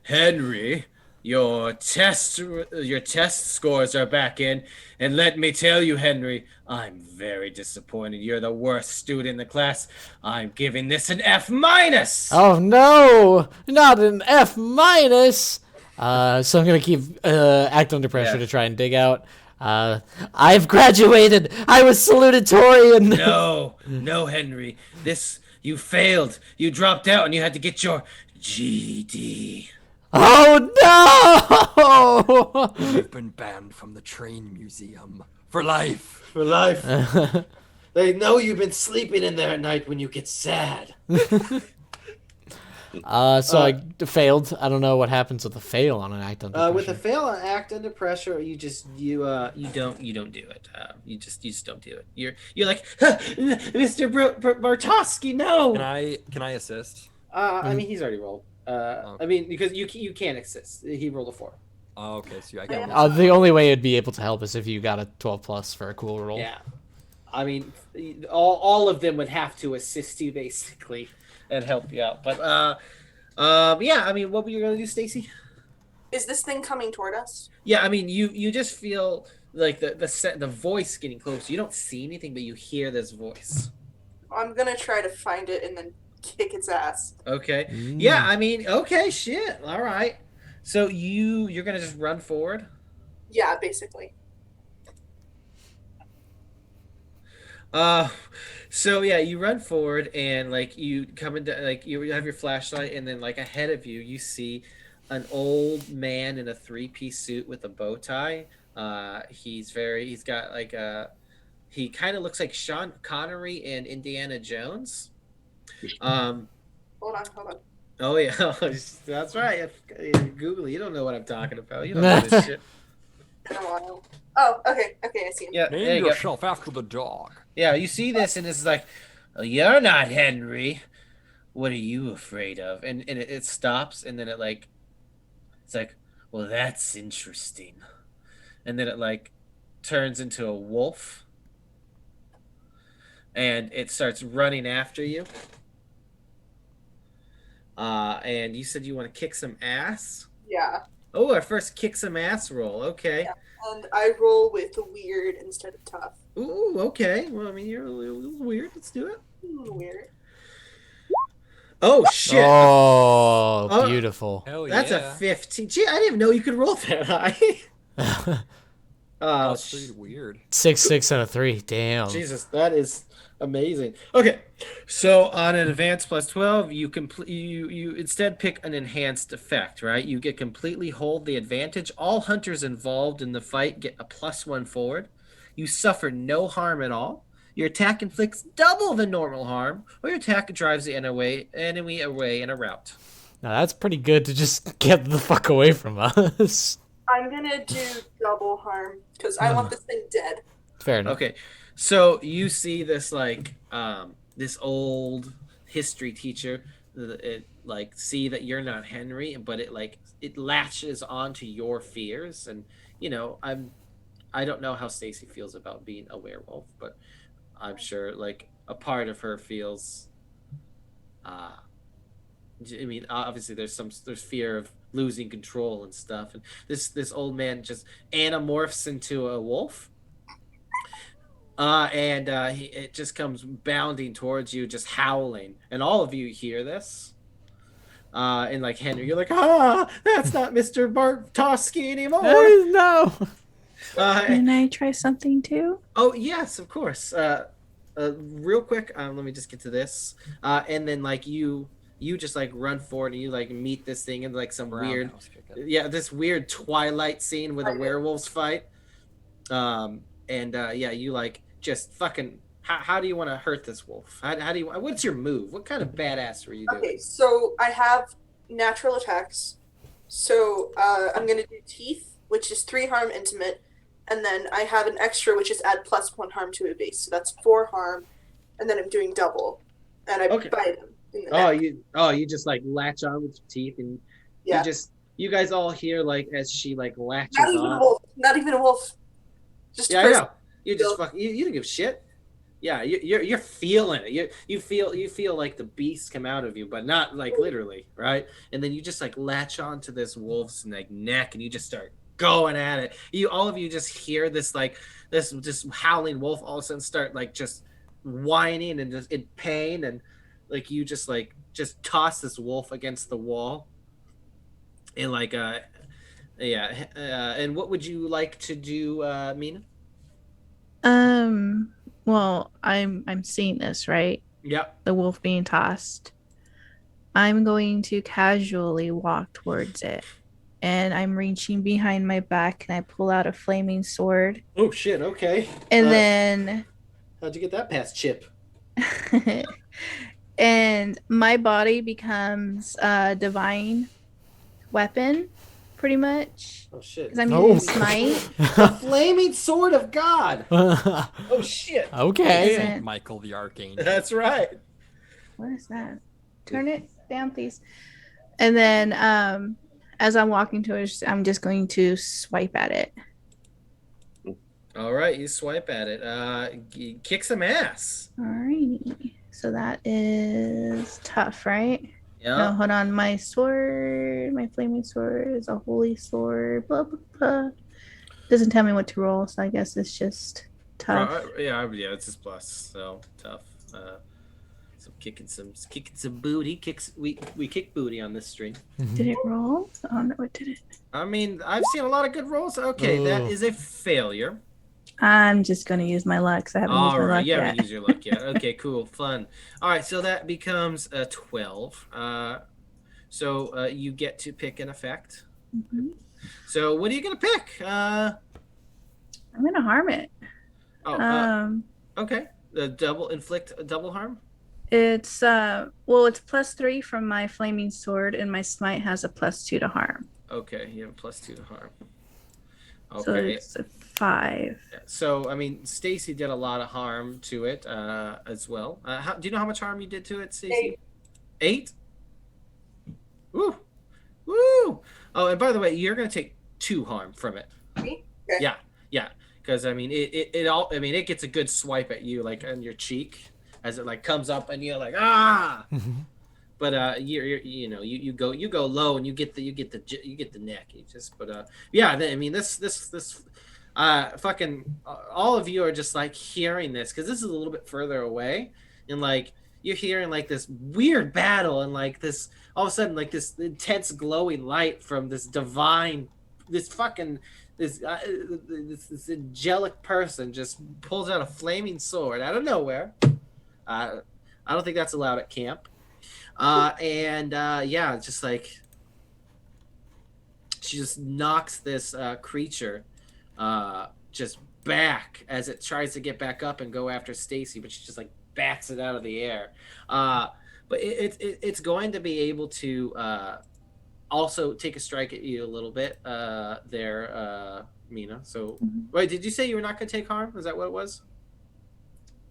Speaker 1: Henry. Your test scores are back in, and let me tell you, Henry, I'm very disappointed. You're the worst student in the class. I'm giving this an F-.
Speaker 8: Oh no, not an F-. So I'm gonna keep act under pressure to try and dig out. I've graduated. I was salutatorian.
Speaker 1: No, Henry. You failed. You dropped out, and you had to get your GED.
Speaker 8: Oh no!
Speaker 6: You've been banned from the train museum for life.
Speaker 1: For life. They know you've been sleeping in there at night when you get sad.
Speaker 8: So I failed. I don't know what happens with a fail on an act under pressure.
Speaker 1: With a fail on act under pressure, you don't do it. You just don't do it. You're like, Mr. Bartowski, no.
Speaker 6: Can I assist?
Speaker 1: I mean, he's already rolled. I mean, because you can't assist. He rolled a 4.
Speaker 6: Oh, okay, so I can.
Speaker 8: The only way it'd be able to help is if you got a 12+ for a cool roll.
Speaker 1: Yeah, I mean, all of them would have to assist you basically and help you out. But yeah, I mean, what were you gonna do, Stacy?
Speaker 7: Is this thing coming toward us?
Speaker 1: Yeah, I mean, you just feel like the voice getting close. You don't see anything, but you hear this voice.
Speaker 7: I'm gonna try to find it and then kick its ass.
Speaker 1: Okay. Yeah, I mean, okay, shit. All right. So you're gonna just run forward.
Speaker 7: Yeah, basically.
Speaker 1: Uh, so yeah, you run forward and like you come into like you have your flashlight and then like ahead of you you see an old man in a three-piece suit with a bow tie. He's got like a he kind of looks like Sean Connery in Indiana Jones. Um,
Speaker 7: Hold on.
Speaker 1: oh yeah, that's right. Google, you don't know what I'm talking about. You don't know this shit.
Speaker 7: Been a while. Oh, okay, I see him.
Speaker 1: Yeah, there
Speaker 6: Name
Speaker 1: you go.
Speaker 6: yourself after the dog.
Speaker 1: Yeah, you see this, and it's like, "Oh, you're not Henry. What are you afraid of?" And it stops, and then it's like, well, that's interesting. And then it like turns into a wolf, and it starts running after you. And you said you want to kick some ass.
Speaker 7: Yeah.
Speaker 1: Oh, our first kick some ass roll. Okay.
Speaker 7: Yeah. And I roll with weird instead of tough.
Speaker 1: Ooh, okay. Well, I mean, you're a little weird. Let's do it.
Speaker 7: Weird.
Speaker 1: Oh shit!
Speaker 8: Oh, beautiful.
Speaker 6: Hell
Speaker 1: That's
Speaker 6: yeah.
Speaker 1: a 15. Gee, I didn't even know you could roll that high.
Speaker 6: That's pretty weird.
Speaker 8: 6 out of 3. Damn.
Speaker 1: Jesus, that is amazing. Okay, so on an advanced plus 12, you instead pick an enhanced effect, right? You get completely hold the advantage. All hunters involved in the fight get a +1 forward. You suffer no harm at all. Your attack inflicts double the normal harm, or your attack drives the enemy away in a rout.
Speaker 8: Now that's pretty good to just get the fuck away from us.
Speaker 7: I'm gonna do double harm because I want this thing dead.
Speaker 8: Fair enough.
Speaker 1: Okay, so you see this like this old history teacher. It like see that you're not Henry, but it latches onto your fears, and you know I don't know how Stacy feels about being a werewolf, but I'm sure like a part of her feels. I mean, obviously there's fear of losing control and stuff, and this old man just anamorphs into a wolf. It just comes bounding towards you, just howling, and all of you hear this. And like Henry, you're like, that's not Mr. Bartoski anymore.
Speaker 8: No.
Speaker 2: Can I try something too?
Speaker 1: Oh yes, of course. Real quick, let me just get to this. And then like you just like run forward and you like meet this thing in like some weird, this weird Twilight scene with a werewolves fight. You like just fucking. How do you want to hurt this wolf? How do you? What's your move? What kind of badass were you doing?
Speaker 7: Okay, so I have natural attacks. So I'm gonna do teeth, which is 3 harm intimate, and then I have an extra, which is add +1 harm to a base. So that's 4 harm, and then I'm doing double, and I bite him. In the neck.
Speaker 1: You just like latch on with your teeth, and
Speaker 7: Yeah.
Speaker 1: you guys all hear like as she like latches
Speaker 7: Not even
Speaker 1: on.
Speaker 7: a wolf. Not even a wolf. Just
Speaker 1: Yeah,
Speaker 7: a
Speaker 1: I
Speaker 7: person.
Speaker 1: know. You just you don't give a shit. Yeah, you're feeling it. You feel like the beast come out of you, but not like literally, right? And then you just like latch onto this wolf's like neck, and you just start going at it. All of you just hear this like this just howling wolf all of a sudden start like just whining and just in pain, and like you just toss this wolf against the wall, and like and what would you like to do, Mina?
Speaker 2: Well, I'm seeing this, right?
Speaker 1: Yep.
Speaker 2: The wolf being tossed. I'm going to casually walk towards it. And I'm reaching behind my back and I pull out a flaming sword.
Speaker 1: Oh shit, okay.
Speaker 2: And then
Speaker 1: how'd you get that past Chip?
Speaker 2: and my body becomes a divine weapon, pretty much.
Speaker 1: Oh shit.
Speaker 2: Because I'm using smite.
Speaker 1: The flaming sword of God. Oh shit.
Speaker 8: Okay.
Speaker 6: Michael the Archangel.
Speaker 1: That's right.
Speaker 2: What is that? Turn it down, please. And then as I'm walking towards, I'm just going to swipe at it.
Speaker 1: All right, you swipe at it. Kick some ass.
Speaker 2: All right. So that is tough, right?
Speaker 1: Yeah.
Speaker 2: hold on. My sword, my flaming sword is a holy sword. Blah, blah, blah. Doesn't tell me what to roll, so I guess it's just tough.
Speaker 1: Yeah, it's his plus. So tough. So kicking some booty. We kick booty on this stream.
Speaker 2: Did it roll? Oh no, it didn't.
Speaker 1: I mean, I've seen a lot of good rolls. Okay, that
Speaker 8: Ooh.
Speaker 1: is a failure.
Speaker 2: I'm just gonna use my luck. 'Cause I haven't used
Speaker 1: All
Speaker 2: my
Speaker 1: right,
Speaker 2: luck
Speaker 1: you haven't
Speaker 2: yet.
Speaker 1: used your luck yet. Okay, cool, fun. All right, so that becomes a 12. So you get to pick an effect.
Speaker 2: Mhm.
Speaker 1: So what are you gonna pick?
Speaker 2: I'm gonna harm it.
Speaker 1: Oh, okay. Inflict a double harm.
Speaker 2: It's well, it's +3 from my flaming sword, and my smite has a +2 to harm.
Speaker 1: Okay, you have a +2 to harm.
Speaker 2: So
Speaker 1: Okay.
Speaker 2: it's a 5.
Speaker 1: So I mean, Stacy did a lot of harm to it as well. Do you know how much harm you did to it, Stacy? 8. Woo, woo. Oh, and by the way, you're gonna take 2 harm from it.
Speaker 7: Me? Okay.
Speaker 1: Yeah. Because I mean, it gets a good swipe at you, like on your cheek, as it like comes up, and you're like ah. But you go low, and you get the neck. I mean this fucking all of you are just like hearing this because this is a little bit further away, and like you're hearing like this weird battle, and like this all of a sudden like this intense glowing light from this divine, this fucking this angelic person just pulls out a flaming sword out of nowhere. I don't think that's allowed at camp. Just like she just knocks this creature just back as it tries to get back up and go after Stacy, but she just like bats it out of the air. But it's going to be able to also take a strike at you a little bit there, Mina. So wait, did you say you were not going to take harm? Is that what it was?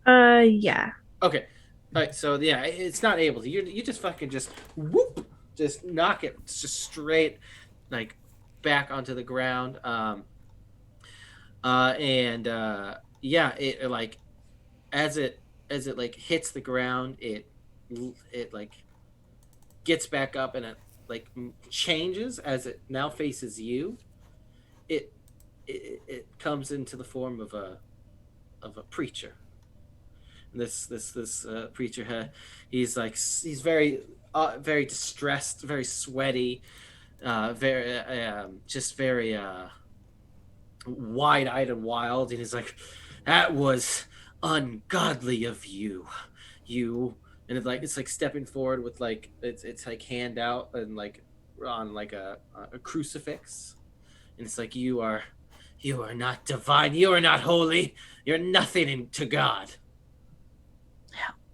Speaker 2: Yeah.
Speaker 1: Okay. All right, so yeah, it's not able to. You just fucking just whoop, just knock it just straight, like back onto the ground. It like as it like hits the ground, it like gets back up and it like changes as it now faces you. It comes into the form of a preacher. This preacher, he's very very distressed, very sweaty, very just very wide-eyed and wild, and he's like, that was ungodly of you, and it's like stepping forward with like it's like hand out and like on like a crucifix, and it's like you are not divine, you are not holy, you're nothing to God.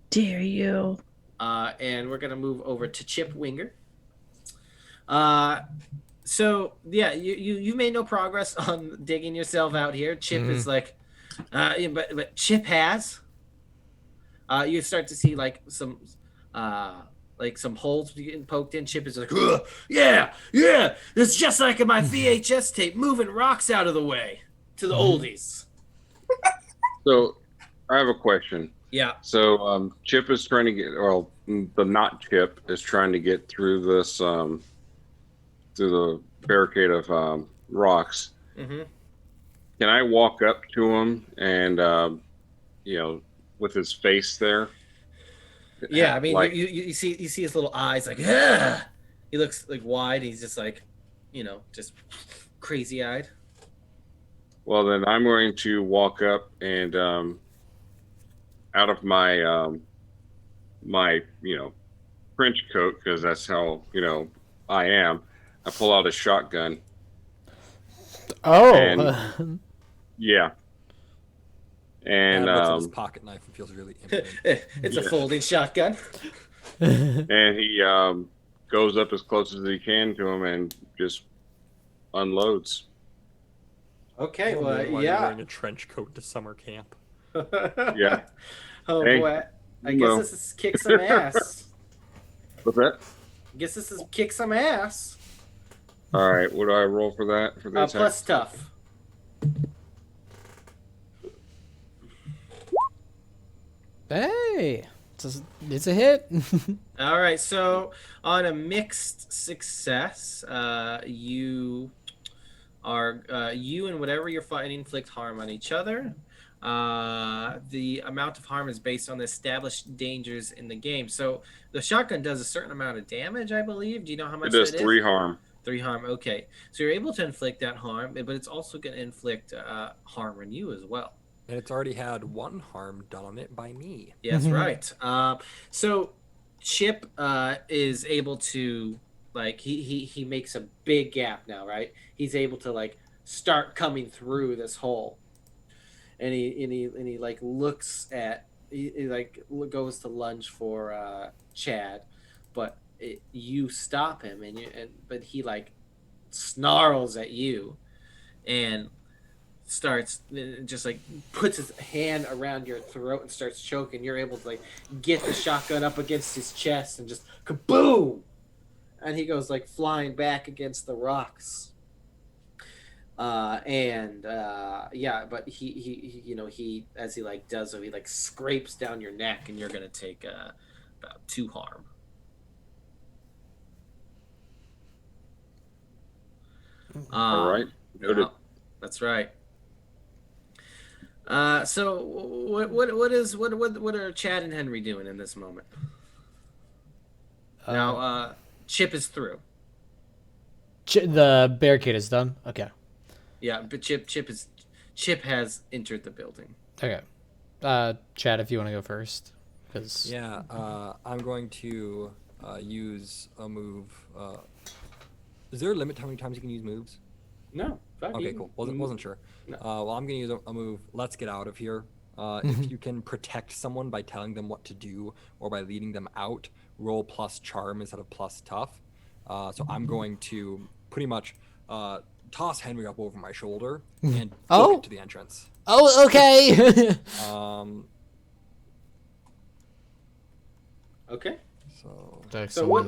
Speaker 2: Dare you?
Speaker 1: And we're gonna move over to Chip Winger. So yeah, you made no progress on digging yourself out here. Chip is like, but Chip has. You start to see like some holes getting poked in. Chip is like, yeah, it's just like in my VHS tape, moving rocks out of the way to the oldies.
Speaker 5: So, I have a question.
Speaker 1: Yeah.
Speaker 5: So Chip is trying to get, well, the not Chip is trying to get through this, through the barricade of rocks.
Speaker 1: Mm-hmm.
Speaker 5: Can I walk up to him and, with his face there?
Speaker 1: Yeah, I mean,
Speaker 5: like,
Speaker 1: you see his little eyes like, ugh! He looks like wide. He's just like, just crazy eyed.
Speaker 5: Well, then I'm going to walk up and out of my my trench coat, because that's how I am. I pull out a shotgun.
Speaker 8: Oh.
Speaker 5: And, yeah. And
Speaker 6: his pocket knife and feels really imminent.
Speaker 1: It's a folding shotgun.
Speaker 5: And he goes up as close as he can to him and just unloads.
Speaker 1: Okay,
Speaker 6: Why
Speaker 1: well,
Speaker 6: are you
Speaker 1: yeah.
Speaker 6: wearing a trench coat to summer camp?
Speaker 5: Yeah.
Speaker 1: Oh
Speaker 5: Hey,
Speaker 1: boy, I guess this is kick some ass.
Speaker 5: What's that?
Speaker 1: I guess this is kick some ass.
Speaker 5: All right, what do I roll for that? For the attack?
Speaker 1: Plus tough.
Speaker 8: Hey, It's a hit.
Speaker 1: All right, so on a mixed success, you and whatever you're fighting inflict harm on each other. The amount of harm is based on the established dangers in the game. So the shotgun does a certain amount of damage, I believe. Do you know how much
Speaker 5: It does
Speaker 1: that is?
Speaker 5: 3 harm.
Speaker 1: 3 harm. Okay, so you're able to inflict that harm, but it's also going to inflict harm on you as well.
Speaker 6: And it's already had 1 harm done on it by me.
Speaker 1: Yes, right. So Chip is able to he makes a big gap now, right? He's able to like start coming through this hole, and he like looks at he like goes to lunge for Chad, but you stop him, but he like snarls at you, and starts just like puts his hand around your throat and starts choking. You're able to like get the shotgun up against his chest and just kaboom, and he goes like flying back against the rocks. But he as he like does so, he like scrapes down your neck, and you're gonna take about 2 harm.
Speaker 5: All right. Noted.
Speaker 1: That's right. So what are Chad and Henry doing in this moment? Now, Chip is through.
Speaker 8: The barricade is done. Okay.
Speaker 1: Yeah, but Chip has entered the building.
Speaker 8: Okay. Chad, if you want to go first, because
Speaker 6: Yeah, I'm going to use a move. Is there a limit to how many times you can use moves?
Speaker 1: No.
Speaker 6: Okay, cool. Wasn't sure.
Speaker 1: No.
Speaker 6: Well, I'm gonna use a move. Let's get out of here. If you can protect someone by telling them what to do or by leading them out, roll plus charm instead of plus tough. So I'm going to pretty much toss Henry up over my shoulder and book it to the entrance.
Speaker 8: Oh, okay.
Speaker 1: Okay.
Speaker 6: So
Speaker 1: what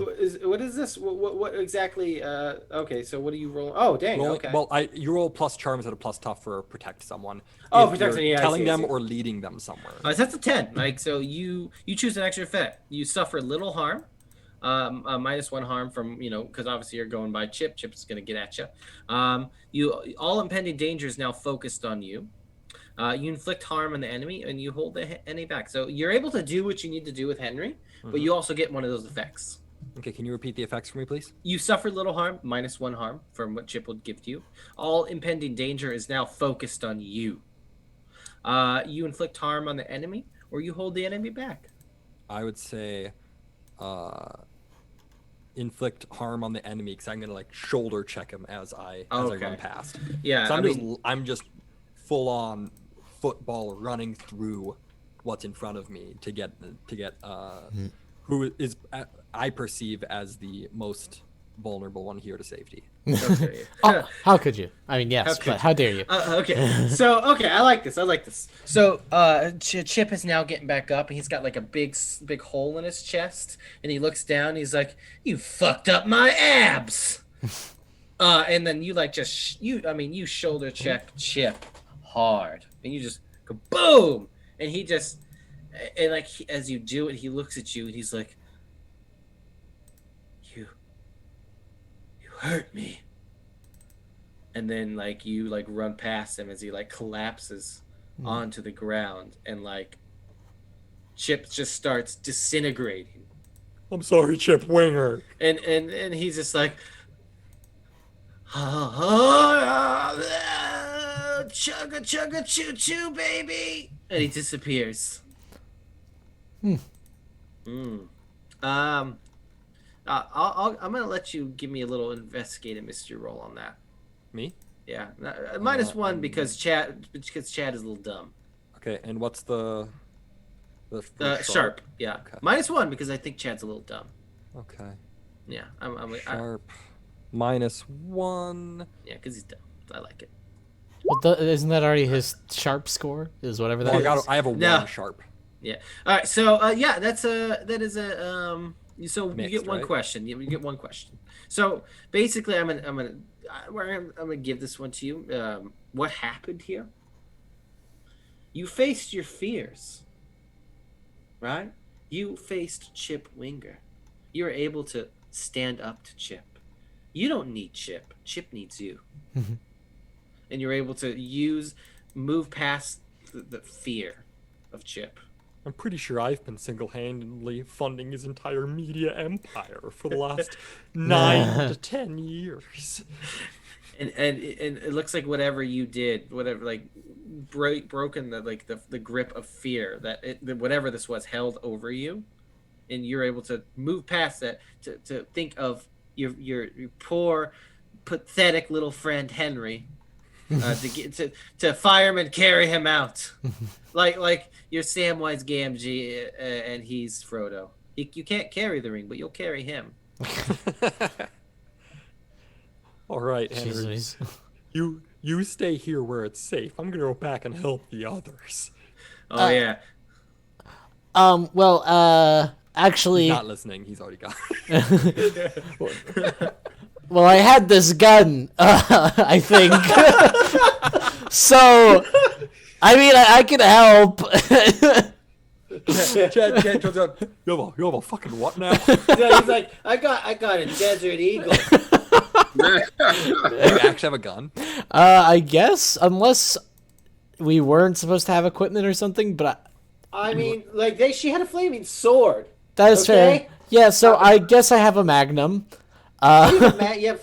Speaker 1: is this? What exactly? Okay, so what do you roll? Oh, dang. Okay.
Speaker 6: Well, you roll plus charm instead of plus tough for protect someone.
Speaker 1: Oh,
Speaker 6: if
Speaker 1: protect
Speaker 6: you're
Speaker 1: someone, yeah, I
Speaker 6: telling
Speaker 1: see, I
Speaker 6: them
Speaker 1: see.
Speaker 6: or leading them somewhere.
Speaker 1: So that's a 10. Like, so you choose an extra effect. You suffer little harm, minus 1 harm from because obviously you're going by Chip. Chip is going to get at you. All impending danger is now focused on you. You inflict harm on the enemy, and you hold the enemy back. So you're able to do what you need to do with Henry, but you also get one of those effects.
Speaker 6: Okay, can you repeat the effects for me, please?
Speaker 1: You suffer little harm, minus 1 harm from what Chip would give to you. All impending danger is now focused on you. You inflict harm on the enemy, or you hold the enemy back.
Speaker 6: I would say inflict harm on the enemy, because I'm gonna like shoulder check him as I run past.
Speaker 1: Yeah,
Speaker 6: so I'm just full on football running through what's in front of me to get who is I perceive as the most vulnerable one here to safety.
Speaker 1: Okay.
Speaker 8: How could you? I mean, yes, but how dare you?
Speaker 1: Okay. So, I like this. So, Chip is now getting back up, and he's got like a big hole in his chest, and he looks down, and he's like, "You fucked up my abs." And then you like you shoulder check Chip hard, and you just go boom, and he just as you do it, he looks at you, and he's like, "You hurt me." And then like you like run past him as he like collapses onto the ground, and like Chip just starts disintegrating.
Speaker 6: I'm sorry, Chip Winger.
Speaker 1: And he's just like, chugga chugga choo choo baby, and he disappears. I'm gonna let you give me a little investigative mystery roll on that.
Speaker 6: Me?
Speaker 1: Yeah, minus 1 because Chad is a little dumb.
Speaker 6: Okay, and what's the
Speaker 1: Sharp? Yeah,
Speaker 6: Okay.
Speaker 1: minus 1 because I think Chad's a little dumb.
Speaker 6: Okay.
Speaker 1: Yeah,
Speaker 6: Sharp. -1.
Speaker 1: Yeah, because he's dumb. I like it.
Speaker 8: Well, isn't that already his sharp score? Is whatever that is?
Speaker 6: I have a 1 sharp.
Speaker 1: Yeah. All right. So that is a So you
Speaker 6: Mixed,
Speaker 1: get one
Speaker 6: right?
Speaker 1: question. You get one question. So basically, I'm gonna give this one to you. What happened here? You faced your fears, right? you faced Chip Winger. You were able to stand up to Chip. You don't need Chip. Chip needs you. And you're able to move past the fear of Chip.
Speaker 6: I'm pretty sure I've been single-handedly funding his entire media empire for the last 9 to 10 years.
Speaker 1: And it looks like whatever you did, whatever like broken the grip of fear that whatever this was held over you, and you're able to move past that to think of your poor, pathetic little friend Henry, to get to fireman carry him out, like you're Samwise Gamgee and he's Frodo. You can't carry the ring, but you'll carry him.
Speaker 6: All right, Henry.
Speaker 8: Jesus.
Speaker 6: You stay here where it's safe. I'm gonna go back and help the others.
Speaker 1: Oh yeah.
Speaker 8: Well, actually,
Speaker 6: He's not listening. He's already gone.
Speaker 8: well, I had this gun, I think. So, I mean, I could help.
Speaker 6: Chad turns out, you have a fucking what now?
Speaker 1: Yeah, he's like, I got a Desert Eagle.
Speaker 6: You actually have a gun?
Speaker 8: I guess, unless we weren't supposed to have equipment or something, but
Speaker 1: I mean, like she had a flaming sword.
Speaker 8: that is
Speaker 1: Okay.
Speaker 8: fair. Yeah, so I guess I have a Magnum.
Speaker 1: Matt, yeah,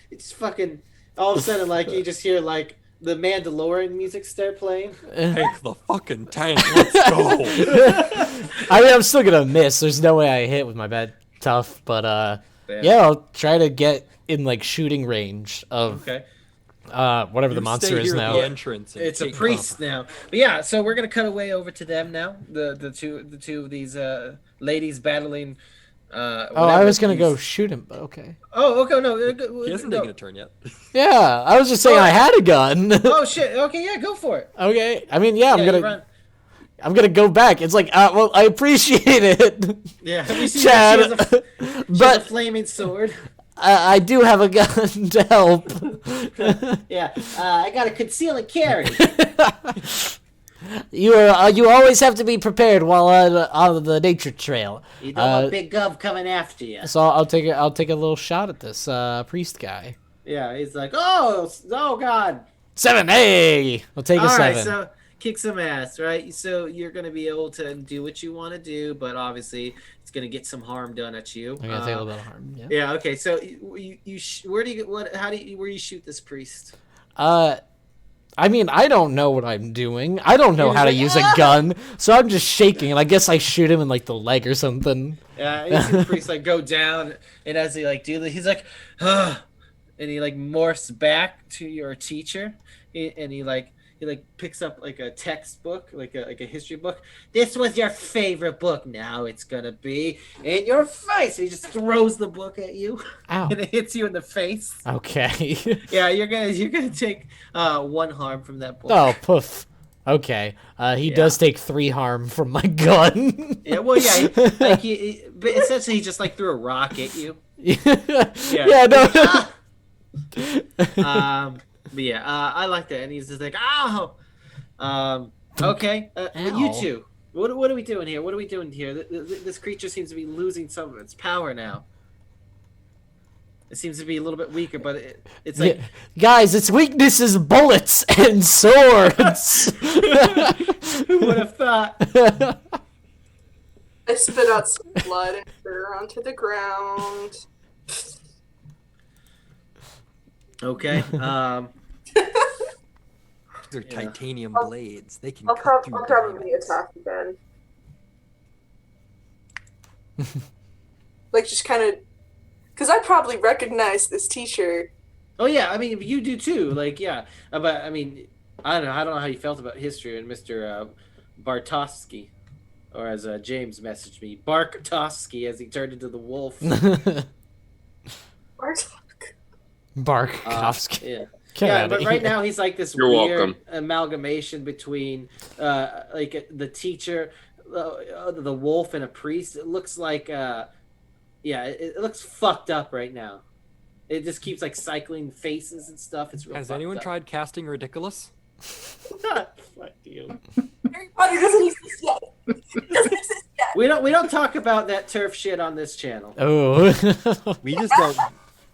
Speaker 1: it's fucking. All of a sudden, like you just hear like the Mandalorian music start playing.
Speaker 6: Take the fucking tank. Let's go.
Speaker 8: I mean, I'm still gonna miss. There's no way I hit with my bad tough, but yeah, I'll try to get in like shooting range of
Speaker 1: Okay.
Speaker 8: whatever the
Speaker 6: You
Speaker 8: monster
Speaker 6: stay
Speaker 8: is
Speaker 6: here at
Speaker 8: now.
Speaker 6: the entrance and
Speaker 1: It's a
Speaker 6: take
Speaker 1: priest
Speaker 6: cover.
Speaker 1: now. But yeah, so we're gonna cut away over to them now. The two of these ladies battling.
Speaker 8: Oh, I was gonna
Speaker 1: whatever
Speaker 8: go
Speaker 1: these-
Speaker 8: shoot him, but okay.
Speaker 1: Oh, okay, no.
Speaker 6: He hasn't
Speaker 1: no.
Speaker 6: taken a turn yet.
Speaker 8: Yeah, I was just saying I had a gun.
Speaker 1: Oh shit. Okay, yeah, go for it.
Speaker 8: Okay, I mean, yeah,
Speaker 1: Yeah, you run.
Speaker 8: I'm gonna go back. It's like, well, I appreciate it.
Speaker 1: Yeah, we see
Speaker 8: Chad,
Speaker 1: she has a
Speaker 8: but
Speaker 1: flaming sword.
Speaker 8: I do have a gun to help.
Speaker 1: Yeah, I got a conceal and carry.
Speaker 8: You always have to be prepared while on the nature trail.
Speaker 1: You don't want Big Gov coming after you.
Speaker 8: So I'll take a little shot at this priest guy.
Speaker 1: Yeah, he's like, oh God.
Speaker 8: 7, hey! I'll take a
Speaker 1: All
Speaker 8: 7.
Speaker 1: right, so kick some ass, right? So you're gonna be able to do what you want to do, but obviously it's gonna get some harm done at you.
Speaker 8: I'm gonna take a little bit of harm. Yeah.
Speaker 1: Yeah. Okay. So where do you shoot this priest?
Speaker 8: I mean, I don't know what I'm doing. I don't know
Speaker 1: He's
Speaker 8: how to
Speaker 1: like,
Speaker 8: use a gun, so I'm just shaking, and I guess I shoot him in like the leg or something.
Speaker 1: Yeah, you see the priest like go down, and as he like do this, he's like, and he like morphs back to your teacher, and he picks up like a textbook, like a history book. This was your favorite book. Now it's gonna be in your face. And he just throws the book at you,
Speaker 8: Ow.
Speaker 1: and it hits you in the face.
Speaker 8: Okay.
Speaker 1: Yeah, you're gonna take 1 harm from that book.
Speaker 8: Oh, poof. Okay. He does take 3 harm from my gun.
Speaker 1: Yeah, well, yeah, but essentially he just like threw a rock at you.
Speaker 8: Yeah, no.
Speaker 1: But yeah, I like that, and he's just like, ow. Okay, you
Speaker 8: Ow.
Speaker 1: two, what are we doing here? What are we doing here? This creature seems to be losing some of its power now. It seems to be a little bit weaker, but it's like,
Speaker 8: Guys, its weakness is bullets and swords.
Speaker 1: who would have thought?
Speaker 7: I spit out some blood and threw her onto the ground.
Speaker 1: Okay,
Speaker 6: These are titanium blades. They can
Speaker 7: I'll,
Speaker 6: cut through
Speaker 7: I'll probably
Speaker 6: diamonds.
Speaker 7: attack again. Like, just kind of... Because I probably recognize this teacher.
Speaker 1: oh yeah, I mean you do too. Like yeah, but I mean I don't know how you felt about history and Mr. Bartowski, or as James messaged me, Bartowski, as he turned into the wolf.
Speaker 8: Barkovsky.
Speaker 1: Yeah.
Speaker 8: Get
Speaker 1: Yeah,
Speaker 8: outta
Speaker 1: but right
Speaker 8: here.
Speaker 1: now he's like this
Speaker 5: You're
Speaker 1: weird
Speaker 5: welcome.
Speaker 1: amalgamation between like the teacher, the wolf, and a priest. It looks like it looks fucked up right now. It just keeps like cycling faces and stuff. It's real.
Speaker 6: Has
Speaker 1: fucked
Speaker 6: anyone
Speaker 1: up.
Speaker 6: tried casting Ridiculous?
Speaker 1: Fuck you.
Speaker 7: Harry Potter doesn't exist yet. It doesn't exist yet.
Speaker 1: We don't talk about that turf shit on this channel.
Speaker 8: Oh.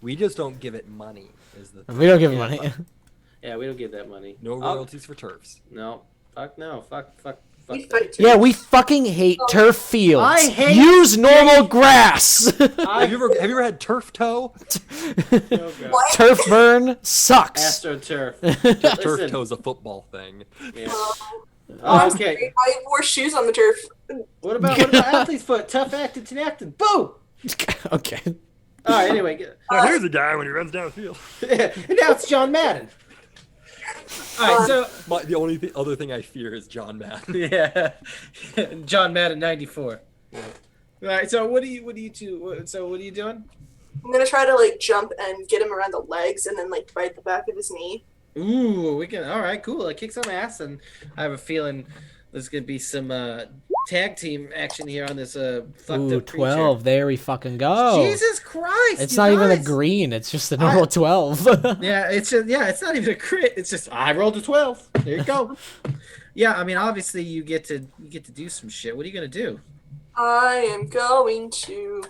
Speaker 6: We just don't give it money. Is the thing.
Speaker 8: We don't give money.
Speaker 1: Yeah, we don't give that money.
Speaker 6: No royalties for turfs.
Speaker 1: No. Fuck no. Fuck
Speaker 7: We
Speaker 1: that.
Speaker 7: fight
Speaker 8: Yeah, we fucking hate turf fields.
Speaker 1: I hate
Speaker 8: Use normal grass.
Speaker 6: Have you ever had turf toe?
Speaker 1: Oh, God.
Speaker 7: What?
Speaker 8: Turf burn sucks.
Speaker 1: AstroTurf.
Speaker 6: Turf
Speaker 1: Listen,
Speaker 6: toe's a football thing.
Speaker 1: yeah.
Speaker 7: I'm
Speaker 1: Okay.
Speaker 7: sorry, I wore shoes on the turf.
Speaker 1: What about athlete's foot? Tough acting, tenactin. Boom.
Speaker 8: Okay.
Speaker 1: All right. Anyway.
Speaker 6: Now here's a guy when he runs down the field.
Speaker 1: And now it's John Madden. All right. So
Speaker 6: The only other thing I fear is John Madden.
Speaker 1: yeah, John Madden 94. All right. So what are you two? So what are you doing?
Speaker 7: I'm gonna try to like jump and get him around the legs and then like bite the back of his knee.
Speaker 1: Ooh, we can. All right, cool. I kick some ass, and I have a feeling there's gonna be some tag team action here on this fucked
Speaker 8: Ooh,
Speaker 1: up
Speaker 8: 12. There we fucking go.
Speaker 1: Jesus Christ!
Speaker 8: It's
Speaker 1: you
Speaker 8: not even a
Speaker 1: guys.
Speaker 8: green. It's just a normal 12.
Speaker 1: Yeah, it's not even a crit. It's just I rolled a 12. There you go. Yeah, I mean, obviously you get to do some shit. What are you gonna do?
Speaker 7: I am going to.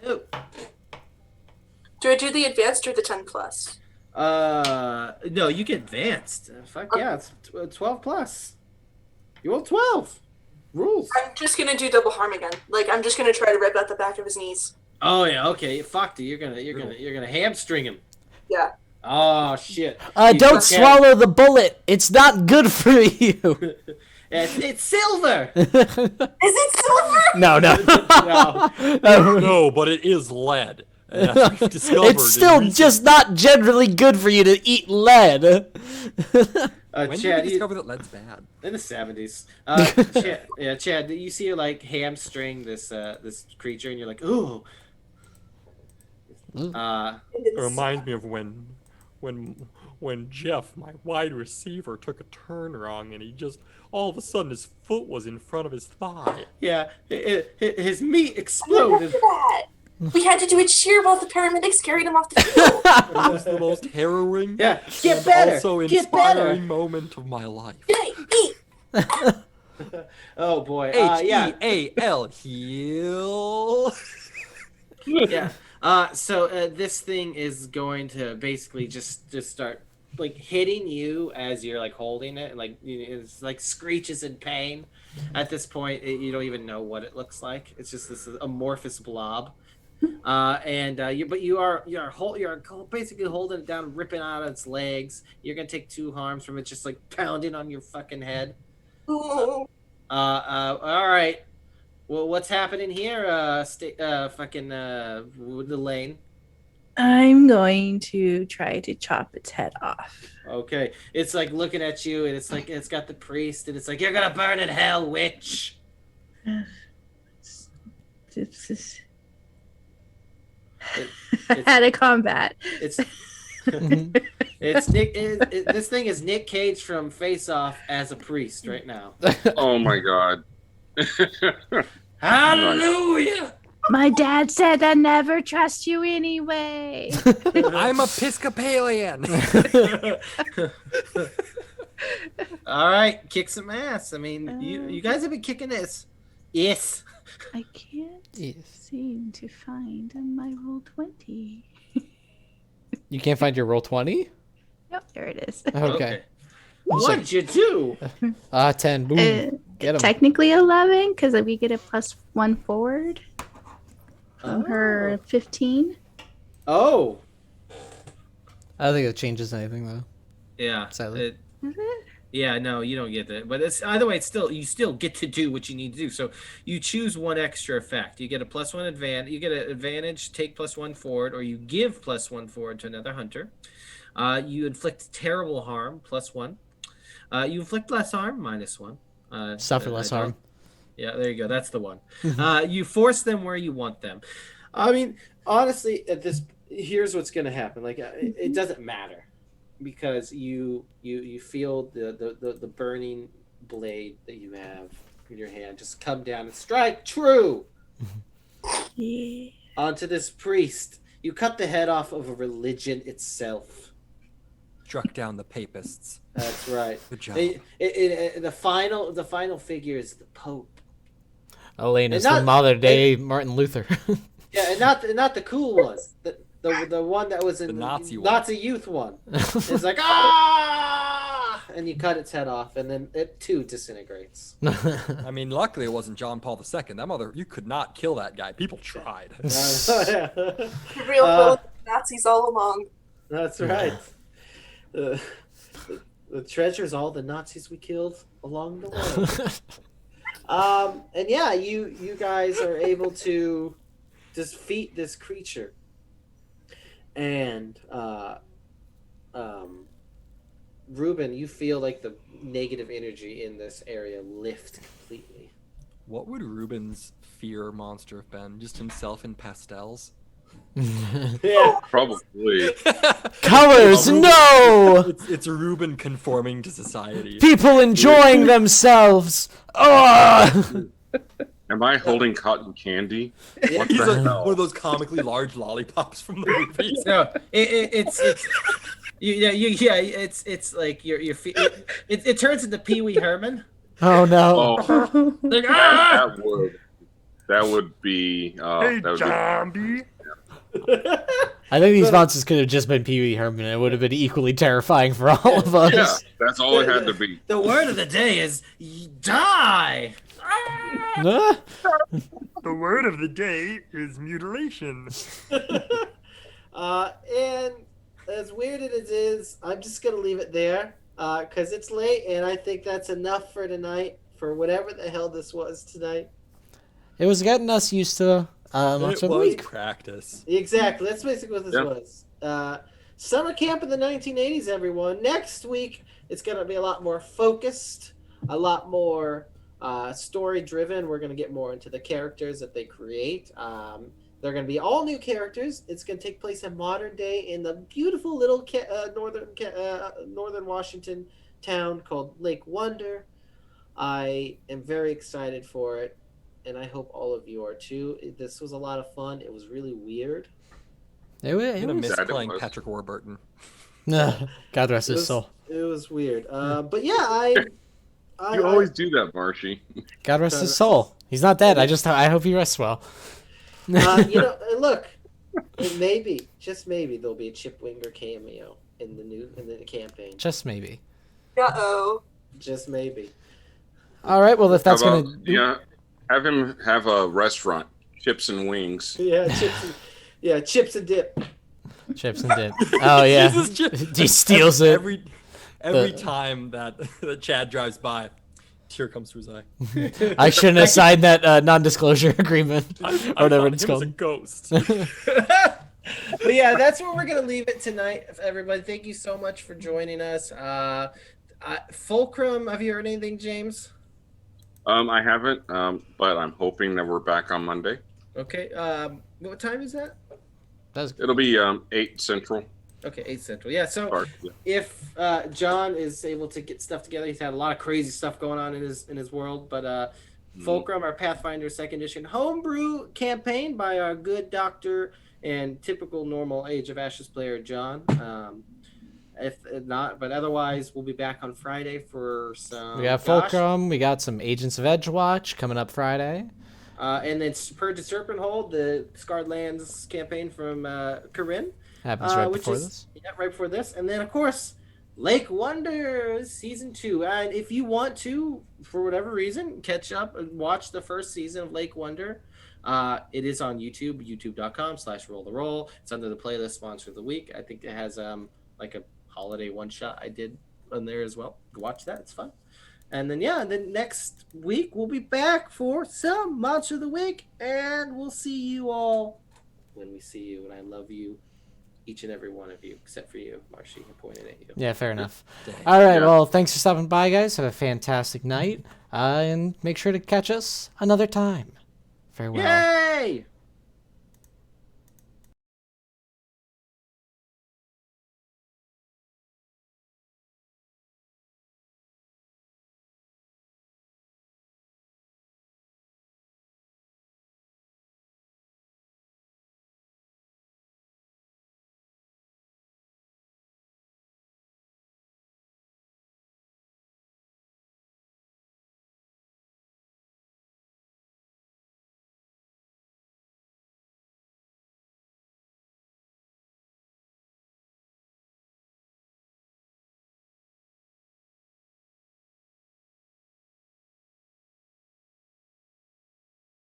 Speaker 1: Do.
Speaker 7: Do I do the advanced or the 10 plus?
Speaker 1: No, you get advanced. Fuck yeah, it's 12 plus. You roll 12. Rules.
Speaker 7: I'm just gonna do double harm again. Like I'm just gonna try to rip out the back of his knees.
Speaker 1: Oh yeah, okay. Fuck, dude, you're gonna hamstring him.
Speaker 7: Yeah.
Speaker 1: Oh shit.
Speaker 8: Don't
Speaker 1: Okay.
Speaker 8: swallow the bullet. It's not good for you.
Speaker 1: It's silver.
Speaker 7: Is it silver?
Speaker 8: No.
Speaker 6: No, but it is lead. And as we've discovered
Speaker 8: It's still
Speaker 6: in recent-
Speaker 8: just not generally good for you to eat lead.
Speaker 6: When did
Speaker 1: Chad,
Speaker 6: we discover that lead's bad?
Speaker 1: in the 70s. Chad, you see her like hamstring this creature, and you're like, ooh.
Speaker 6: It reminds me of when Jeff, my wide receiver, took a turn wrong, and he just all of a sudden his foot was in front of his thigh.
Speaker 1: Yeah, his meat
Speaker 7: I
Speaker 1: exploded.
Speaker 7: remember that. We had to do a cheer while the paramedics carried him off the field.
Speaker 6: It was the most harrowing
Speaker 1: Yeah, get
Speaker 6: and
Speaker 1: better.
Speaker 6: also
Speaker 1: Get better.
Speaker 6: inspiring moment of my life.
Speaker 7: Hey, eat.
Speaker 1: Oh boy. Yeah.
Speaker 6: H-E-A-L, heal.
Speaker 1: Yeah. So this thing is going to basically just start like hitting you as you're like holding it, like it's like screeches in pain. At this point, you don't even know what it looks like. It's just this amorphous blob. You're basically holding it down, ripping out its legs. You're gonna take 2 harms from it, just like pounding on your fucking head.
Speaker 7: Ooh.
Speaker 1: All right. Well, what's happening here? The lane.
Speaker 2: I'm going to try to chop its head off.
Speaker 1: Okay, it's like looking at you, and it's like it's got the priest, and it's like you're gonna burn in hell, witch.
Speaker 2: It's
Speaker 1: It's
Speaker 2: out of combat.
Speaker 1: it's it's Nick. This thing is Nick Cage from Face Off as a priest right now.
Speaker 5: Oh my god.
Speaker 1: Hallelujah.
Speaker 2: My dad said I never trust you anyway.
Speaker 6: I'm Episcopalian.
Speaker 1: All right, kick some ass. I mean, you guys have been kicking this. Yes.
Speaker 2: I can't
Speaker 8: Yes.
Speaker 2: seem to find my roll 20.
Speaker 8: You can't find your roll 20?
Speaker 2: Yep, there it is.
Speaker 8: Okay.
Speaker 1: What'd you do?
Speaker 8: 10. Boom. Get him.
Speaker 2: Technically 11 because we get a +1 forward from her 15.
Speaker 1: Oh.
Speaker 8: I don't think it changes anything, though.
Speaker 1: Yeah.
Speaker 8: Sadly.
Speaker 2: Is it?
Speaker 1: Yeah, no, you don't get that. But it's either way, you still get to do what you need to do. So you choose one extra effect. You get a +1 advantage. You get an advantage, take +1 forward, or you give +1 forward to another hunter. You inflict terrible harm, +1. You inflict less harm, -1.
Speaker 8: Suffer less harm.
Speaker 1: Yeah, there you go. That's the one. You force them where you want them. I mean, honestly, here's what's going to happen. Like, it doesn't matter because you feel the burning blade that you have in your hand just come down and strike true
Speaker 2: Yeah.
Speaker 1: onto this priest. You cut the head off of a religion itself.
Speaker 6: struck down the papists.
Speaker 1: That's right.
Speaker 6: Good job.
Speaker 1: The final figure is the Pope.
Speaker 8: Elaine is
Speaker 1: And
Speaker 8: the
Speaker 1: not-
Speaker 8: modern day Martin Luther.
Speaker 1: Yeah, and not the cool one. The one that was in
Speaker 6: The Nazi one.
Speaker 1: Nazi youth one. It's like ah, and you cut its head off, and then it too disintegrates.
Speaker 6: I mean, luckily it wasn't John Paul II. That mother, you could not kill that guy. People tried.
Speaker 7: The real villain Nazis all along.
Speaker 1: That's right. The treasure's all the Nazis we killed along the way. And yeah, you guys are able to defeat this creature, and Ruben, you feel like the negative energy in this area lift completely.
Speaker 6: What would Ruben's fear monster have been? Just himself in pastels?
Speaker 1: Yeah.
Speaker 5: Probably.
Speaker 8: Colors, no!
Speaker 6: It's Ruben conforming to society.
Speaker 8: People enjoying themselves. Ugh!
Speaker 5: Am I holding cotton candy? What
Speaker 6: He's
Speaker 5: the
Speaker 6: like
Speaker 5: hell?
Speaker 6: one of those comically large lollipops from the movies.
Speaker 1: No, it's it's like your feet. It turns into Pee Wee Herman.
Speaker 8: Oh no.
Speaker 5: Oh,
Speaker 1: Like ah!
Speaker 5: that would be. That would
Speaker 6: zombie.
Speaker 8: I think these monsters could have just been Pee Wee Herman. It would have been equally terrifying for all of us.
Speaker 5: Yeah, that's all it had to be.
Speaker 1: The word of the day is die.
Speaker 8: Huh?
Speaker 6: The word of the day is mutilation.
Speaker 1: And as weird as it is, I'm just gonna leave it there because it's late, and I think that's enough for tonight. For whatever the hell this was tonight.
Speaker 8: It was getting us used to much
Speaker 6: It
Speaker 8: of the
Speaker 6: was
Speaker 8: week.
Speaker 6: practice.
Speaker 1: Exactly. That's basically what this
Speaker 5: Yep.
Speaker 1: was. Summer camp in the 1980s, everyone. Next week, it's going to be a lot more focused, a lot more story driven. We're going to get more into the characters that they create. They're going to be all new characters. It's going to take place in modern day in the beautiful little northern Washington town called Lake Wonder. I am very excited for it, and I hope all of you are too. This was a lot of fun. It was really weird.
Speaker 8: It
Speaker 6: I'm gonna
Speaker 8: was.
Speaker 6: miss
Speaker 5: That it
Speaker 6: playing
Speaker 5: was.
Speaker 6: Patrick Warburton.
Speaker 8: God rest his soul.
Speaker 1: It was weird. But yeah, I
Speaker 5: You always do that, Marshy.
Speaker 8: God rest his soul. He's not dead. I hope he rests well.
Speaker 1: Look, maybe, just maybe, there'll be a Chip Winger cameo in the campaign.
Speaker 8: Just maybe.
Speaker 7: Uh-oh.
Speaker 1: Just maybe.
Speaker 8: All right. Well, if that's
Speaker 5: How about,
Speaker 8: gonna.
Speaker 5: yeah, have him have a restaurant, chips and wings.
Speaker 1: Yeah, chips and dip.
Speaker 8: Chips and dip. Oh yeah.
Speaker 6: Jesus, Chip.
Speaker 8: He steals it.
Speaker 6: Every time that Chad drives by, tear comes to his eye.
Speaker 8: I shouldn't have signed that non-disclosure agreement or whatever it's
Speaker 6: He was a
Speaker 8: called.
Speaker 6: ghost.
Speaker 1: But yeah, that's where we're gonna leave it tonight, everybody. Thank you so much for joining us. Fulcrum, have you heard anything, James?
Speaker 5: I haven't, but I'm hoping that we're back on Monday.
Speaker 1: Okay. What time is that?
Speaker 5: It'll be 8 Central.
Speaker 1: Okay, 8 Central. Yeah, so
Speaker 5: Or, yeah.
Speaker 1: if John is able to get stuff together, he's had a lot of crazy stuff going on in his world. But Fulcrum, our Pathfinder 2nd Edition homebrew campaign by our good doctor and typical normal Age of Ashes player, John. If not, but otherwise, we'll be back on Friday for some.
Speaker 8: We got Fulcrum. We got some Agents of Edgewatch coming up Friday.
Speaker 1: And then Purge the Serpent Hold, the Scarred Lands campaign from Corinne.
Speaker 8: Happens right
Speaker 1: which
Speaker 8: before
Speaker 1: is,
Speaker 8: this.
Speaker 1: Yeah, right before this. And then, of course, Lake Wonder Season 2. And if you want to, for whatever reason, catch up and watch the first season of Lake Wonder, it is on YouTube, youtube.com/rolltheroll. It's under the playlist Sponsor of the Week. I think it has like a holiday one-shot I did on there as well. Go watch that. It's fun. And then, yeah, then next week we'll be back for some Monster of the Week. And we'll see you all when we see you. And I love you, each and every one of you, except for you, Marshy. I pointed at you.
Speaker 8: Yeah, fair enough.
Speaker 6: Dang.
Speaker 8: All right.
Speaker 5: Yeah.
Speaker 8: Well, thanks for stopping by, guys. Have a fantastic night. And make sure to catch us another time. Farewell.
Speaker 1: Yay!